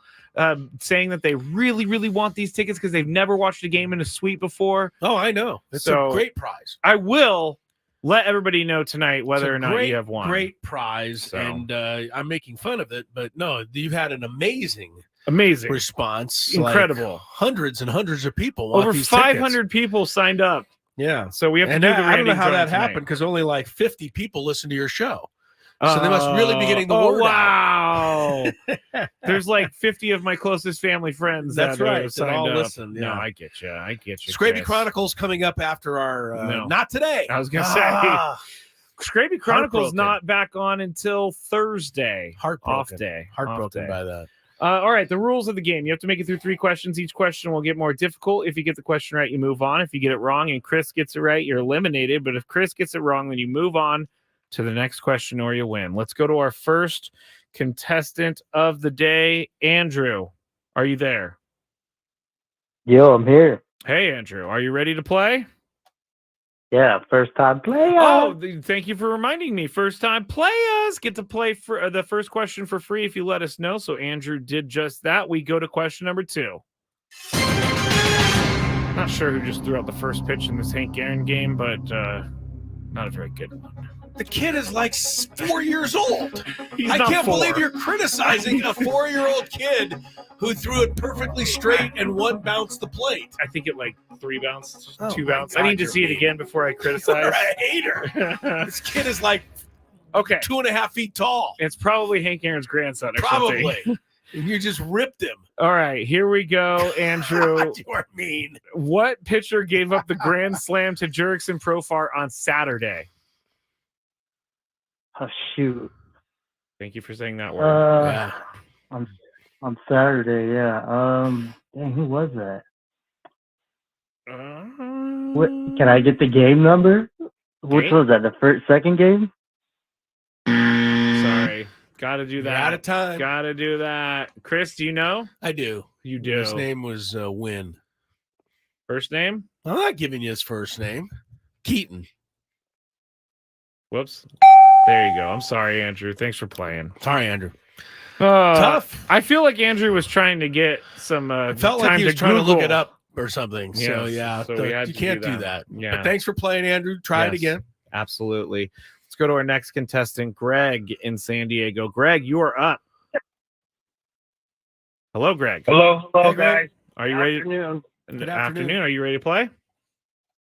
saying that they really, really want these tickets because they've never watched a game in a suite before. Oh, I know. It's a great prize. I will let everybody know tonight whether or not you have won. Great prize, and I'm making fun of it, but no, you had an amazing response. Incredible. Like hundreds and hundreds of people want over these 500 people signed up. Yeah. So we have to do the I don't know how that tonight. happened, because only like 50 people listen to your show. So they must really be getting the word out. There's like 50 of my closest family friends. That's that right. Signed all up. listen. No, I get you. Scraby Chris. Chronicles coming up after our not today. I was gonna say Scraby Chronicles not back on until Thursday. Heartbroken. Off day. Heartbroken by that. All right, the rules of the game. You have to make it through 3 questions. Each question will get more difficult. If you get the question right, you move on. If you get it wrong and Chris gets it right, you're eliminated. But if Chris gets it wrong, then you move on to the next question or you win. Let's go to our first contestant of the day. Andrew, are you there? Yo, I'm here. Hey, Andrew, are you ready to play? Yeah, first time player. Oh, thank you for reminding me. First time players get to play for the first question for free if you let us know. So Andrew did just that. We go to question number 2. Not sure who just threw out the first pitch in this Hank Aaron game, but not a very good one. The kid is like 4 years old. He's I not can't 4. believe you're criticizing a 4-year-old kid who threw it perfectly straight and one bounced the plate. I think it like 3 bounced, Oh 2 my bounced. God, I need to you're see it mean. again before I You're criticize. a hater. This kid is like 2.5 feet tall. It's probably Hank Aaron's grandson or Probably. something. And you just ripped him. All right, here we go, Andrew. You are mean. What pitcher gave up the grand slam to Jurickson Profar on Saturday? Oh, shoot. Thank you for saying that word. On Saturday, yeah. Dang, who was that? What? Can I get the game number? Which was that? The second game? Sorry. Gotta do that. Out of time. Gotta do that. Chris, do you know? I do. You do. His name was Wynn. First name? I'm not giving you his first name. Keaton. Whoops. There you go. I'm sorry, Andrew. Thanks for playing. Sorry, Andrew. Tough. I feel like Andrew was trying to get some felt time like he was to trying to look Google. it up or something. So, yeah, so we had you to can't do that. Yeah. But thanks for playing, Andrew. Try it again. Absolutely. Let's go to our next contestant, Greg in San Diego. Greg, you are up. Hello, Greg. Hello, Hey, guys. Are you ready? Afternoon. Good afternoon. Are you ready to play?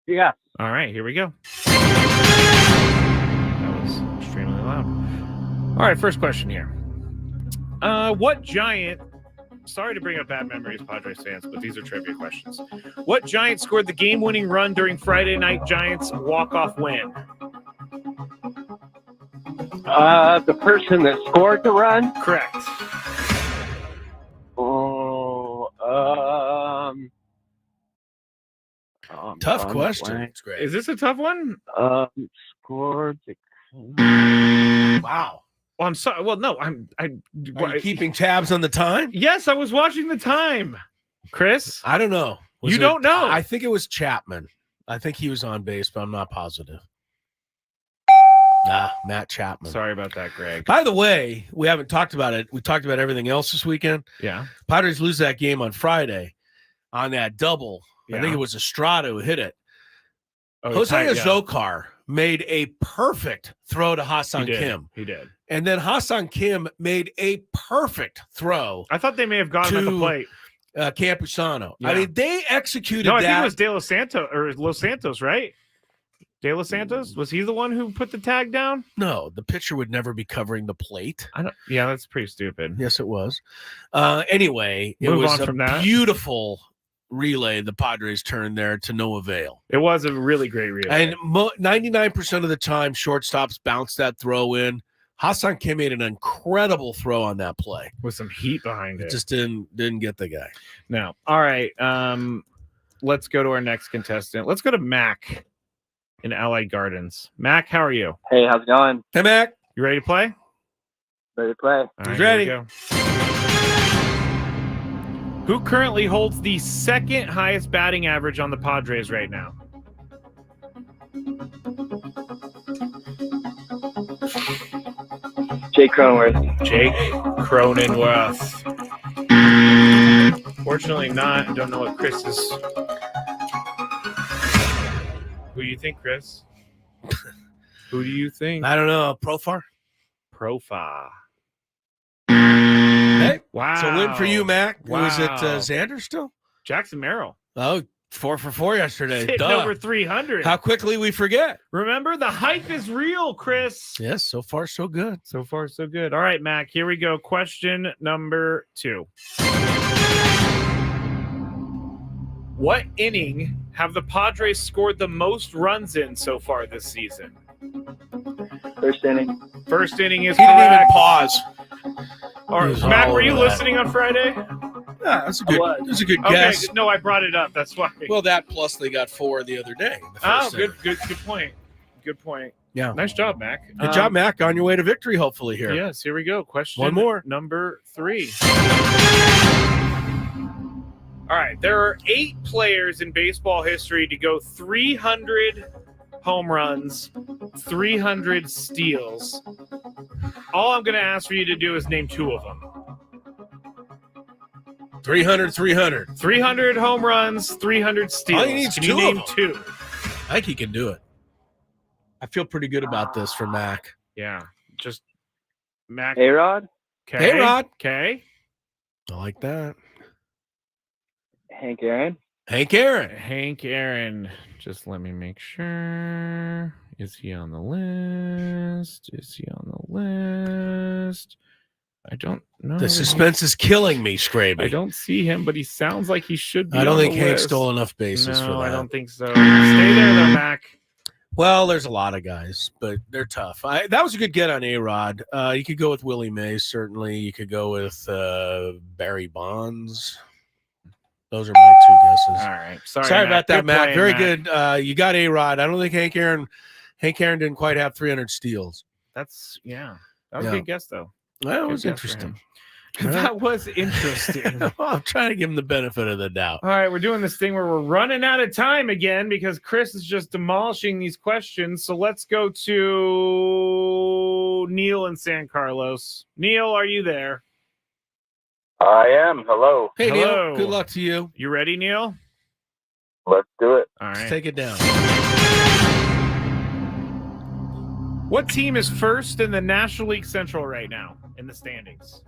Yeah. All right, here we go. That was extremely loud. All right, first question here. What giant, sorry to bring up bad memories, Padres fans, but these are trivia questions. What giant scored the game-winning run during Friday night Giants walk-off win? The person that scored the run? Correct. Tough question. Is this a tough one? Scored the... Wow. Well, I'm sorry. Well, no, Are you keeping tabs on the time? Yes, I was watching the time. Chris? I don't know. You don't know? I think it was Chapman. I think he was on base, but I'm not positive. Matt Chapman. Sorry about that, Greg. By the way, we haven't talked about it. We talked about everything else this weekend. Yeah. Padres lose that game on Friday on that double. Yeah. I think it was Estrada who hit it. Oh, Jose tight, Azocar made a perfect throw to Hassan Kim. He did. And then Hassan Kim made a perfect throw. I thought they may have gone at the plate. Campusano. Yeah. I mean, they executed No, I that. think it was De Los Santos or Los Santos, right? De Los Santos? Was he the one who put the tag down? No, the pitcher would never be covering the plate. Yeah, that's pretty stupid. Yes, it was. Anyway, it Move was on from a that. beautiful relay the Padres turned there to no avail. It was a really great relay. And 99% of the time, shortstops bounce that throw in. Hassan Kim made an incredible throw on that play with some heat behind it. Just didn't get the guy. No. All right. Let's go to our next contestant. Let's go to Mac in Allied Gardens. Mac, how are you? Hey, how's it going? Hey, Mac. You ready to play? Ready to play. All right, He's ready. here we go. Who currently holds the second highest batting average on the Padres right now? Jake Cronenworth. Jake Cronenworth. Fortunately not. I don't know what Chris is. Who do you think, Chris? Who do you think? I don't know. Profar? Profar. Hey. Wow. So win for you, Mac. Wow. Was it Xander still? Jackson Merrill. Oh, 4 for 4 yesterday. Hitting over 300. How quickly we forget. Remember, the hype is real, Chris. Yes, so far so good. So far so good. All right, Mac, here we go. Question number 2. What inning have the Padres scored the most runs in so far this season? First inning. First inning is He didn't correct. even pause. All right, He was Mac, all were you over that. listening on Friday? Yeah, that's a good. That's a good Okay, guess. no, I brought it up. That's why. Well, that plus they got 4 the other day. The Oh, first good inning. point. Good point. Yeah. Nice job, Mac. Good job, Mac. On your way to victory, hopefully here. Yes, here we go. Question One more. Number 3. All right, there are 8 players in baseball history to go 300 home runs, 300 steals. All I'm going to ask for you to do is name 2 of them. 300. 300 home runs, 300 steals. All he needs Can 2 you of name them. 2? I think he can do it. I feel pretty good about this for Mac. Yeah, just Mac. A-Rod. Okay. A-Rod. Okay. I like that. Hank Aaron. Hank Aaron. Hank Aaron. Just let me make sure. Is he on the list? Is he on the list? I don't know. The suspense is killing me, Skraby. I don't see him, but he sounds like he should be. I don't on think the Hank list. stole enough bases for that. I don't think so. Stay there, though, Mac. Well, there's a lot of guys, but they're tough. That was a good get on A-Rod. You could go with Willie Mays, certainly. You could go with Barry Bonds. Those are my 2 guesses. All right. Sorry Mac. About that, Good Mac. playing, Very Mac. good. You got A-Rod. I don't think Hank Aaron didn't quite have 300 steals. That was a good guess, though. That Good was guess for interesting. him. That was interesting. Well, I'm trying to give him the benefit of the doubt. All right, we're doing this thing where we're running out of time again because Chris is just demolishing these questions. So let's go to go Neil in San Carlos. Neil, are you there? I am. Hello. Hey, Hello. Neil. Good luck to you. You ready, Neil? Let's do it. All right. Let's take it down. What team is first in the National League Central right now in the standings?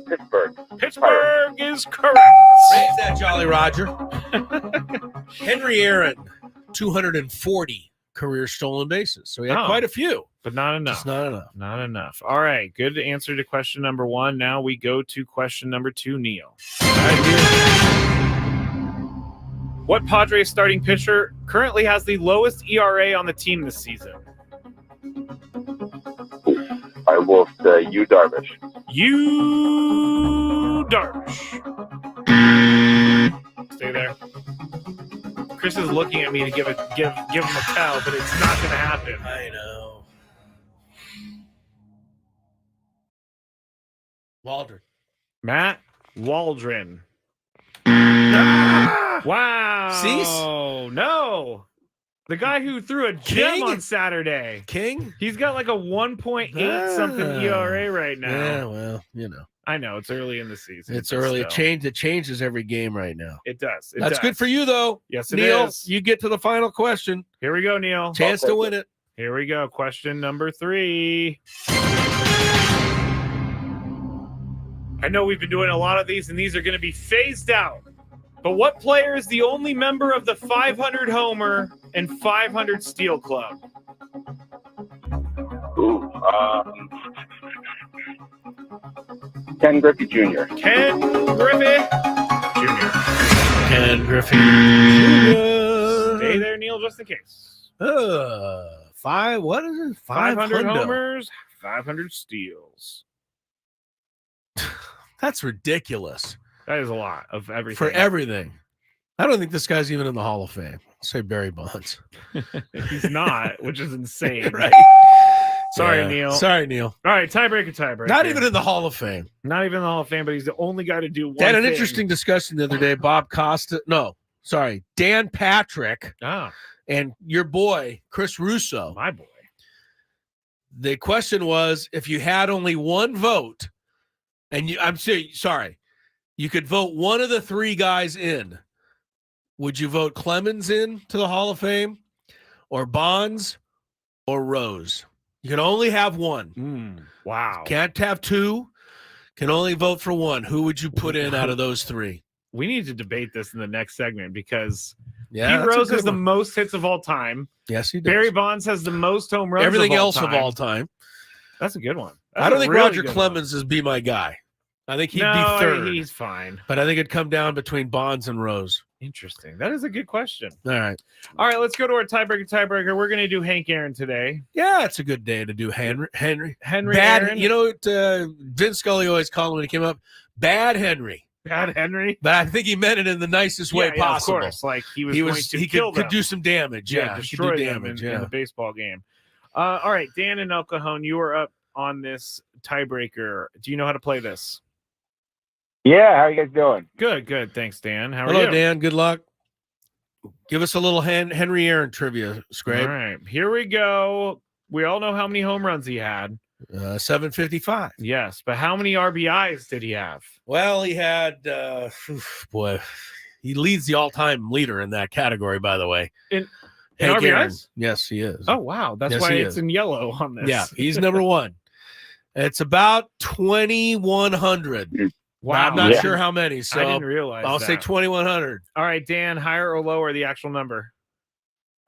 Pittsburgh. Pittsburgh is correct. Raise that, Jolly Roger. Henry Aaron, 240 career stolen bases. So he had quite a few. But not enough. Just not enough. Not enough. All right. Good answer to question number 1. Now we go to question number 2, Neil. What Padres starting pitcher currently has the lowest ERA on the team this season? I will say Yu Darvish. Yu Darvish. Stay there. Chris is looking at me to give him a tell, but it's not going to happen. I know. Waldron. Matt Waldron. Wow. Cease? No. The guy who threw a gem King? on Saturday. King? He's got like a 1.8 something ERA right now. Yeah, well, you know. I know it's early in the season. It's but early. still. It changes every game right now. It does. That's good for you, though. Yes, it Neil, is. you get to the final question. Here we go, Neil. Chance to win it. Here we go. Question number 3. I know we've been doing a lot of these, and these are going to be phased out. But what player is the only member of the 500 homer and 500 steal club? Ooh. Ken Griffey Jr. Ken Griffey Jr. Ken Griffey Jr. Stay there, Neil, just in case. What is it? 500 homers, 500 steals. That's ridiculous. That is a lot of everything. For everything. I don't think this guy's even in the Hall of Fame. I'll say Barry Bonds. He's not, which is insane. Right. Sorry, Yeah. Neil. Sorry, Neil. All right, tiebreaker. Not even in the Hall of Fame. Not even in the Hall of Fame, but he's the only guy to do one They had an thing. interesting discussion the other day. Dan Patrick and your boy, Chris Russo. My boy. The question was, if you had only one vote, and you could vote one of the 3 guys in, would you vote Clemens in to the Hall of Fame, or Bonds, or Rose? You can only have one. Wow. Can't have 2. Can only vote for one. Who would you put in out of those 3? We need to debate this in the next segment because Yeah, Pete that's a Rose good has the one. most hits of all time. Yes, he does. Barry Bonds has the most home runs Everything of all else time. of all time. That's a good one. That's I don't a think really Roger good Clemens is be my guy. I think he'd No, be third. he's fine. But I think it'd come down between Bonds and Rose. Interesting. That is a good question. All right. All right, let's go to our tiebreaker. We're going to do Hank Aaron today. Yeah, it's a good day to do Henry. Bad, Bad. You know what Vince Scully always called him when he came up? Bad Henry. Bad Henry. But I think he meant it in the nicest way possible. Of course. Like he was going to he kill could them. do some damage. Yeah, he could destroy do them damage. in the baseball game. All right, Dan and El Cajon, you are up on this tiebreaker. Do you know how to play this? Yeah, how are you guys doing? Good. Thanks, Dan. How are Hello, you? Dan. Good luck. Give us a little Henry Aaron trivia, Skraby. All right, here we go. We all know how many home runs he had. 755. Yes, but how many RBIs did he have? Well, he had, he leads the all-time leader in that category, by the way. In Hank RBIs? Aaron. Yes, he is. Oh, wow. That's Yes, why he it's is. in yellow on this. Yeah, he's number 1. It's about 2,100. Wow. I'm not sure how many, so I didn't realize I'll say that. 2,100. All right, Dan, higher or lower the actual number?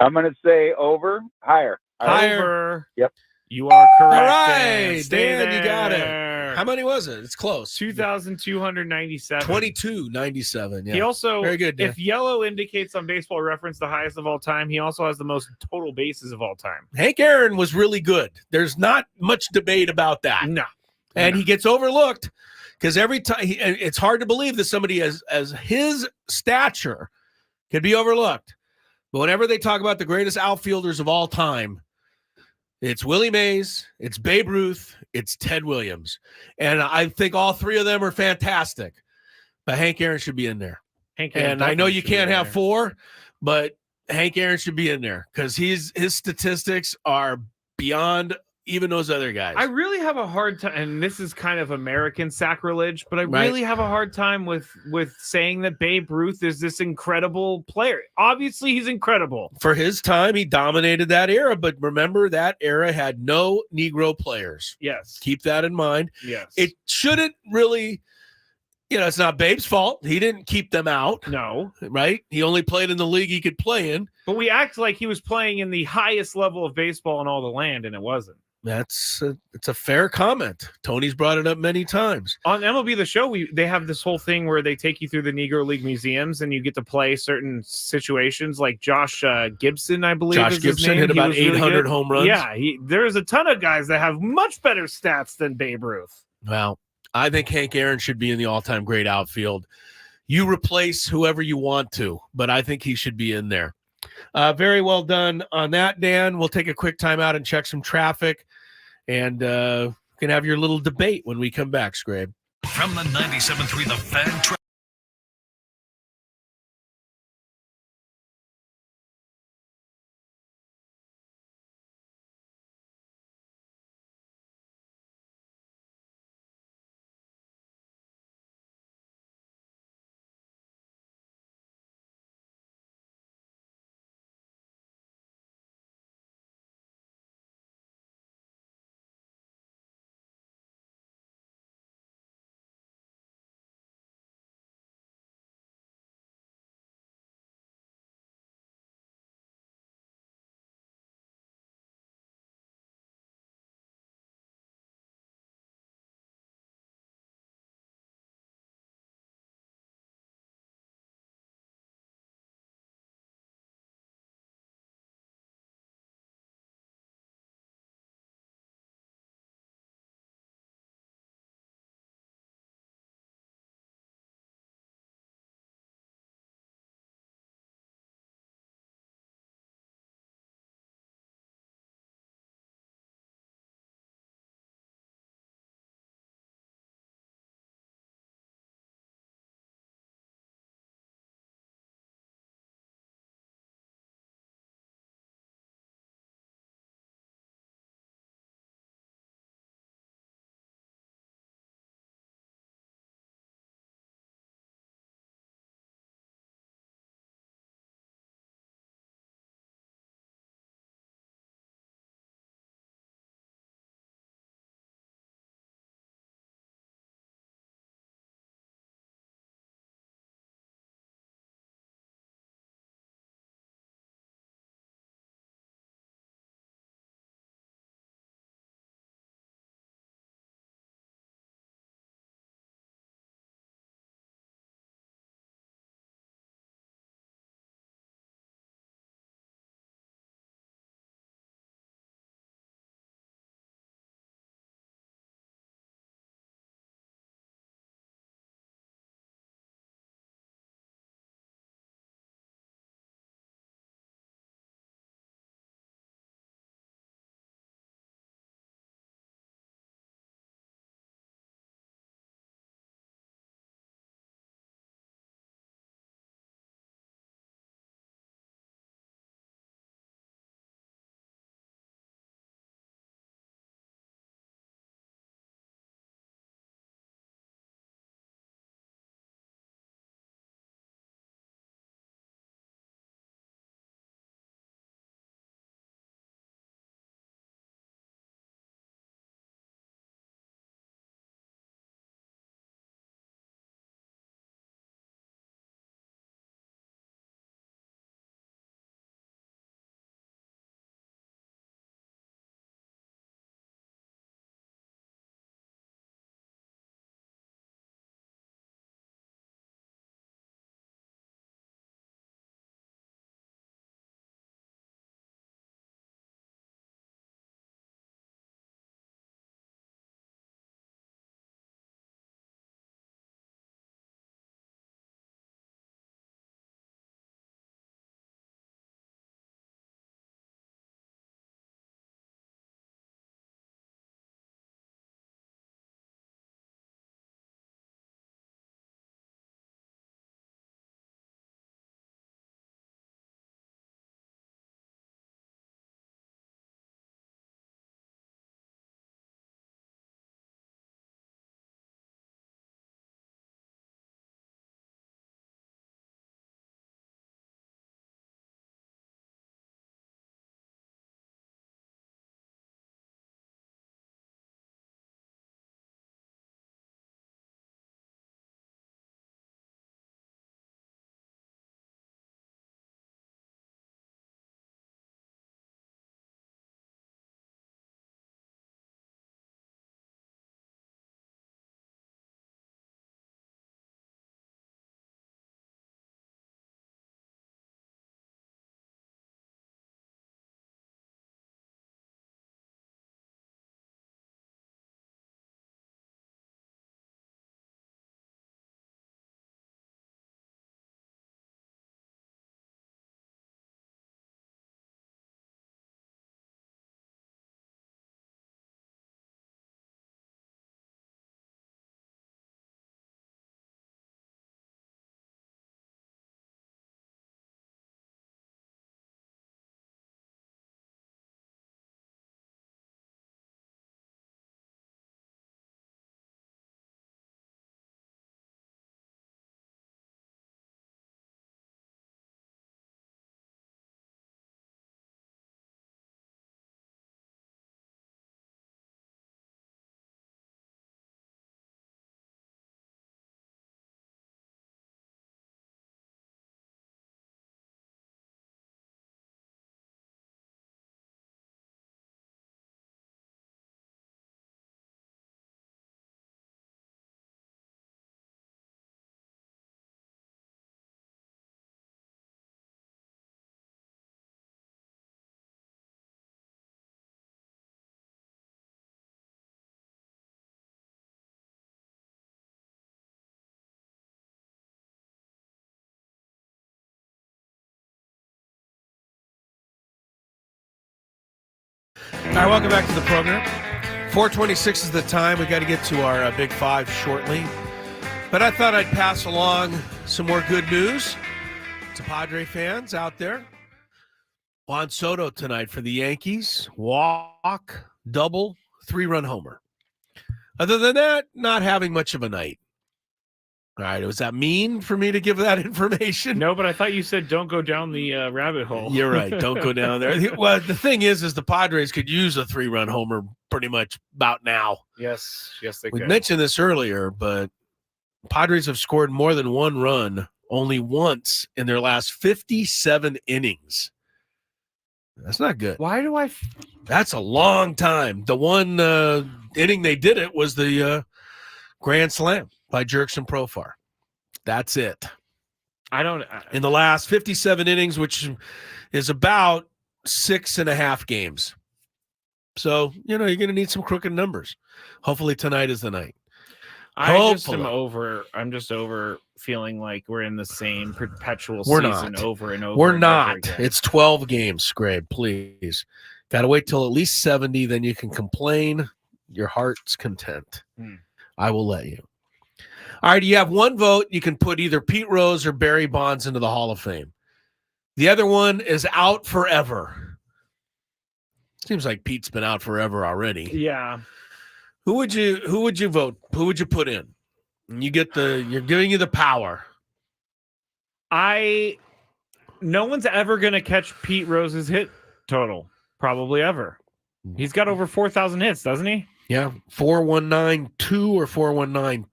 I'm going to say over, higher. Over. Yep. You are correct. All right, Dan. Stay Dan, you got there. it. How many was it? It's close. 2,297. 2297. Yeah. He also, Very good, Dan. if yellow indicates on Baseball Reference the highest of all time, he also has the most total bases of all time. Hank Aaron was really good. There's not much debate about that. No. And he gets overlooked because every time it's hard to believe that somebody as his stature can be overlooked. But whenever they talk about the greatest outfielders of all time, it's Willie Mays, it's Babe Ruth, it's Ted Williams. And I think all 3 of them are fantastic. But Hank Aaron should be in there. And I know you can't have 4, but Hank Aaron should be in there because his statistics are beyond even those other guys. I really have a hard time, and this is kind of American sacrilege, but I Right. really have a hard time with saying that Babe Ruth is this incredible player. Obviously, he's incredible. For his time, he dominated that era, but remember that era had no Negro players. Yes. Keep that in mind. Yes. It shouldn't really, it's not Babe's fault. He didn't keep them out. No. Right? He only played in the league he could play in. But we act like he was playing in the highest level of baseball in all the land, and it wasn't. It's a fair comment. Tony's brought it up many times. On MLB The Show, they have this whole thing where they take you through the Negro League museums and you get to play certain situations like Josh Gibson, I believe. Josh Gibson hit about 800 home runs. Yeah, there's a ton of guys that have much better stats than Babe Ruth. Well, I think Hank Aaron should be in the all-time great outfield. You replace whoever you want to, but I think he should be in there. Very well done on that, Dan. We'll take a quick timeout and check some traffic, and can have your little debate when we come back, Skrabe. From the 97.3 The Fan All right, welcome back to the program. 4:26 is the time. We got to get to our Big Five shortly. But I thought I'd pass along some more good news to Padre fans out there. Juan Soto tonight for the Yankees. Walk, double, 3-run homer. Other than that, not having much of a night. All right, was that mean for me to give that information? No, but I thought you said don't go down the rabbit hole. You're right. Don't go down there. Well, the thing is the Padres could use a 3-run homer pretty much about now. Yes, they We could. mentioned this earlier, but Padres have scored more than one run only once in their last 57 innings. That's not good. Why do I? That's a long time. The one inning they did it was the grand slam by Jurickson Profar. That's it. In the last 57 innings, which is about 6.5 games. So, you're going to need some crooked numbers. Hopefully tonight is the night. I'm just over feeling like we're in the same perpetual season over and over. We're and not. over again. It's 12 games, Skraby, please. Got to wait till at least 70, then you can complain. Your heart's content. I will let you. All right, you have one vote. You can put either Pete Rose or Barry Bonds into the Hall of Fame. The other one is out forever. Seems like Pete's been out forever already. Yeah. Who would you vote? Who would you put in? And you're giving you the power. No one's ever going to catch Pete Rose's hit total, probably ever. He's got over 4,000 hits, doesn't he? Yeah, 4192 or 4193.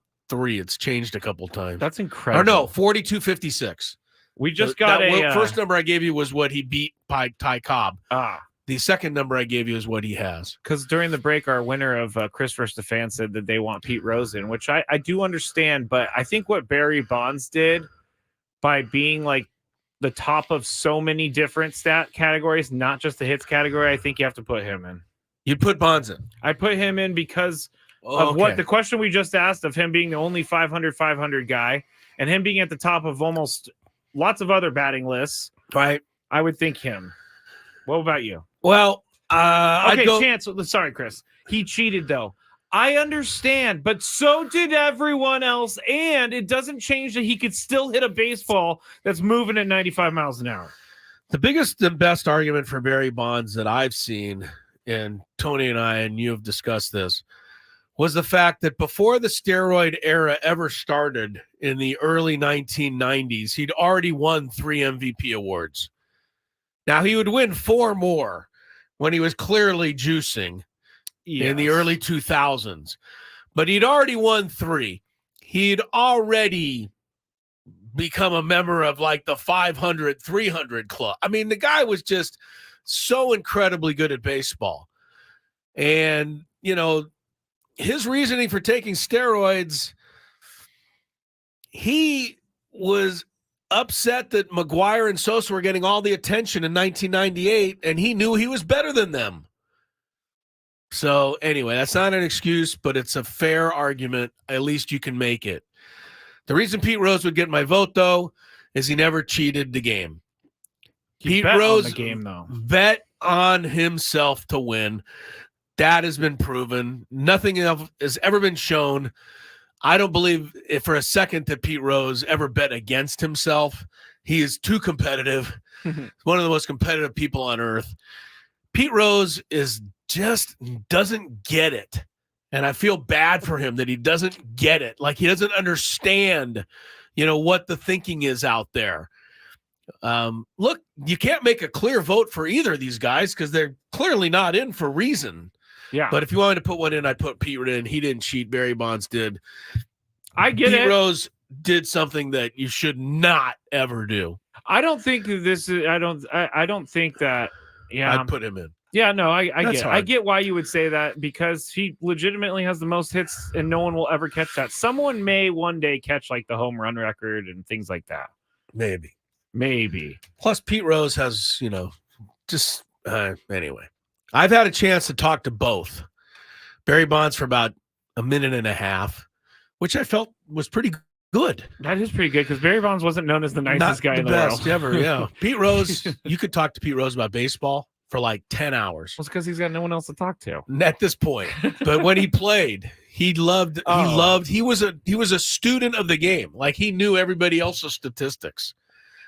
It's changed a couple times. That's incredible. Or no, 4256. We just got first number I gave you was what he beat by Ty Cobb. The second number I gave you is what he has. Because during the break, our winner of Chris vs. the Fan said that they want Pete Rose in, which I do understand. But I think what Barry Bonds did by being like the top of so many different stat categories, not just the hits category, I think you have to put him in. You'd put Bonds in. I put him in because of what the question we just asked of him being the only 500 guy and him being at the top of almost lots of other batting lists. Right. I would think him. What about you? Well, Chance. Sorry, Chris. He cheated, though. I understand, but so did everyone else, and it doesn't change that he could still hit a baseball that's moving at 95 miles an hour. The biggest and best argument for Barry Bonds that I've seen, and Tony and I and you have discussed this, was the fact that before the steroid era ever started in the early 1990s, he'd already won 3 MVP awards. Now, he would win 4 more when he was clearly juicing in the early 2000s. But he'd already won 3. He'd already become a member of like the 500, 300 club. I mean, the guy was just so incredibly good at baseball. And, his reasoning for taking steroids, he was upset that McGuire and Sosa were getting all the attention in 1998, and he knew he was better than them. So anyway, that's not an excuse, but it's a fair argument. At least you can make it. The reason Pete Rose would get my vote, though, is he never cheated the game. Pete Rose bet on himself to win. That has been proven. Nothing else has ever been shown. I don't believe for a second that Pete Rose ever bet against himself. He is too competitive. One of the most competitive people on earth. Pete Rose just doesn't get it. And I feel bad for him that he doesn't get it. Like he doesn't understand, what the thinking is out there. Look, you can't make a clear vote for either of these guys because they're clearly not in for reason. Yeah. But if you wanted to put one in, I'd put Pete in. He didn't cheat. Barry Bonds did. I get it. Pete Rose did something that you should not ever do. I don't think this is. I don't think that. Yeah, I'd put him in. Yeah, no, I That's get. hard. I get why you would say that because he legitimately has the most hits, and no one will ever catch that. Someone may one day catch like the home run record and things like that. Maybe. Plus, Pete Rose has, anyway. I've had a chance to talk to both. Barry Bonds for about a minute and a half, which I felt was pretty good. That is pretty good because Barry Bonds wasn't known as the nicest guy in the best world. Ever, yeah. Pete Rose, you could talk to Pete Rose about baseball for like 10 hours. Well, it's because he's got no one else to talk to. At this point. But when he played, he was a student of the game. Like he knew everybody else's statistics.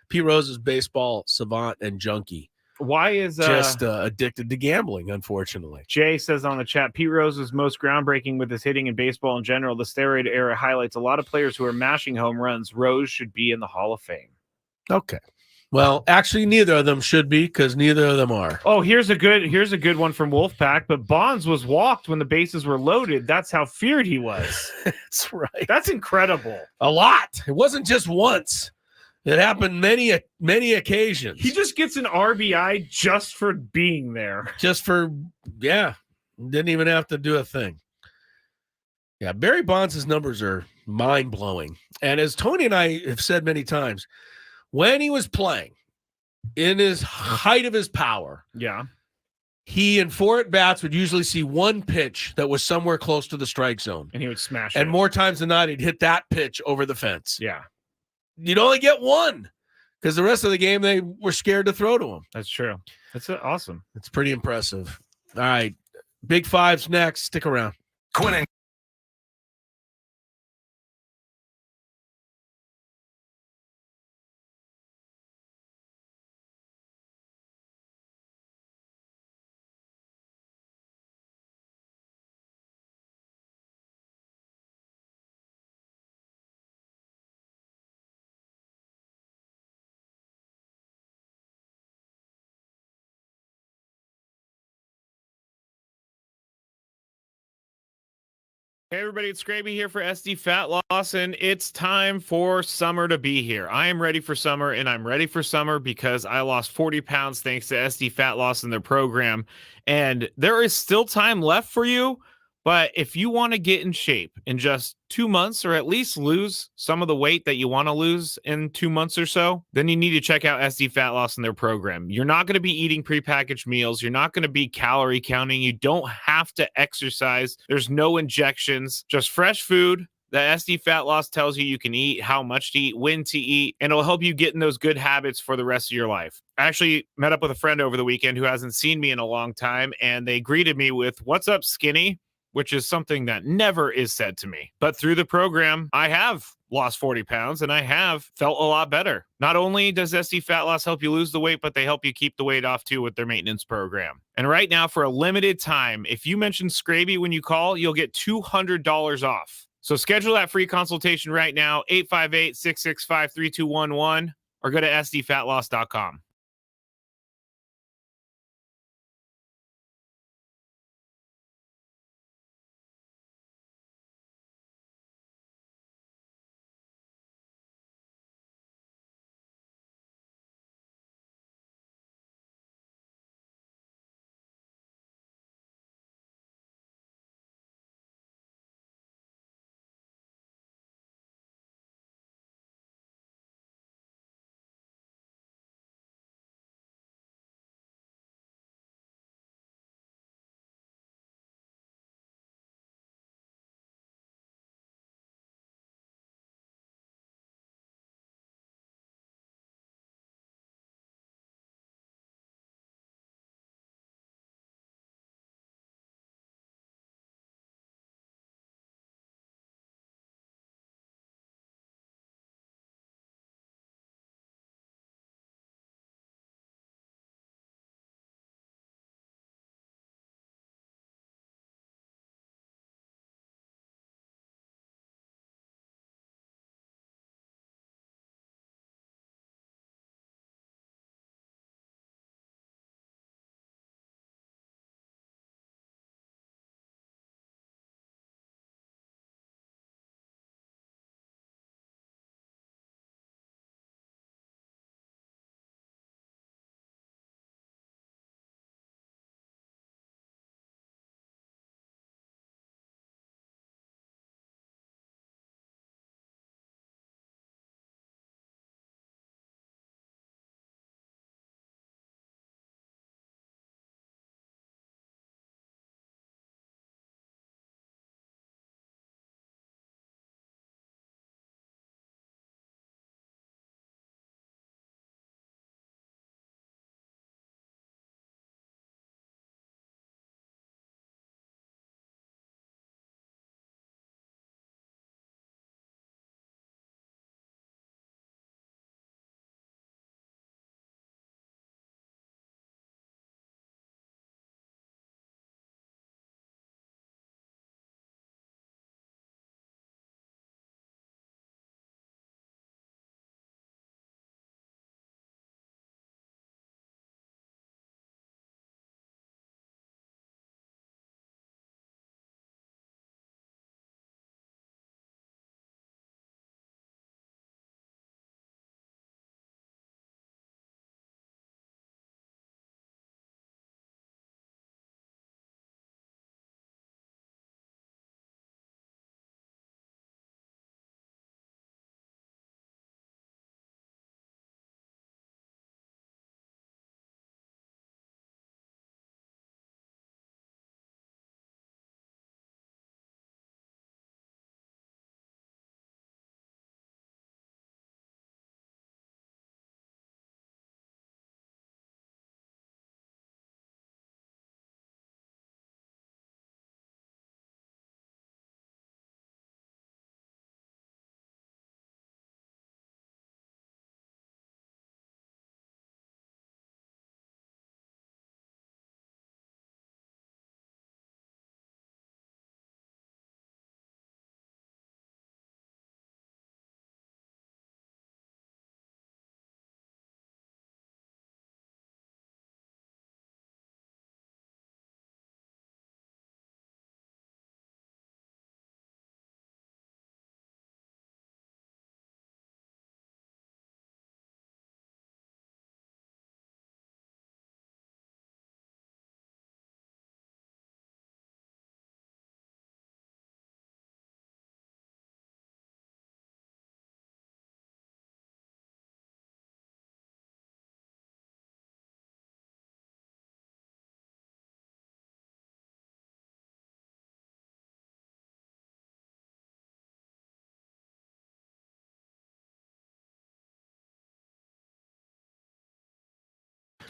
Pete Rose is baseball savant and junkie. Why is just addicted to gambling, unfortunately. Jay says on the chat, Pete Rose was most groundbreaking with his hitting in baseball in general. The steroid era highlights a lot of players who are mashing home runs. Rose should be in the Hall of Fame. Okay. Well, actually, neither of them should be because neither of them are. Oh, here's a good one from Wolfpack. But Bonds was walked when the bases were loaded. That's how feared he was. That's right. That's incredible. A lot. It wasn't just once. It happened many occasions. He just gets an RBI just for being there. Didn't even have to do a thing. Yeah, Barry Bonds' numbers are mind-blowing. And as Tony and I have said many times, when he was playing in his height of his power, he in 4 at-bats would usually see one pitch that was somewhere close to the strike zone. And he would smash it. And more times than not, he'd hit that pitch over the fence. Yeah. You'd only get one because the rest of the game they were scared to throw to him. That's true. That's awesome. It's pretty impressive. All right. Big Five's next. Stick around. Gwynn. Hey everybody, it's Skraby here for SD Fat Loss, and it's time for summer to be here. I am ready for summer, and I'm ready for summer because I lost 40 pounds thanks to SD Fat Loss and their program, and there is still time left for you, but if you want to get in shape in just 2 months, or at least lose some of the weight that you want to lose in 2 months or so, then you need to check out SD Fat Loss and their program. You're not going to be eating prepackaged meals. You're not going to be calorie counting. You don't have to exercise. There's no injections, just fresh food. The SD Fat Loss tells you can eat, how much to eat, when to eat, and it'll help you get in those good habits for the rest of your life. I actually met up with a friend over the weekend who hasn't seen me in a long time, and they greeted me with, "What's up, skinny?" which is something that never is said to me. But through the program, I have lost 40 pounds and I have felt a lot better. Not only does SD Fat Loss help you lose the weight, but they help you keep the weight off too with their maintenance program. And right now, for a limited time, if you mention Skraby when you call, you'll get $200 off. So schedule that free consultation right now, 858-665-3211, or go to sdfatloss.com.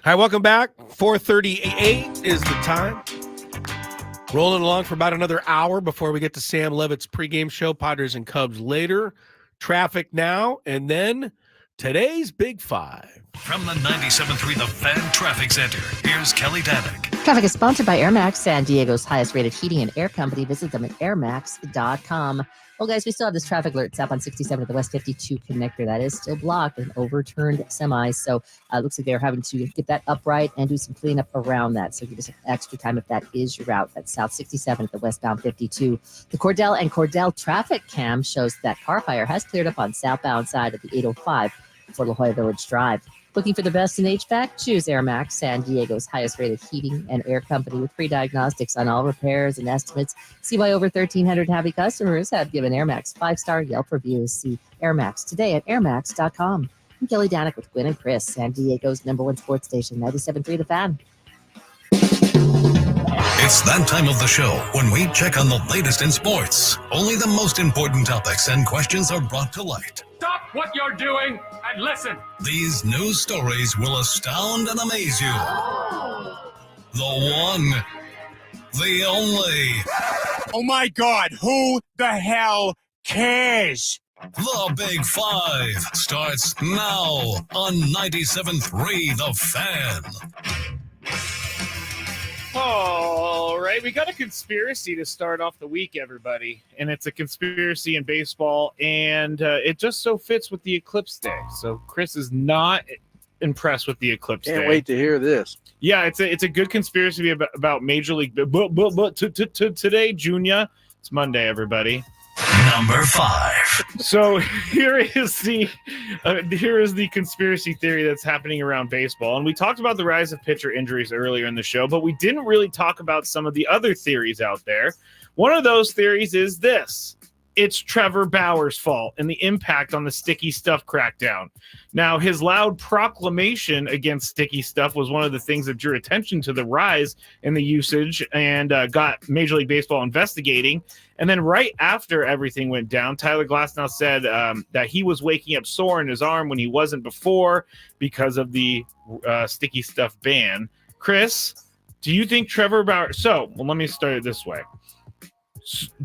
Hi, welcome back. 4:38 is the time. Rolling along for about another hour before we get to Sam Levitt's pregame show, Padres and Cubs later. Traffic now, and then today's Big Five. From the 97.3 The Fan Traffic Center, here's Kelly Danick. Traffic is sponsored by AirMax, San Diego's highest-rated heating and air company. Visit them at airmax.com. Well, guys, we still have this traffic alert up on 67 at the West 52 connector. That is still blocked with overturned semis. So it looks like they're having to get that upright and do some cleanup around that. So give us extra time if that is your route. That's South 67 at the westbound 52. The Cordell and Cordell traffic cam shows that car fire has cleared up on southbound side of the 805 for La Jolla Village Drive. Looking for the best in HVAC? Choose AirMax, San Diego's highest-rated heating and air company with free diagnostics on all repairs and estimates. See why over 1,300 happy customers have given AirMax 5-star Yelp reviews. See AirMax today at airmax.com. I'm Kelly Danick with Gwynn and Chris, San Diego's #1 sports station, 97.3 The Fan. It's that time of the show when we check on the latest in sports. Only the most important topics and questions are brought to light. Stop what you're doing and listen. These news stories will astound and amaze you. The one, the only. Oh my God, who the hell cares? The Big Five starts now on 97.3 The Fan. All right, we got a conspiracy to start off the week, everybody, and it's a conspiracy in baseball, and it just so fits with the eclipse day. So Chris is not impressed with the eclipse day. Can't wait to hear this. Yeah, it's a good conspiracy about Major League. But today, Junior, it's Monday, everybody. Number 5. So here is the conspiracy theory that's happening around baseball. And we talked about the rise of pitcher injuries earlier in the show, but we didn't really talk about some of the other theories out there. One of those theories is this. It's Trevor Bauer's fault and the impact on the sticky stuff crackdown. Now, his loud proclamation against sticky stuff was one of the things that drew attention to the rise in the usage and got Major League Baseball investigating. And then right after everything went down, Tyler Glasnow said that he was waking up sore in his arm when he wasn't before because of the sticky stuff ban. Chris, do you think Trevor Bauer... let me start it this way.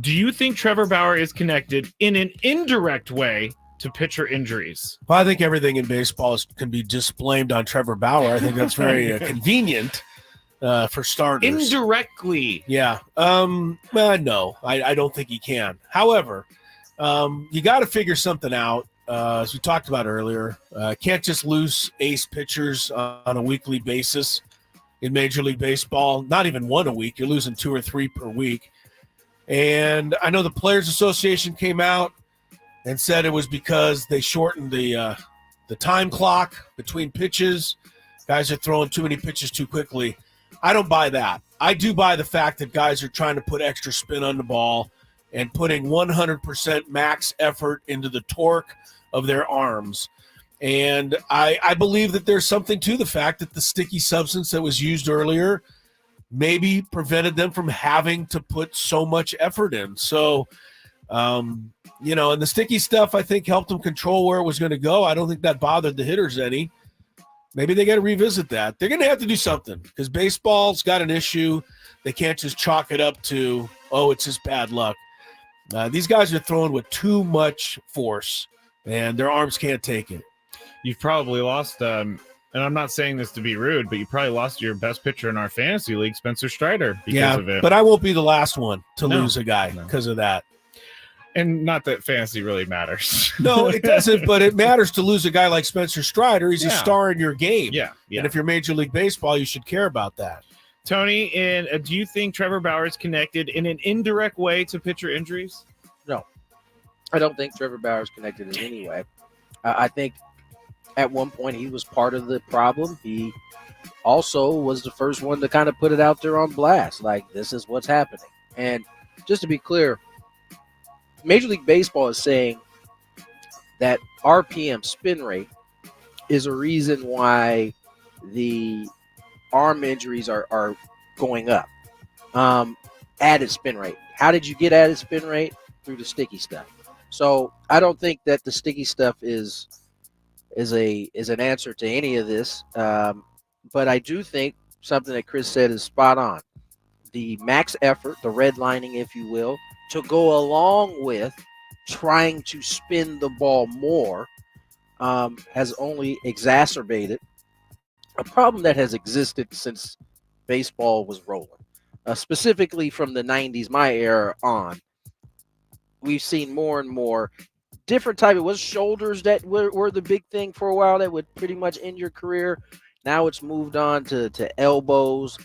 Do you think Trevor Bauer is connected in an indirect way to pitcher injuries? Well, I think everything in baseball can be just blamed on Trevor Bauer. I think that's very convenient for starters. Indirectly. Yeah. No, I don't think he can. However, you got to figure something out. As we talked about earlier, can't just lose ace pitchers on a weekly basis in Major League Baseball. Not even one a week. You're losing 2 or 3 per week. And I know the Players Association came out and said it was because they shortened the time clock between pitches. Guys are throwing too many pitches too quickly. I don't buy that. I do buy the fact that guys are trying to put extra spin on the ball and putting 100% max effort into the torque of their arms. And I believe that there's something to the fact that the sticky substance that was used earlier maybe prevented them from having to put so much effort in. So, and the sticky stuff, I think, helped them control where it was going to go. I don't think that bothered the hitters any. Maybe they got to revisit that. They're going to have to do something because baseball's got an issue. They can't just chalk it up to, it's just bad luck. These guys are throwing with too much force, and their arms can't take it. You've probably lost and I'm not saying this to be rude, but you probably lost your best pitcher in our fantasy league, Spencer Strider, because of it. But I won't be the last one to lose a guy because of that. And not that fantasy really matters. No, it doesn't, but it matters to lose a guy like Spencer Strider. He's a star in your game. Yeah. And if you're Major League Baseball, you should care about that. Tony, do you think Trevor Bauer is connected in an indirect way to pitcher injuries? No. I don't think Trevor Bauer is connected in any way. I think at one point he was part of the problem. He also was the first one to kind of put it out there on blast, like this is what's happening. And just to be clear, Major League Baseball is saying that RPM spin rate is a reason why the arm injuries are going up. Added spin rate. How did you get added spin rate? Through the sticky stuff. So I don't think that the sticky stuff is an answer to any of this. But I do think something that Chris said is spot on. The max effort, the redlining, if you will, to go along with trying to spin the ball more has only exacerbated a problem that has existed since baseball was rolling. Specifically from the 90s, my era on, we've seen more and more different type. It was shoulders that were the big thing for a while that would pretty much end your career. Now it's moved on to elbows.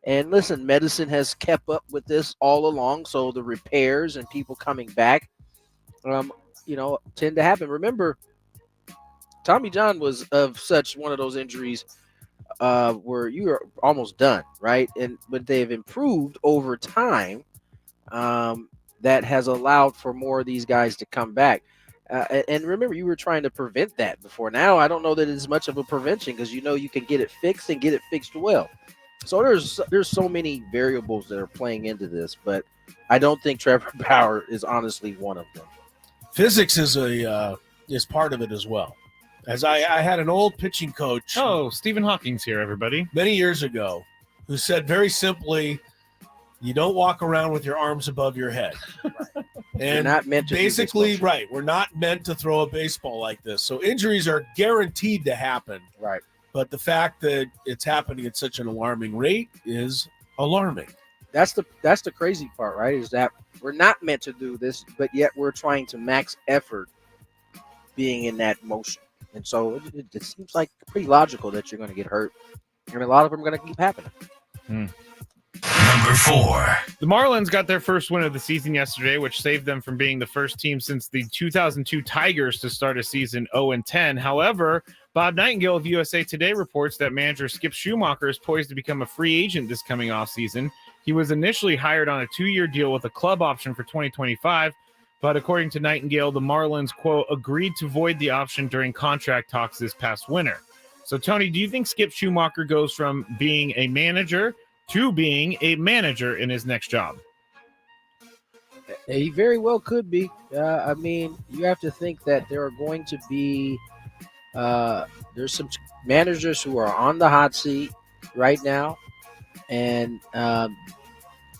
And listen, medicine has kept up with this all along. So the repairs and people coming back, tend to happen. Remember, Tommy John was of such one of those injuries where you are almost done, right? But they've improved over time. That has allowed for more of these guys to come back. And remember, you were trying to prevent that before. Now, I don't know that it's much of a prevention because you can get it fixed and get it fixed well. So there's so many variables that are playing into this, but I don't think Trevor Bauer is honestly one of them. Physics is part of it as well. As I had an old pitching coach. Oh, Stephen Hawking's here, everybody. Many years ago, who said very simply, you don't walk around with your arms above your head. And you're not meant to basically, right, we're not meant to throw a baseball like this. So injuries are guaranteed to happen. Right. But the fact that it's happening at such an alarming rate is alarming. That's the crazy part, right? Is that we're not meant to do this, but yet we're trying to max effort being in that motion. And so it seems like pretty logical that you're going to get hurt. And a lot of them are going to keep happening. Number 4. The Marlins got their first win of the season yesterday, which saved them from being the first team since the 2002 Tigers to start a season 0-10. However, Bob Nightingale of USA Today reports that manager Skip Schumacher is poised to become a free agent this coming offseason. He was initially hired on a 2-year deal with a club option for 2025, but according to Nightingale, the Marlins, quote, agreed to void the option during contract talks this past winter. So, Tony, do you think Skip Schumacher goes from being a manager to being a manager in his next job? He very well could be. I mean, you have to think that there are going to be there's some managers who are on the hot seat right now, and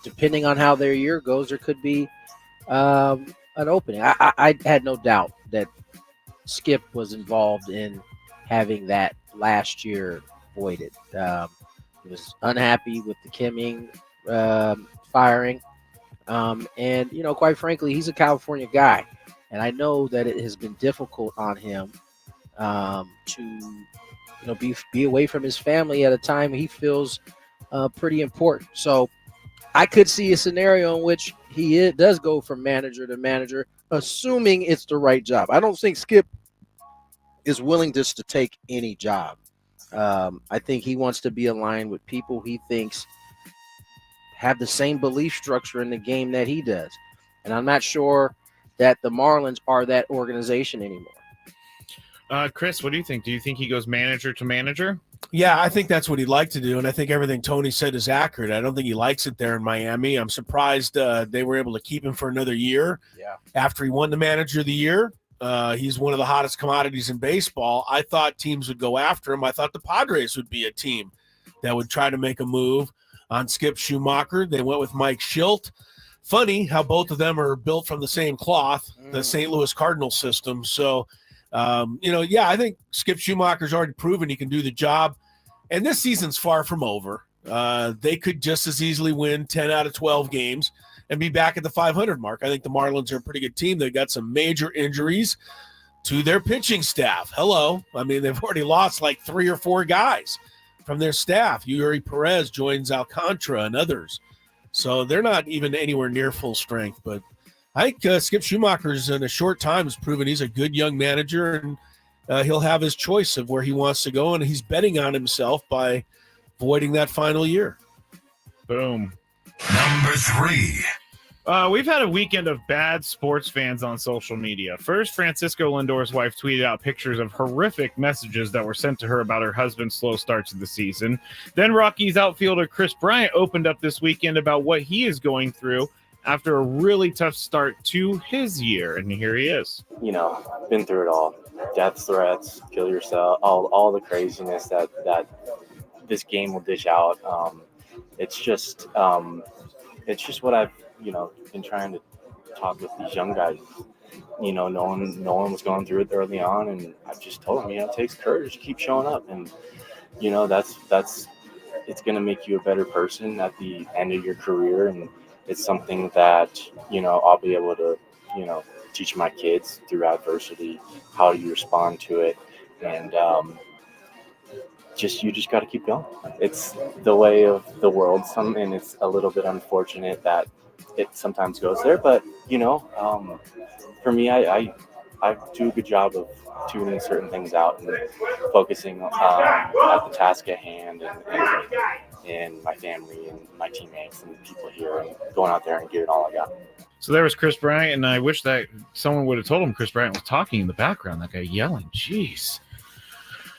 depending on how their year goes, there could be an opening. I had no doubt that Skip was involved in having that last year voided. He was unhappy with the Kimming firing. And, quite frankly, he's a California guy. And I know that it has been difficult on him to, be away from his family at a time he feels pretty important. So I could see a scenario in which he does go from manager to manager, assuming it's the right job. I don't think Skip is willing just to take any job. I think he wants to be aligned with people he thinks have the same belief structure in the game that he does. And I'm not sure that the Marlins are that organization anymore. Chris, what do you think? Do you think he goes manager to manager? Yeah, I think that's what he'd like to do, and I think everything Tony said is accurate. I don't think he likes it there in Miami. I'm surprised they were able to keep him for another year. Yeah. After he won the Manager of the Year. He's one of the hottest commodities in baseball. I thought teams would go after him. I thought the Padres would be a team that would try to make a move on Skip Schumacher. They went with Mike Schilt. Funny how both of them are built from the same cloth, the St. Louis Cardinals system. So, I think Skip Schumacher's already proven he can do the job. And this season's far from over. They could just as easily win 10 out of 12 games and be back at the 500 mark. I think the Marlins are a pretty good team. They've got some major injuries to their pitching staff. Hello. I mean, they've already lost like 3 or 4 guys from their staff. Yuri Perez joins Alcantara and others. So they're not even anywhere near full strength. But I think Skip Schumacher's in a short time has proven he's a good young manager, and he'll have his choice of where he wants to go. And he's betting on himself by voiding that final year. Boom. Number 3. We've had a weekend of bad sports fans on social media. First, Francisco Lindor's wife tweeted out pictures of horrific messages that were sent to her about her husband's slow start to the season. Then Rockies outfielder Chris Bryant opened up this weekend about what he is going through after a really tough start to his year. And here he is. Been through it all. Death threats, kill yourself, all the craziness that this game will dish out. It's just what I've been trying to talk with these young guys. No one was going through it early on, and I've just told them, it takes courage to keep showing up, and that's it's going to make you a better person at the end of your career, and it's something that I'll be able to teach my kids through adversity, how you respond to it, and you just got to keep going. It's the way of the world, and it's a little bit unfortunate that it sometimes goes there, but for me, I do a good job of tuning certain things out and focusing at the task at hand and my family and my teammates and people here, and going out there and giving all I got. So there was Chris Bryant, and I wish that someone would have told him Chris Bryant was talking in the background. That guy yelling, jeez.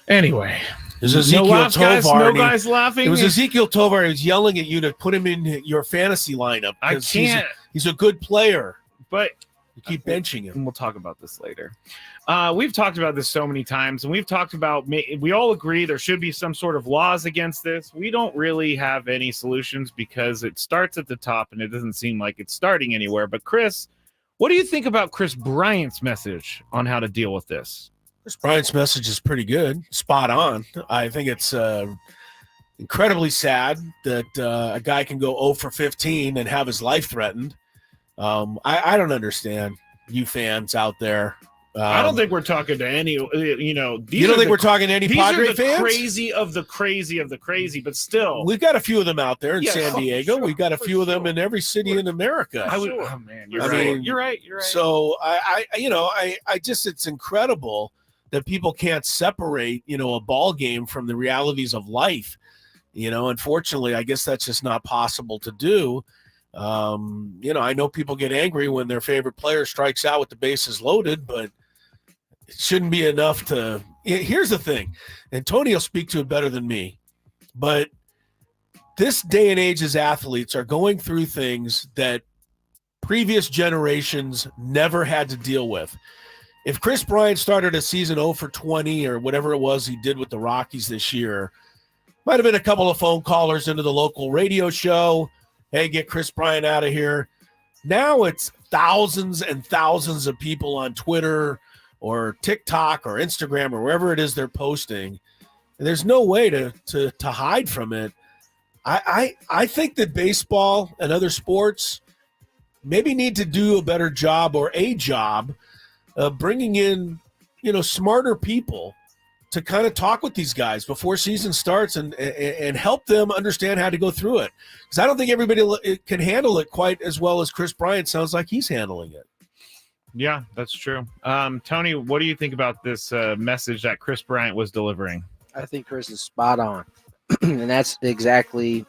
Anyway, there's Ezekiel Tovar. Tovar. No guys laughing. It was Ezekiel Tovar. He was yelling at you to put him in your fantasy lineup. I can't. He's a good player, but you keep benching him. And we'll talk about this later. We've talked about this so many times, and we've talked about, we all agree there should be some sort of laws against this. We don't really have any solutions because it starts at the top, and it doesn't seem like it's starting anywhere. But Chris, what do you think about Chris Bryant's message on how to deal with this? Chris Bryant's message is pretty good, spot on. I think it's incredibly sad that a guy can go 0 for 15 and have his life threatened. I don't understand you fans out there. I don't think we're talking to any, you don't think we're talking to any Padres fans? Crazy of the crazy of the crazy, but still. We've got a few of them out there in San Diego. Sure, we've got a few of them in every city in America. Oh man, you're right. You're right. So I just, it's incredible that people can't separate, a ball game from the realities of life. Unfortunately, I guess that's just not possible to do. I know people get angry when their favorite player strikes out with the bases loaded, but it shouldn't be enough to. Here's the thing, and Tony will speak to it better than me, but this day and age as athletes are going through things that previous generations never had to deal with. If Chris Bryant started a season 0 for 20 or whatever it was he did with the Rockies this year, might have been a couple of phone callers into the local radio show. Hey, get Chris Bryant out of here. Now it's thousands and thousands of people on Twitter or TikTok or Instagram or wherever it is they're posting. And there's no way to hide from it. I think that baseball and other sports maybe need to do a better job or a job of bringing in, smarter people to kind of talk with these guys before season starts and help them understand how to go through it. Because I don't think everybody can handle it quite as well as Chris Bryant sounds like he's handling it. Yeah, that's true. Tony, what do you think about this message that Chris Bryant was delivering? I think Chris is spot on. And that's exactly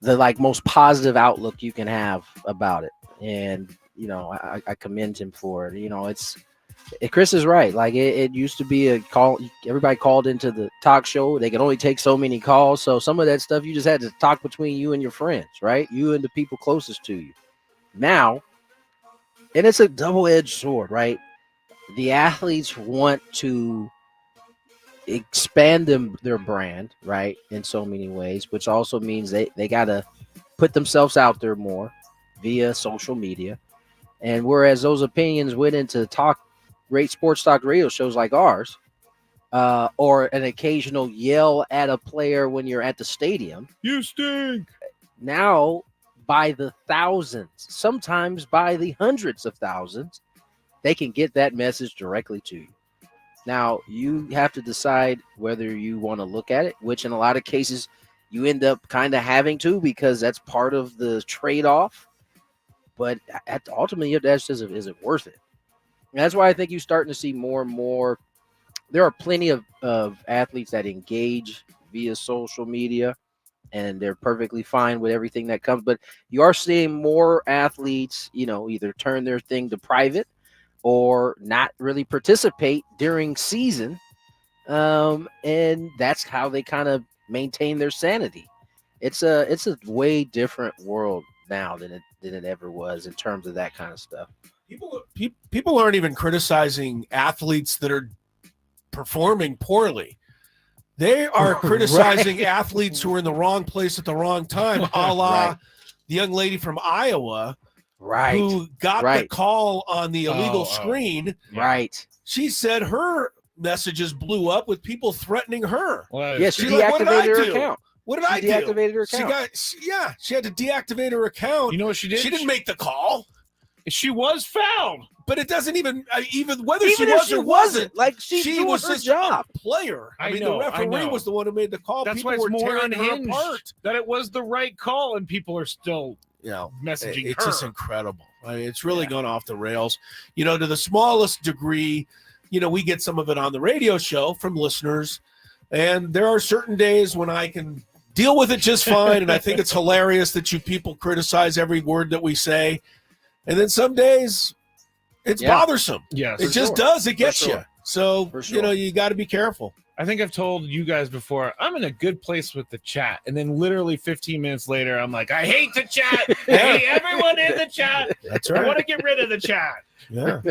the most positive outlook you can have about it. And, I commend him for it. Chris is right. It used to be a call. Everybody called into the talk show. They could only take so many calls. So some of that stuff you just had to talk between you and your friends, right? You and the people closest to you. Now, and it's a double-edged sword, right? The athletes want to expand their brand, right, in so many ways, which also means they got to put themselves out there more via social media. And whereas those opinions went into great sports talk radio shows like ours, or an occasional yell at a player when you're at the stadium. You stink. Now, by the thousands, sometimes by the hundreds of thousands, they can get that message directly to you. Now, you have to decide whether you want to look at it, which in a lot of cases you end up kind of having to, because that's part of the trade-off. But ultimately, that's just, is it worth it? And that's why I think you're starting to see more and more. There are plenty of athletes that engage via social media, and they're perfectly fine with everything that comes. But you are seeing more athletes, either turn their thing to private or not really participate during season. And that's how they kind of maintain their sanity. It's a way different world now than it ever was in terms of that kind of stuff. People aren't even criticizing athletes that are performing poorly. They are criticizing athletes who are in the wrong place at the wrong time, a la the young lady from Iowa who got the call on the illegal screen. Right. She said her messages blew up with people threatening her. Yes, she deactivated her account. What did I do? Deactivated her account. She had to deactivate her account. You know what she did? She didn't make the call. She was fouled. But it doesn't even whether Even she if was she or wasn't, like she was her just job. a player. I mean, know, the referee I know. was the one who made the call. That's People why it's were more tearing her unhinged apart. that it was the right call, and people are still messaging it's her. just incredible. I mean, it's really gone off the rails. To the smallest degree, we get some of it on the radio show from listeners, and there are certain days when I can deal with it just fine, and I think it's hilarious that you people criticize every word that we say, and then some days it's bothersome. Yes, it just does. It gets sure. you. So, you got to be careful. I think I've told you guys before, I'm in a good place with the chat. And then literally 15 minutes later, I'm like, I hate the chat. I hate everyone in the chat. That's I want to get rid of the chat. Yeah.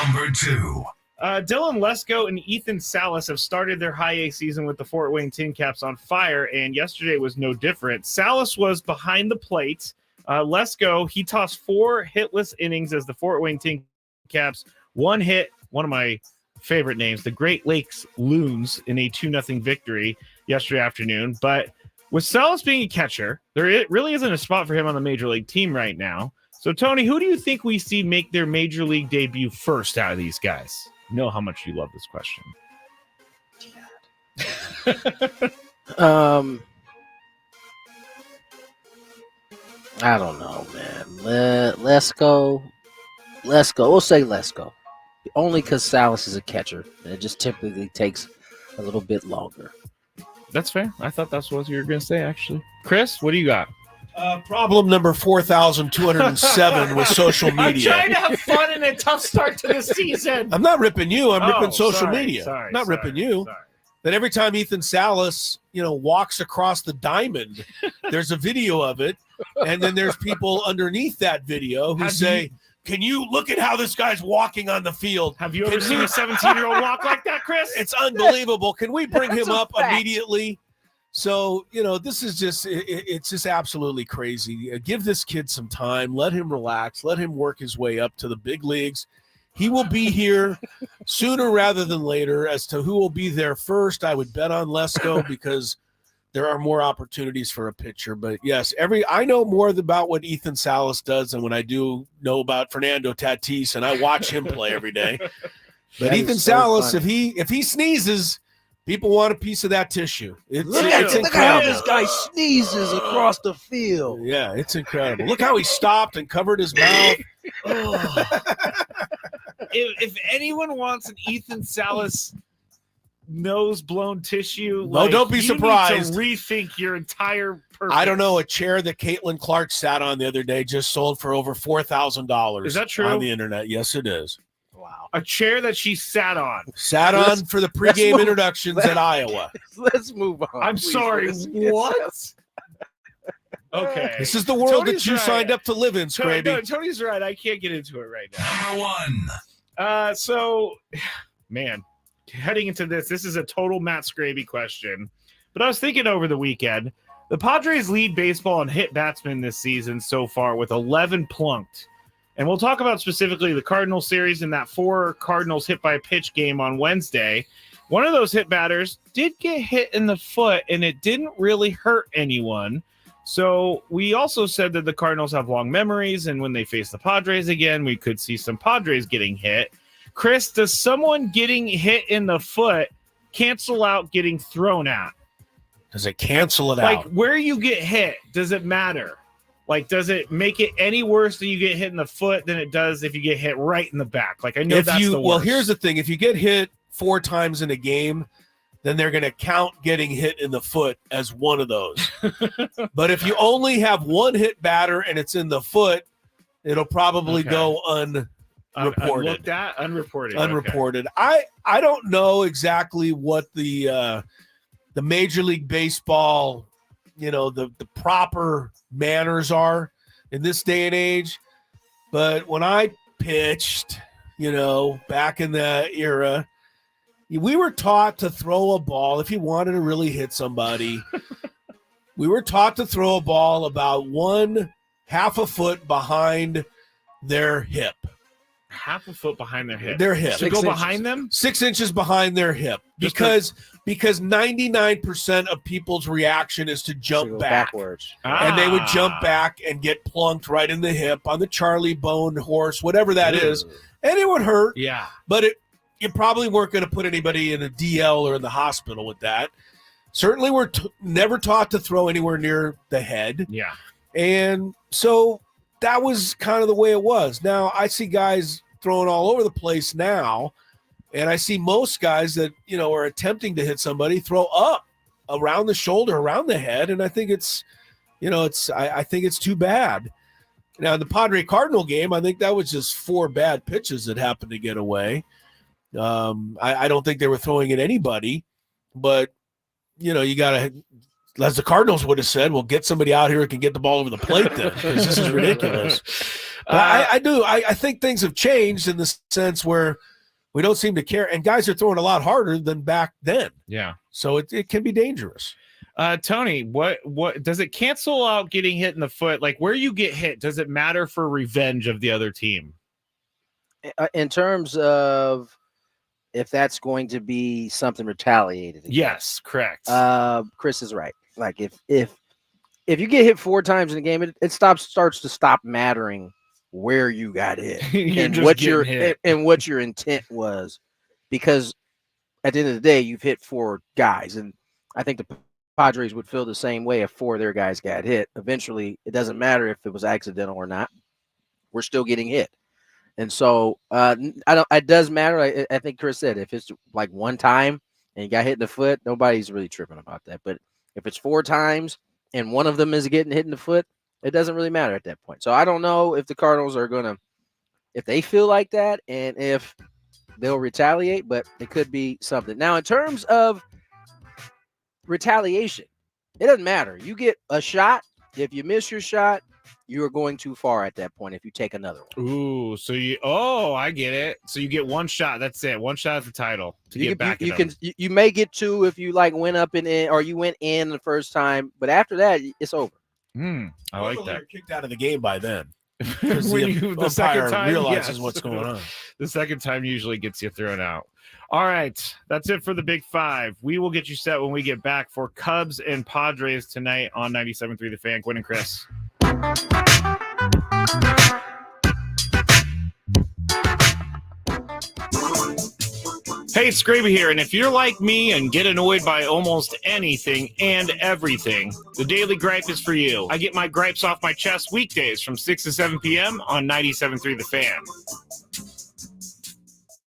Number 2. Dylan Lesko and Ethan Salas have started their high A season with the Fort Wayne Tin Caps on fire, and yesterday was no different. Salas was behind the plate. Lesko, he tossed 4 hitless innings as the Fort Wayne Tin Caps, 1 hit, one of my favorite names, the Great Lakes Loons, in a 2-0 victory yesterday afternoon. But with Salas being a catcher, there really isn't a spot for him on the major league team right now. So, Tony, who do you think we see make their major league debut first out of these guys? You know how much you love this question. I don't know, man. Let's go. We'll say let's go. Only because Salas is a catcher, and it just typically takes a little bit longer. That's fair. I thought that's what you were going to say, actually. Chris, what do you got? Problem number 4,207 with social media. I'm trying to have fun in a tough start to the season. I'm not ripping you. I'm ripping social media. Sorry, not ripping you. That every time Ethan Salas, walks across the diamond, there's a video of it, and then there's people underneath that video who say, can you look at how this guy's walking on the field? Have you ever seen a 17-year-old walk like that, Chris? It's unbelievable. Can we bring him up fact. immediately? So, this is just, it's just absolutely crazy. Give this kid some time. Let him relax. Let him work his way up to the big leagues. He will be here sooner rather than later. As to who will be there first, I would bet on Lesko because there are more opportunities for a pitcher. But yes, I know more about what Ethan Salas does than when I do know about Fernando Tatis, and I watch him play every day. But Ethan Salas, if he sneezes, people want a piece of that tissue. It's Look at how incredible. this guy sneezes across the field. Yeah, it's incredible. Look how he stopped and covered his mouth. If anyone wants an Ethan Salas nose blown tissue, Don't be surprised. You need to rethink your entire purpose. I don't know. A chair that Caitlin Clark sat on the other day just sold for over $4,000. Is that true? On the internet? Yes, it is. Wow. A chair that she sat on. For the pregame introductions at Iowa. Let's move on. I'm sorry. What? Okay. This is the world Tony's that you right. signed up to live in, Skraby. No, Tony's right. I can't get into it right now. Number 1. So, man, heading into this is a total Matt Skraby question. But I was thinking over the weekend, the Padres lead baseball in hit batsmen this season so far with 11 plunked. And we'll talk about specifically the Cardinals series and that 4 Cardinals hit by pitch game on Wednesday. One of those hit batters did get hit in the foot, and it didn't really hurt anyone. So we also said that the Cardinals have long memories, and when they face the Padres again, we could see some Padres getting hit. Chris, does someone getting hit in the foot cancel out getting thrown at? Does it cancel it Like, out? where you get hit, does it matter? Like, does it make it any worse that you get hit in the foot than it does if you get hit right in the back? Like, I know that's the worst. Well, here's the thing. If you get hit 4 times in a game, then they're going to count getting hit in the foot as one of those. But if you only have one hit batter and it's in the foot, it'll probably go unreported. Unreported. Unreported. I don't know exactly what the Major League Baseball, the proper manners are in this day and age. But when I pitched, back in that era, We were taught to throw a ball if you wanted to really hit somebody. We were taught to throw a ball about 1/2 a foot behind their hip. 1/2 a foot behind their hip. Their hip. To go behind them? 6 inches behind their hip. Because 99% of people's reaction is to jump back. Backwards. And they would jump back and get plunked right in the hip on the Charlie Bone horse, whatever that is. And it would hurt. Yeah. But you probably weren't going to put anybody in a DL or in the hospital with that. Certainly we're never taught to throw anywhere near the head. Yeah. And so that was kind of the way it was. Now, I see guys throwing all over the place now, and I see most guys that, are attempting to hit somebody throw up around the shoulder, around the head, and I think it's too bad. Now, in the Padre Cardinal game, I think that was just 4 bad pitches that happened to get away. I don't think they were throwing at anybody, but you got to, as the Cardinals would have said, well, get somebody out here who can get the ball over the plate then, because this is ridiculous. But I think things have changed in the sense where we don't seem to care, and guys are throwing a lot harder than back then. Yeah. So it can be dangerous. Tony, what does it cancel out getting hit in the foot? Like where you get hit, does it matter for revenge of the other team? In terms of if that's going to be something retaliated against. Yes, correct. Chris is right. Like if you get hit 4 times in a game, it starts to stop mattering where you got hit and what your intent was, because at the end of the day, you've hit 4 guys, and I think the Padres would feel the same way if 4 of their guys got hit. Eventually, it doesn't matter if it was accidental or not. We're still getting hit. And so it does matter. I think Chris said if it's like 1 time and you got hit in the foot, nobody's really tripping about that. But if it's 4 times and one of them is getting hit in the foot, it doesn't really matter at that point. So I don't know if the Cardinals are going to, if they feel like that and if they'll retaliate, but it could be something. Now, in terms of retaliation, it doesn't matter. You get a shot. If you miss your shot, you are going too far at that point if you take another one. Ooh, so I get it. So you get 1 shot. That's it. 1 shot at the title to get back. You may get 2 if you went up and in, or you went in the first time, but after that, it's over. I like that. You're kicked out of the game by then. When the second time realizes what's going on. The second time usually gets you thrown out. All right, that's it for the Big 5. We will get you set when we get back for Cubs and Padres tonight on 97.3 The Fan. Gwynn and Chris. Hey, it's Skraby here, and if you're like me and get annoyed by almost anything and everything, the Daily Gripe is for you. I get my gripes off my chest weekdays from 6 to 7 p.m. on 97.3 The Fan.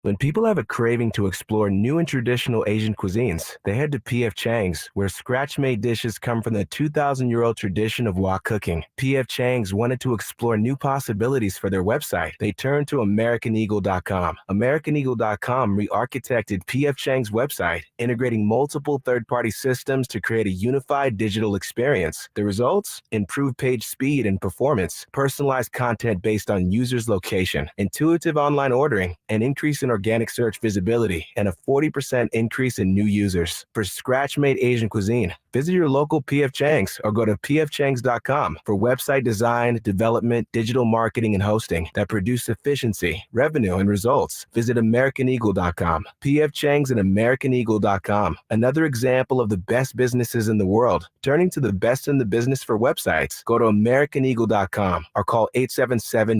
When people have a craving to explore new and traditional Asian cuisines, they head to P.F. Chang's, where scratch-made dishes come from the 2,000-year-old tradition of wok cooking. P.F. Chang's wanted to explore new possibilities for their website. They turned to AmericanEagle.com. AmericanEagle.com re-architected P.F. Chang's website, integrating multiple third-party systems to create a unified digital experience. The results? Improved page speed and performance, personalized content based on users' location, intuitive online ordering, an increase in organic search visibility, and a 40% increase in new users. For scratch-made Asian cuisine, visit your local P.F. Chang's or go to pfchangs.com for website design, development, digital marketing, and hosting that produce efficiency, revenue, and results. Visit AmericanEagle.com. P.F. Chang's and AmericanEagle.com. Another example of the best businesses in the world, turning to the best in the business for websites. Go to AmericanEagle.com or call 877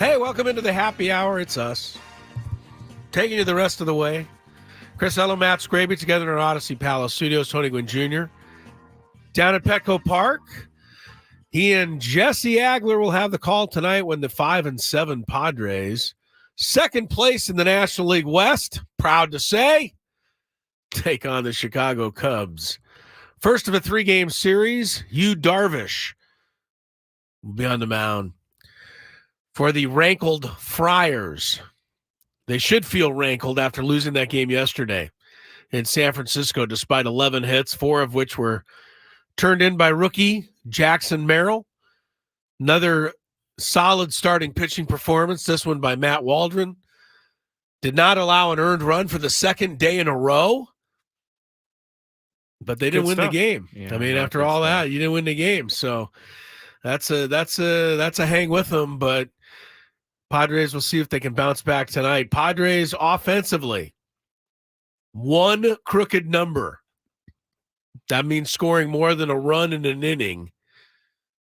Hey, welcome into the happy hour. It's us. Taking you the rest of the way. Chris Ello, Matt Skraby together in our Odyssey Palace Studios. Tony Gwynn Jr. down at Petco Park. He and Jesse Agler will have the call tonight when the 5-7 Padres, second place in the National League West, proud to say, take on the Chicago Cubs. First of a 3-game series, Yu Darvish will be on the mound for the rankled Friars. They should feel rankled after losing that game yesterday in San Francisco, despite 11 hits, 4 of which were turned in by rookie Jackson Merrill. Another solid starting pitching performance, this one by Matt Waldron. Did not allow an earned run for the second day in a row, but they didn't win the game. Yeah, I mean, after all that, you didn't win the game. So that's a hang with them, but Padres will see if they can bounce back tonight. Padres offensively, one crooked number. That means scoring more than a run in an inning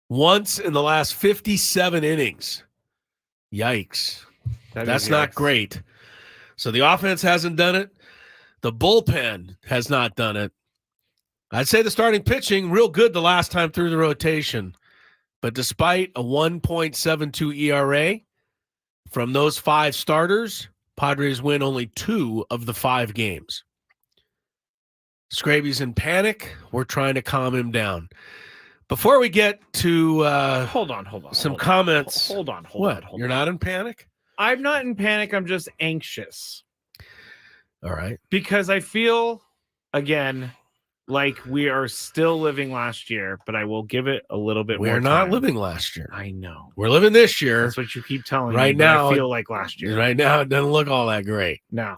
once in the last 57 innings. Yikes. That's not great. So the offense hasn't done it. The bullpen has not done it. I'd say the starting pitching, real good the last time through the rotation. But despite a 1.72 ERA from those 5 starters, Padres win only 2 of the 5 games. Skraby's in panic. We're trying to calm him down. Before we get to hold on. Some comments. Hold on. You're not in panic? I'm not in panic. I'm just anxious. All right. Because I feel, again, like we are still living last year, but I will give it a little bit more time. We're not living last year. I know. We're living this year. That's what you keep telling me. Right but now, I feel like last year. Right now, it doesn't look all that great. No.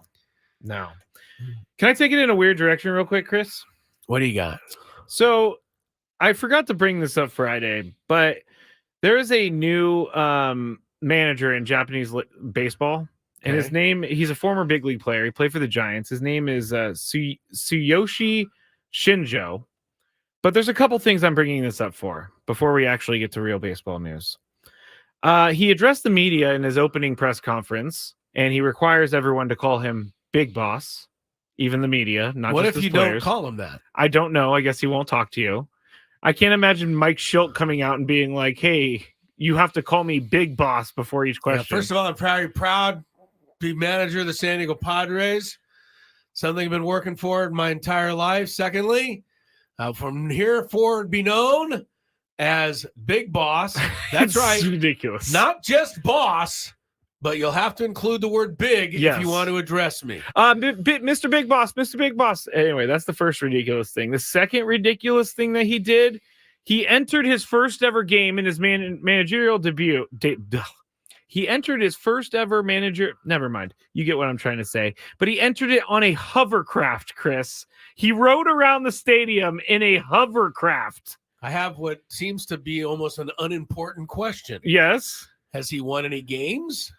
Can I take it in a weird direction real quick, Chris? What do you got? So I forgot to bring this up Friday, but there is a new manager in Japanese baseball. And his name, he's a former big league player. He played for the Giants. His name is Tsuyoshi Shinjo. But there's a couple things I'm bringing this up for before we actually get to real baseball news. He addressed the media in his opening press conference, and he requires everyone to call him Big Boss, even the media, not what just if his you players. don't call him that? I don't know. I guess he won't talk to you. I can't imagine Mike Schilt coming out and being like, hey, you have to call me Big Boss before each question. Yeah, first of all, I'm proud to be manager of the San Diego Padres. Something I've been working for my entire life. Secondly, from here forward, be known as Big Boss. That's right. Ridiculous. Not just boss, but you'll have to include the word big if you want to address me. Mr. Big Boss, Mr. Big Boss. Anyway, that's the first ridiculous thing. The second ridiculous thing that he did, he entered his first ever game in his managerial debut. He entered his first ever never mind. You get what I'm trying to say. But he entered it on a hovercraft, Chris. He rode around the stadium in a hovercraft. I have what seems to be almost an unimportant question. Yes. Has he won any games?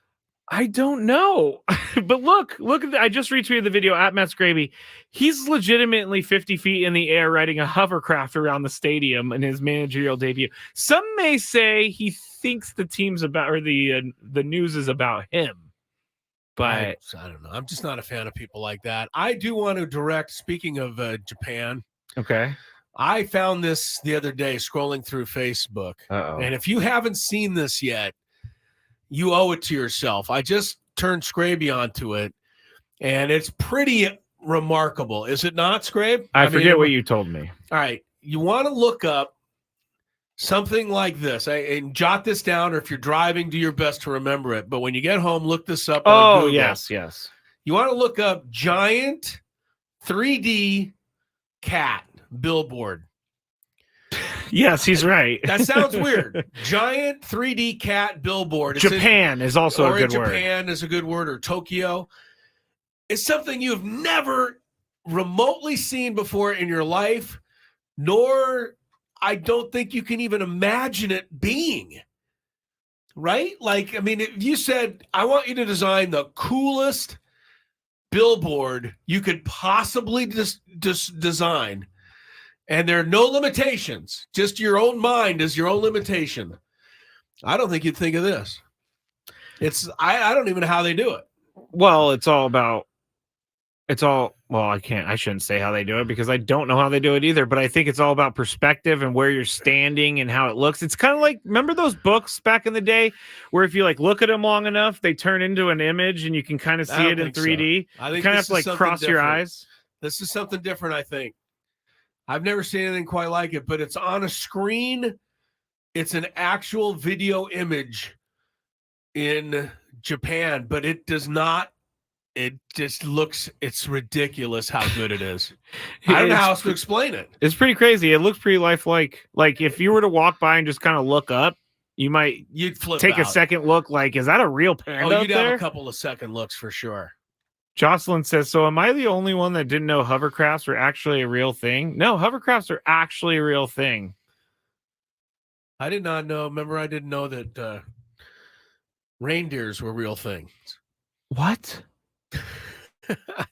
I don't know. But look at I just retweeted the video at Matt Skraby. He's legitimately 50 feet in the air riding a hovercraft around the stadium in his managerial debut. Some may say he thinks the team's about, or the news is about him. But I don't know. I'm just not a fan of people like that. I do want to direct, speaking of Japan. Okay. I found this the other day scrolling through Facebook. And if you haven't seen this yet, you owe it to yourself. I just turned Skraby onto it, and it's pretty remarkable. Is it not, Skrabe? I forget what you told me. All right. You want to look up something like this, and jot this down, or if you're driving, do your best to remember it. But when you get home, look this up on Google. Yes. You want to look up giant 3D cat billboard. Yes, he's right. That sounds weird. Giant 3D cat billboard. Japan is also a good word. Japan is a good word, or Tokyo. It's something you've never remotely seen before in your life, nor I don't think you can even imagine it being. Right? Like, I mean, if you said, I want you to design the coolest billboard you could possibly design, and there are no limitations, just your own mind is your own limitation, I don't think you'd think of this. I don't even know how they do it. Well, I shouldn't say how they do it because I don't know how they do it either, but I think it's all about perspective and where you're standing and how it looks. It's kind of like, remember those books back in the day where if you like look at them long enough, they turn into an image and you can kind of see it in 3D. So. I think you kind of have to like cross your eyes. This is something different, I think. I've never seen anything quite like it, but it's on a screen. It's an actual video image in Japan, but it does not. It just looks, it's ridiculous how good it is. I don't know how else to explain it. It's pretty crazy. It looks pretty lifelike. Like if you were to walk by and just kind of look up, you'd take a second look. Like, is that a real panda? Oh, you'd have a couple of second looks for sure. Jocelyn says, so am I the only one that didn't know hovercrafts are actually a real thing? No, hovercrafts are actually a real thing. I did not know. Remember, I didn't know that reindeers were real things. What?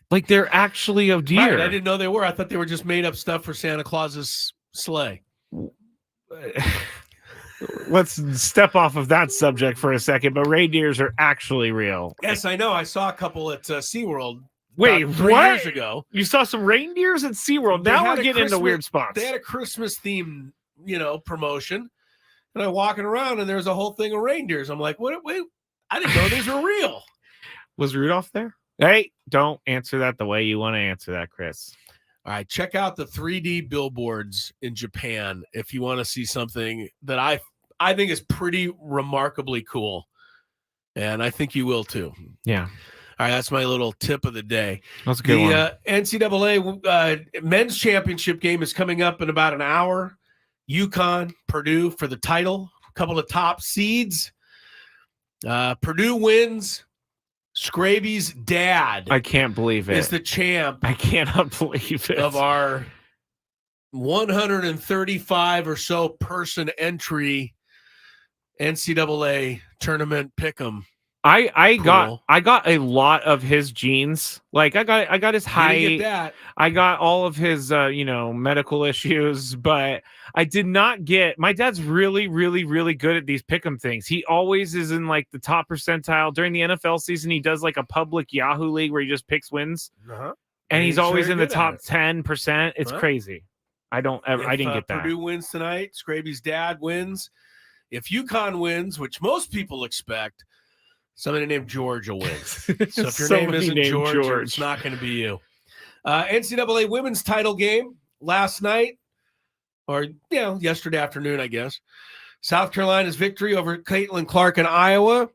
Like they're actually a deer. Right, I didn't know they were. I thought they were just made up stuff for Santa Claus's sleigh. Let's step off of that subject for a second, but reindeers are actually real. Yes, I know. I saw a couple at SeaWorld. Wait, three what? years ago. You saw some reindeers at SeaWorld. Now we're getting into weird spots. They had a Christmas theme, promotion. And I'm walking around and there's a whole thing of reindeers. I'm like, what? Wait, I didn't know these were real. Was Rudolph there? Hey, don't answer that the way you want to answer that, Chris. All right, check out the 3D billboards in Japan if you want to see something that I think is pretty remarkably cool. And I think you will too. Yeah. All right, that's my little tip of the day. That's a good one. The NCAA men's championship game is coming up in about an hour. UConn, Purdue for the title. A couple of top seeds. Purdue wins. Skraby's dad. I can't believe it. Is the champ. I cannot believe it. Of our 135 or so person entry NCAA tournament pick'em. I got a lot of his genes. Like I got his height. I got all of his medical issues, but I did not get. My dad's really, really, really good at these pick'em things. He always is in like the top percentile during the NFL season. He does like a public Yahoo league where he just picks wins, and he's always in the top 10%. It's crazy. I didn't get that. Purdue wins tonight. Skraby's dad wins. If UConn wins, which most people expect, somebody named George will win. So if your name isn't George, it's not going to be you. NCAA women's title game last night, or yesterday afternoon, I guess. South Carolina's victory over Caitlin Clark in Iowa.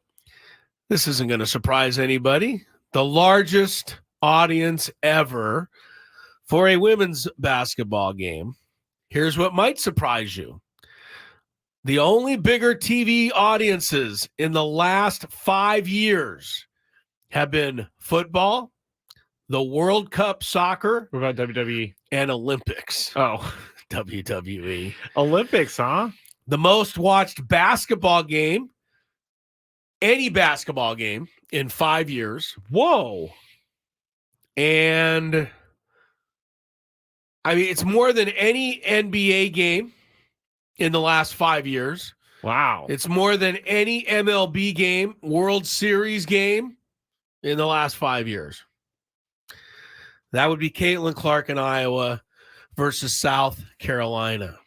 This isn't going to surprise anybody. The largest audience ever for a women's basketball game. Here's what might surprise you. The only bigger TV audiences in the last 5 years have been football, the World Cup soccer. What about WWE? And Olympics. Oh, WWE. Olympics, huh? The most watched basketball game, any basketball game in 5 years. Whoa. And I mean, it's more than any NBA game in the last 5 years. Wow. It's more than any MLB game, World Series game in the last 5 years. That would be Caitlin Clark in Iowa versus South Carolina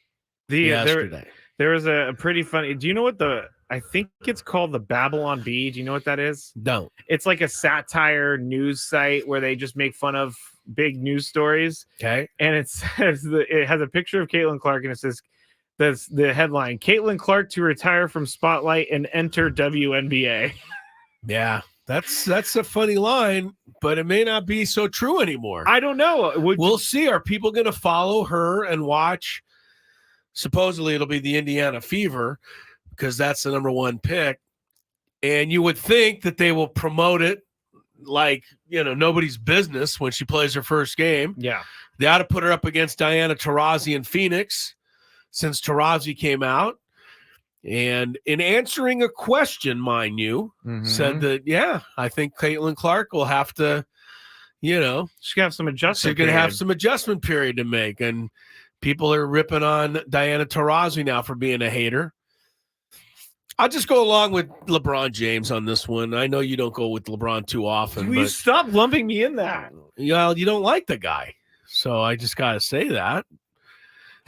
yesterday. There was a pretty funny. Do you know what I think it's called the Babylon Bee. Do you know what that is? No. It's like a satire news site where they just make fun of big news stories. Okay. And it says it has a picture of Caitlin Clark and it says, that's the headline: Caitlin Clark to retire from Spotlight and enter WNBA. Yeah, that's a funny line, but it may not be so true anymore. I don't know. We'll see. Are people going to follow her and watch? Supposedly it'll be the Indiana Fever because that's the number one pick. And you would think that they will promote it like, nobody's business when she plays her first game. Yeah. They ought to put her up against Diana Taurasi in Phoenix, since Taurasi came out, and in answering a question, mind you, said that, I think Caitlin Clark will have to, she's going to have some adjustment. She's going to have some adjustment period to make, and people are ripping on Diana Taurasi now for being a hater. I'll just go along with LeBron James on this one. I know you don't go with LeBron too often. Will you but stop lumping me in that? you don't like the guy. So I just got to say that.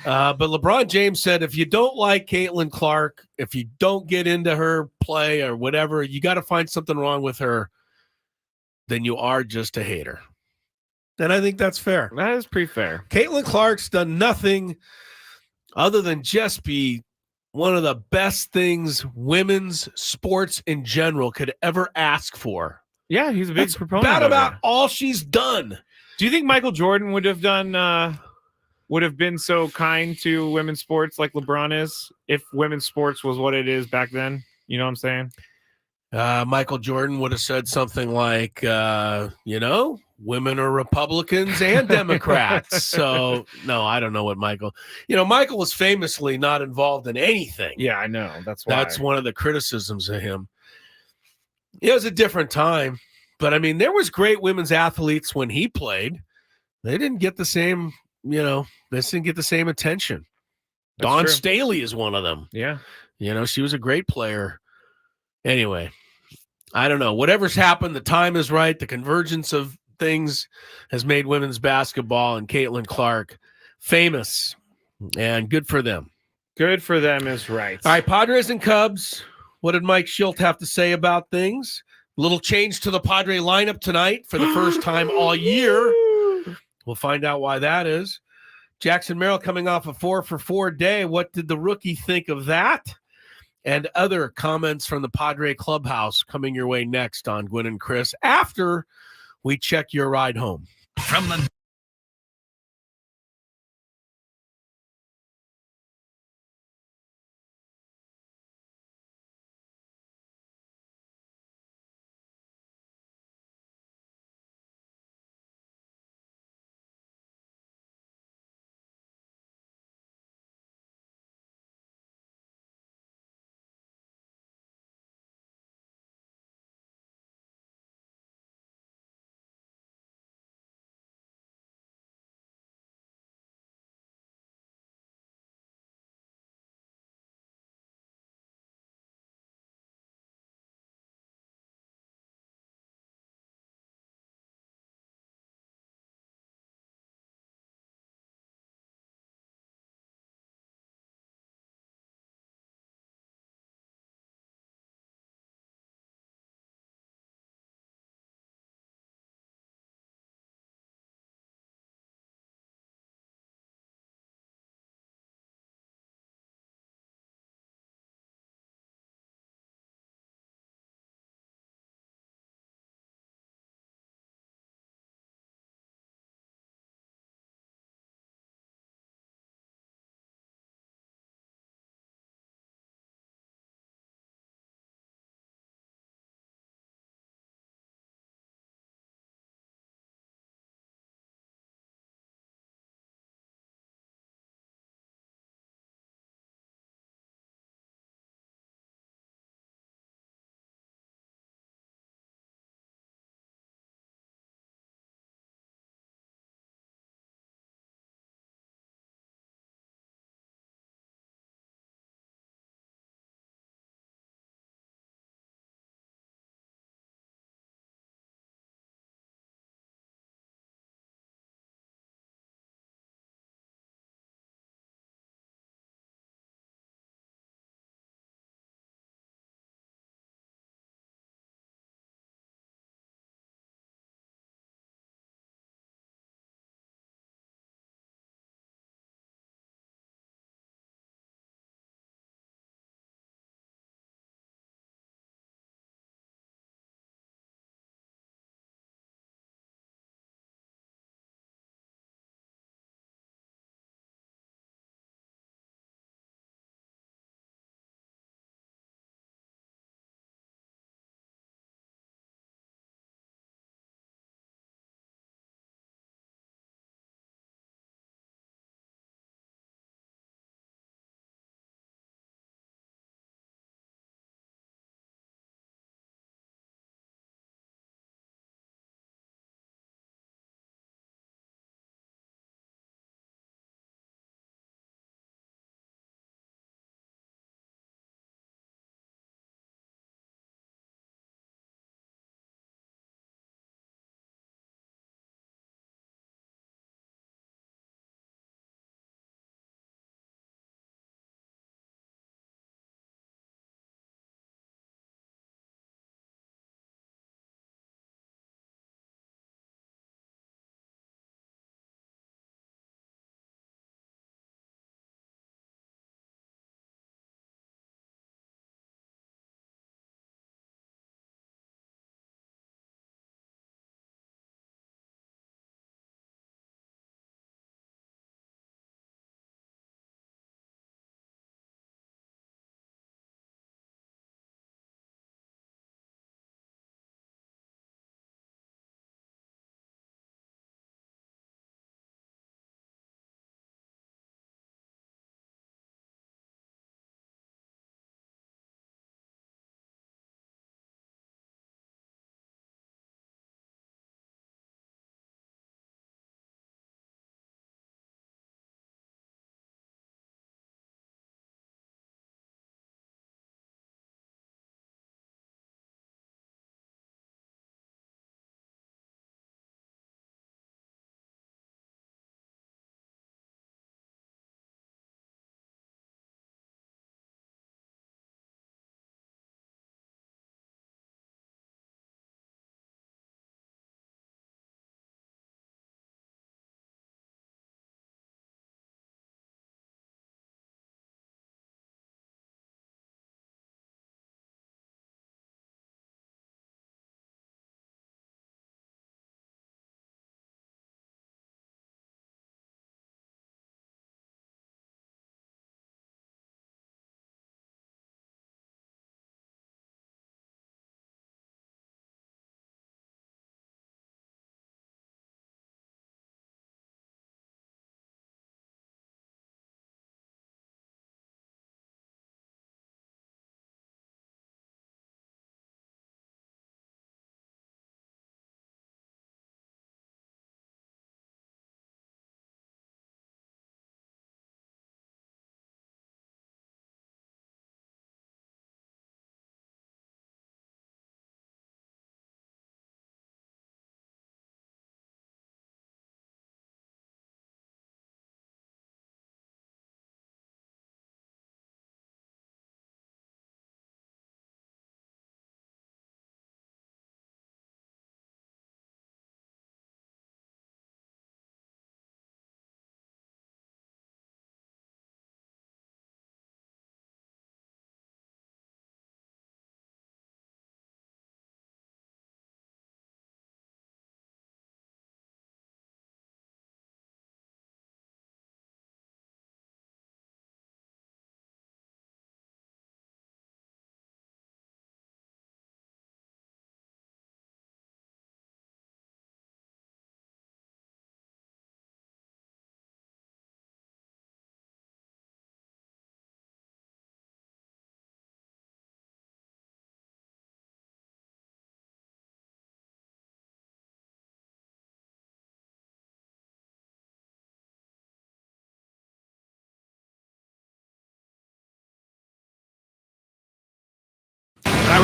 But LeBron James said, if you don't like Caitlin Clark, if you don't get into her play or whatever, you got to find something wrong with her, then you are just a hater. And I think that's fair. That is pretty fair. Caitlin Clark's done nothing other than just be one of the best things women's sports in general could ever ask for. Yeah, he's a big proponent. That's of about it. all she's done. Do you think Michael Jordan would have been so kind to women's sports like LeBron is if women's sports was what it is back then? You know what I'm saying? Michael Jordan would have said something like, women are Republicans and Democrats. So, no, I don't know what Michael. Michael was famously not involved in anything. Yeah, I know. That's why. That's one of the criticisms of him. It was a different time. But, I mean, there was great women's athletes when he played. They didn't get the same, they didn't get the same attention. That's Dawn true. Staley is one of them. Yeah. She was a great player. Anyway, I don't know. Whatever's happened, the time is right. The convergence of things has made women's basketball and Caitlin Clark famous, and good for them. Good for them is right. All right, Padres and Cubs. What did Mike Schilt have to say about things? Little change to the Padre lineup tonight for the first time all year. We'll find out why that is. Jackson Merrill coming off a 4-for-4 day. What did the rookie think of that? And other comments from the Padre clubhouse coming your way next on Gwynn and Chris after we check your ride home. From the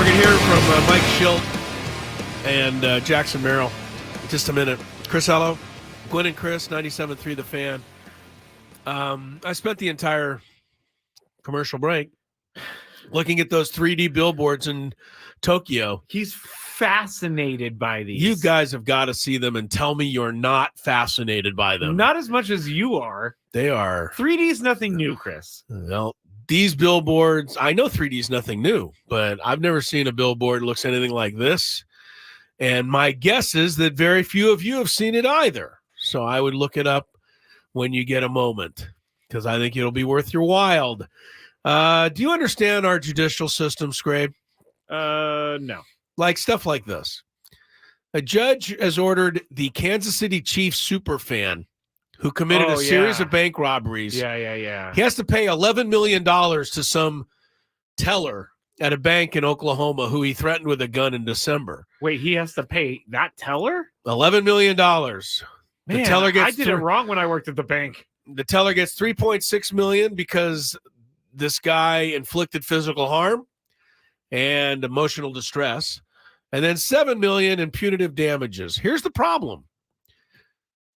we're going to hear from Mike Schilt and Jackson Merrill in just a minute. Chris Ello, Gwynn and Chris, 97.3 The Fan. I spent the entire commercial break looking at those 3D billboards in Tokyo. He's fascinated by these. You guys have got to see them and tell me you're not fascinated by them. Not as much as you are. They are. 3D is nothing new, Chris. Well, these billboards, I know 3D is nothing new, but I've never seen a billboard that looks anything like this. And my guess is that very few of you have seen it either. So I would look it up when you get a moment, because I think it'll be worth your while. Do you understand our judicial system, Skrabe? No. Like stuff like this. A judge has ordered the Kansas City Chiefs superfan who committed a series of bank robberies. Yeah. He has to pay $11 million to some teller at a bank in Oklahoma who he threatened with a gun in December. Wait, he has to pay that teller? $11 million. Man, The teller gets I did it wrong when I worked at the bank. The teller gets $3.6 million because this guy inflicted physical harm and emotional distress, and then $7 million in punitive damages. Here's the problem.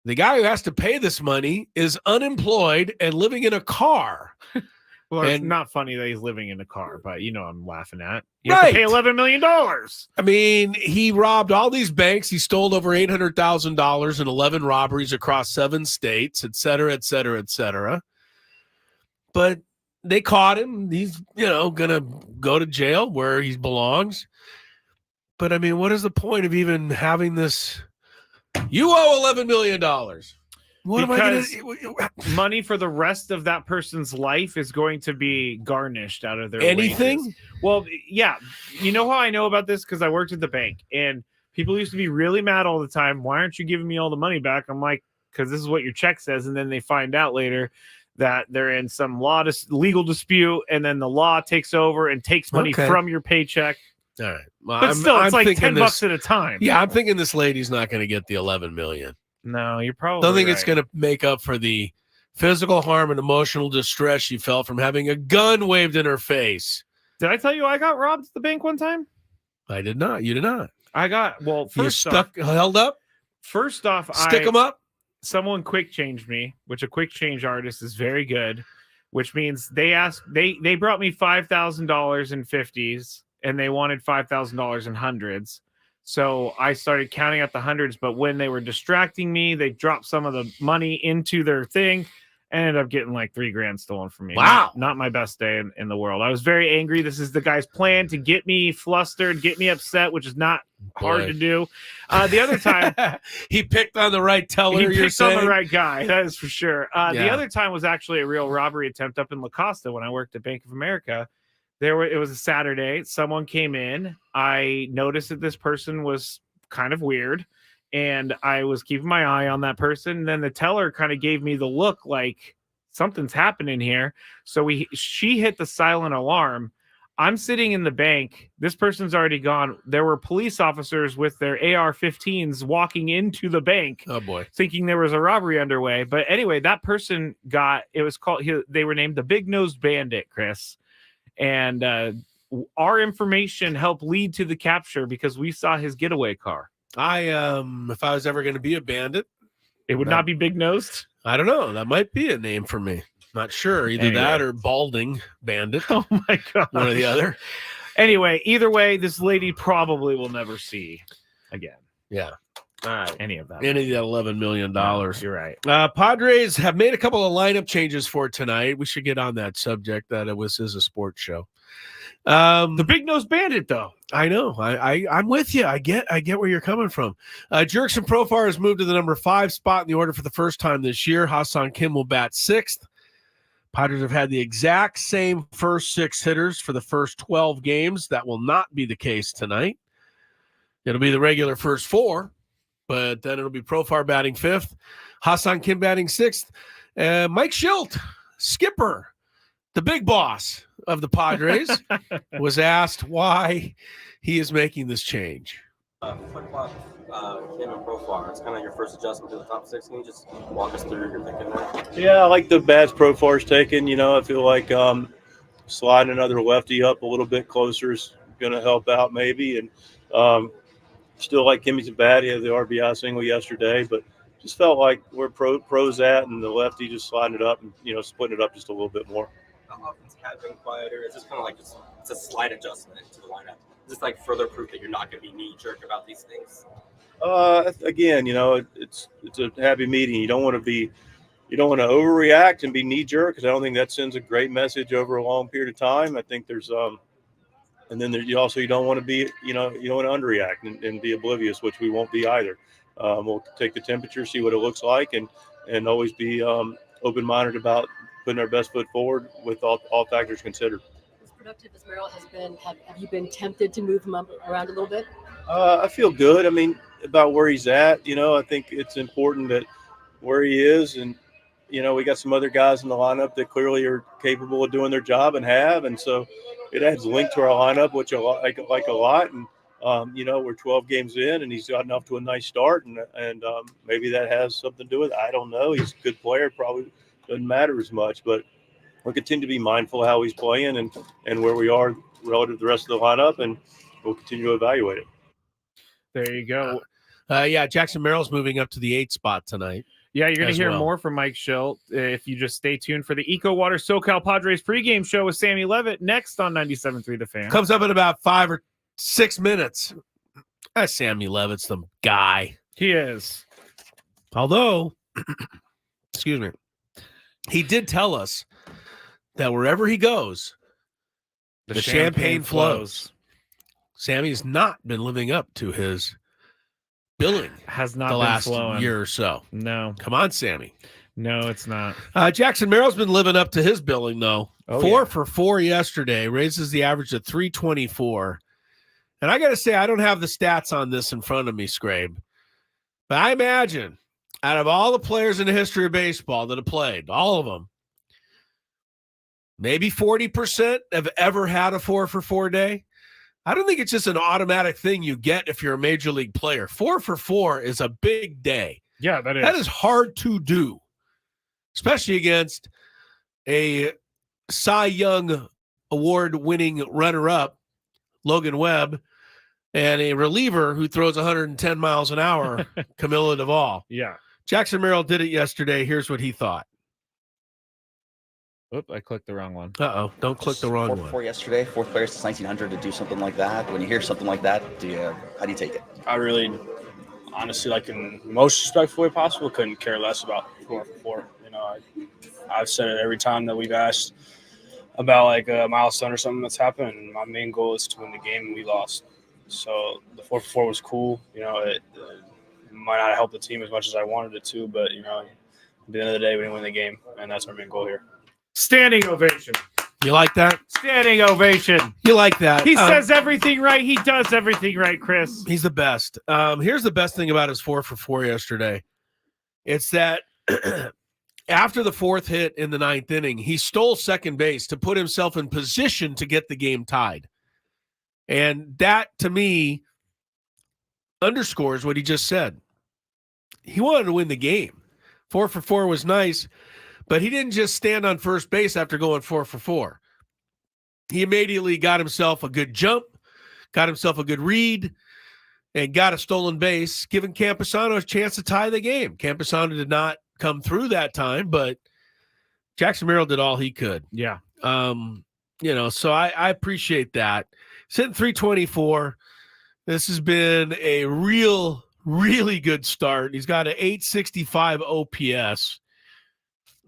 The guy who has to pay this money is unemployed and living in a car. Well, it's And- not funny that he's living in a car, but you know I'm laughing at. You have to pay $11 million. I mean, he robbed all these banks. He stole over $800,000 in 11 robberies across 7 states, et cetera, et cetera, et cetera. But they caught him. He's, going to go to jail where he belongs. But, I mean, what is the point of even having this? You owe $11 million. What am I going to money for the rest of that person's life is going to be garnished out of their Anything? wages. Well, yeah. You know how I know about this? Because I worked at the bank, and people used to be really mad all the time. Why aren't you giving me all the money back? I'm like, because this is what your check says. And then they find out later that they're in some legal dispute, and then the law takes over and takes money from your paycheck. All right. Well, But still, it's like thinking $10 at a time. Yeah, I'm thinking this lady's not going to get the $11 million. No, you're probably Don't think it's right. going to make up for the physical harm and emotional distress she felt from having a gun waved in her face. Did I tell you I got robbed at the bank one time? I did not. You did not. I got, well, first held up? First off, Stick them up? Someone quick changed me, which a quick change artist is very good, which means they brought me $5,000 in 50s and they wanted $5,000 in hundreds. So I started counting out the hundreds, but when they were distracting me, they dropped some of the money into their thing and ended up getting like $3,000 stolen from me. Wow. Not my best day in the world. I was very angry. This is the guy's plan to get me flustered, get me upset, which is not hard to do. The other time, he picked on the right teller. he You're picked on saying? the right guy. That is for sure. The Yeah. other time was actually a real robbery attempt up in La Costa when I worked at Bank of America. It was a Saturday. Someone came in. I noticed that this person was kind of weird, and I was keeping my eye on that person. And then the teller kind of gave me the look like something's happening here. So she hit the silent alarm. I'm sitting in the bank. This person's already gone. There were police officers with their AR-15s walking into the bank. Oh boy. Thinking there was a robbery underway. But anyway, that person they were named the Big-Nosed Bandit, Chris. And our information helped lead to the capture because we saw his getaway car. If I was ever going to be a bandit, it would not be big-nosed. I don't know. That might be a name for me. Not sure. Either that or balding bandit. Oh my god, one or the other. Anyway, either way, this lady probably will never see again. Yeah. All right. Any of that. Any of that $11 million. You're right. Padres have made a couple of lineup changes for tonight. We should get on that subject. That this is a sports show. The Big-Nosed Bandit, though. I know. I'm with you. I get where you're coming from. Jerkson Profar has moved to the number 5 spot in the order for the first time this year. Hassan Kim will bat 6th. Padres have had the exact same first 6 hitters for the first 12 games. That will not be the case tonight. It'll be the regular first 4, but then it'll be Profar batting 5th, Hassan Kim batting 6th. Mike Schilt, skipper, the big boss of the Padres, was asked why he is making this change. Quick about Kim and Profar. It's kind of your first adjustment to the top 6. Can you just walk us through your thinking there? Yeah, I like the bats Profar's taking. I feel like sliding another lefty up a little bit closer is going to help out maybe. And still like Kimmy's a bat. He had the RBI single yesterday, but just felt like where pros at, and the lefty just sliding it up and splitting it up just a little bit more. The offense has been quieter. It's just kind of like it's a slight adjustment to the lineup. Is this like further proof that you're not going to be knee jerk about these things? Again, it's a happy meeting. You don't want to overreact and be knee jerk, because I don't think that sends a great message over a long period of time. I think there's and then you don't want to be you don't want to underreact and be oblivious, which we won't be either. We'll take the temperature, see what it looks like, and always be open-minded about putting our best foot forward with all factors considered. As productive as Merrill has been, have you been tempted to move him around a little bit? I feel good. I mean, about where he's at. I think it's important that where he is, and we got some other guys in the lineup that clearly are capable of doing their job and have, and so it adds a link to our lineup, which I like a lot. And we're 12 games in, and he's gotten off to a nice start, and maybe that has something to do with it. I don't know. He's a good player. Probably doesn't matter as much, but we'll continue to be mindful of how he's playing and where we are relative to the rest of the lineup, and we'll continue to evaluate it. There you go. Jackson Merrill's moving up to the 8th spot tonight. Yeah, you're going to hear more from Mike Schilt if you just stay tuned for the Eco Water SoCal Padres pregame show with Sammy Levitt next on 97.3 The Fan. Comes up in about 5 or 6 minutes. Sammy Levitt's the guy. He is. Although, excuse me, he did tell us that wherever he goes, the champagne flows. Sammy has not been living up to his billing. Has not the been last flowing. year or so. No. Come on, Sammy. No, it's not. Jackson Merrill's been living up to his billing, though. Oh, 4 for 4 yesterday, raises the average to 324. And I got to say, I don't have the stats on this in front of me, Skrabe. But I imagine out of all the players in the history of baseball that have played, all of them, maybe 40% have ever had a 4 for 4 day. I don't think it's just an automatic thing you get if you're a major league player. 4 for 4 is a big day. Yeah, that is. That is hard to do, especially against a Cy Young award-winning runner-up, Logan Webb, and a reliever who throws 110 miles an hour, Camilo Duvall. Yeah. Jackson Merrill did it yesterday. Here's what he thought. Oop, I clicked the wrong one. Uh-oh, don't click the wrong 4 one. for 4 yesterday, 4th player since 1900 to do something like that. When you hear something like that, how do you take it? I really, honestly, like in the most respectful way possible, couldn't care less about 4 for 4. I've said it every time that we've asked about like a milestone or something that's happened. And my main goal is to win the game, and we lost. So the 4 for 4 was cool. It might not help the team as much as I wanted it to, but at the end of the day, we didn't win the game, and that's our main goal here. Standing ovation. You like that? Standing ovation. You like that? He says everything right. He does everything right, Chris. He's the best. Here's the best thing about his 4 for 4 yesterday. It's that after the 4th hit in the 9th inning, he stole second base to put himself in position to get the game tied. And that, to me, underscores what he just said. He wanted to win the game. 4 for 4 was nice. But he didn't just stand on first base after going 4 for 4. He immediately got himself a good jump, got himself a good read, and got a stolen base, giving Campusano a chance to tie the game. Campusano did not come through that time, but Jackson Merrill did all he could. Yeah. So I appreciate that. Sitting 324. This has been a really good start. He's got an 865 OPS.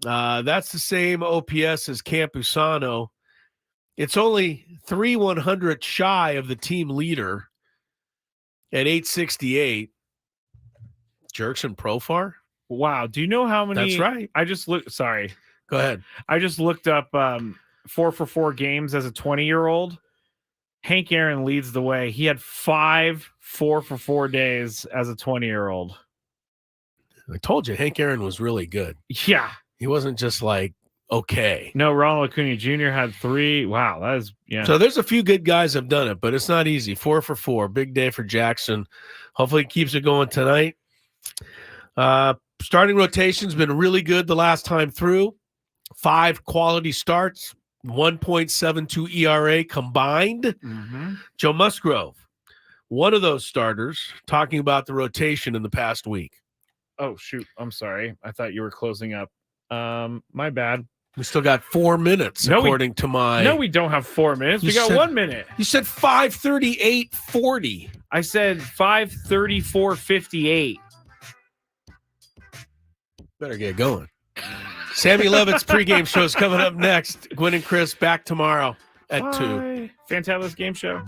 That's the same OPS as Campusano. It's only 3/100 shy of the team leader at 868. Jerkson Profar? Wow. Do you know how many? That's right. I just looked. Sorry. Go ahead. I just looked up 4 for 4 games as a 20-year-old. Hank Aaron leads the way. He had 5 4 for 4 days as a 20-year-old. I told you, Hank Aaron was really good. Yeah. He wasn't just like, okay. No, Ronald Acuna Jr. had 3. Wow, that is, yeah. So there's a few good guys have done it, but it's not easy. 4 for 4. Big day for Jackson. Hopefully he keeps it going tonight. Starting rotation's been really good the last time through. 5 quality starts. 1.72 ERA combined. Mm-hmm. Joe Musgrove, one of those starters, talking about the rotation in the past week. Oh, shoot. I'm sorry. I thought you were closing up. My bad. We still got 4 minutes, according to my... No, we don't have 4 minutes. We got 1 minute. You said 5:38:40. I said 5:34:58. Better get going. Sammy Levitt's pregame show is coming up next. Gwynn and Chris back tomorrow at 2. Fantabulous Game Show.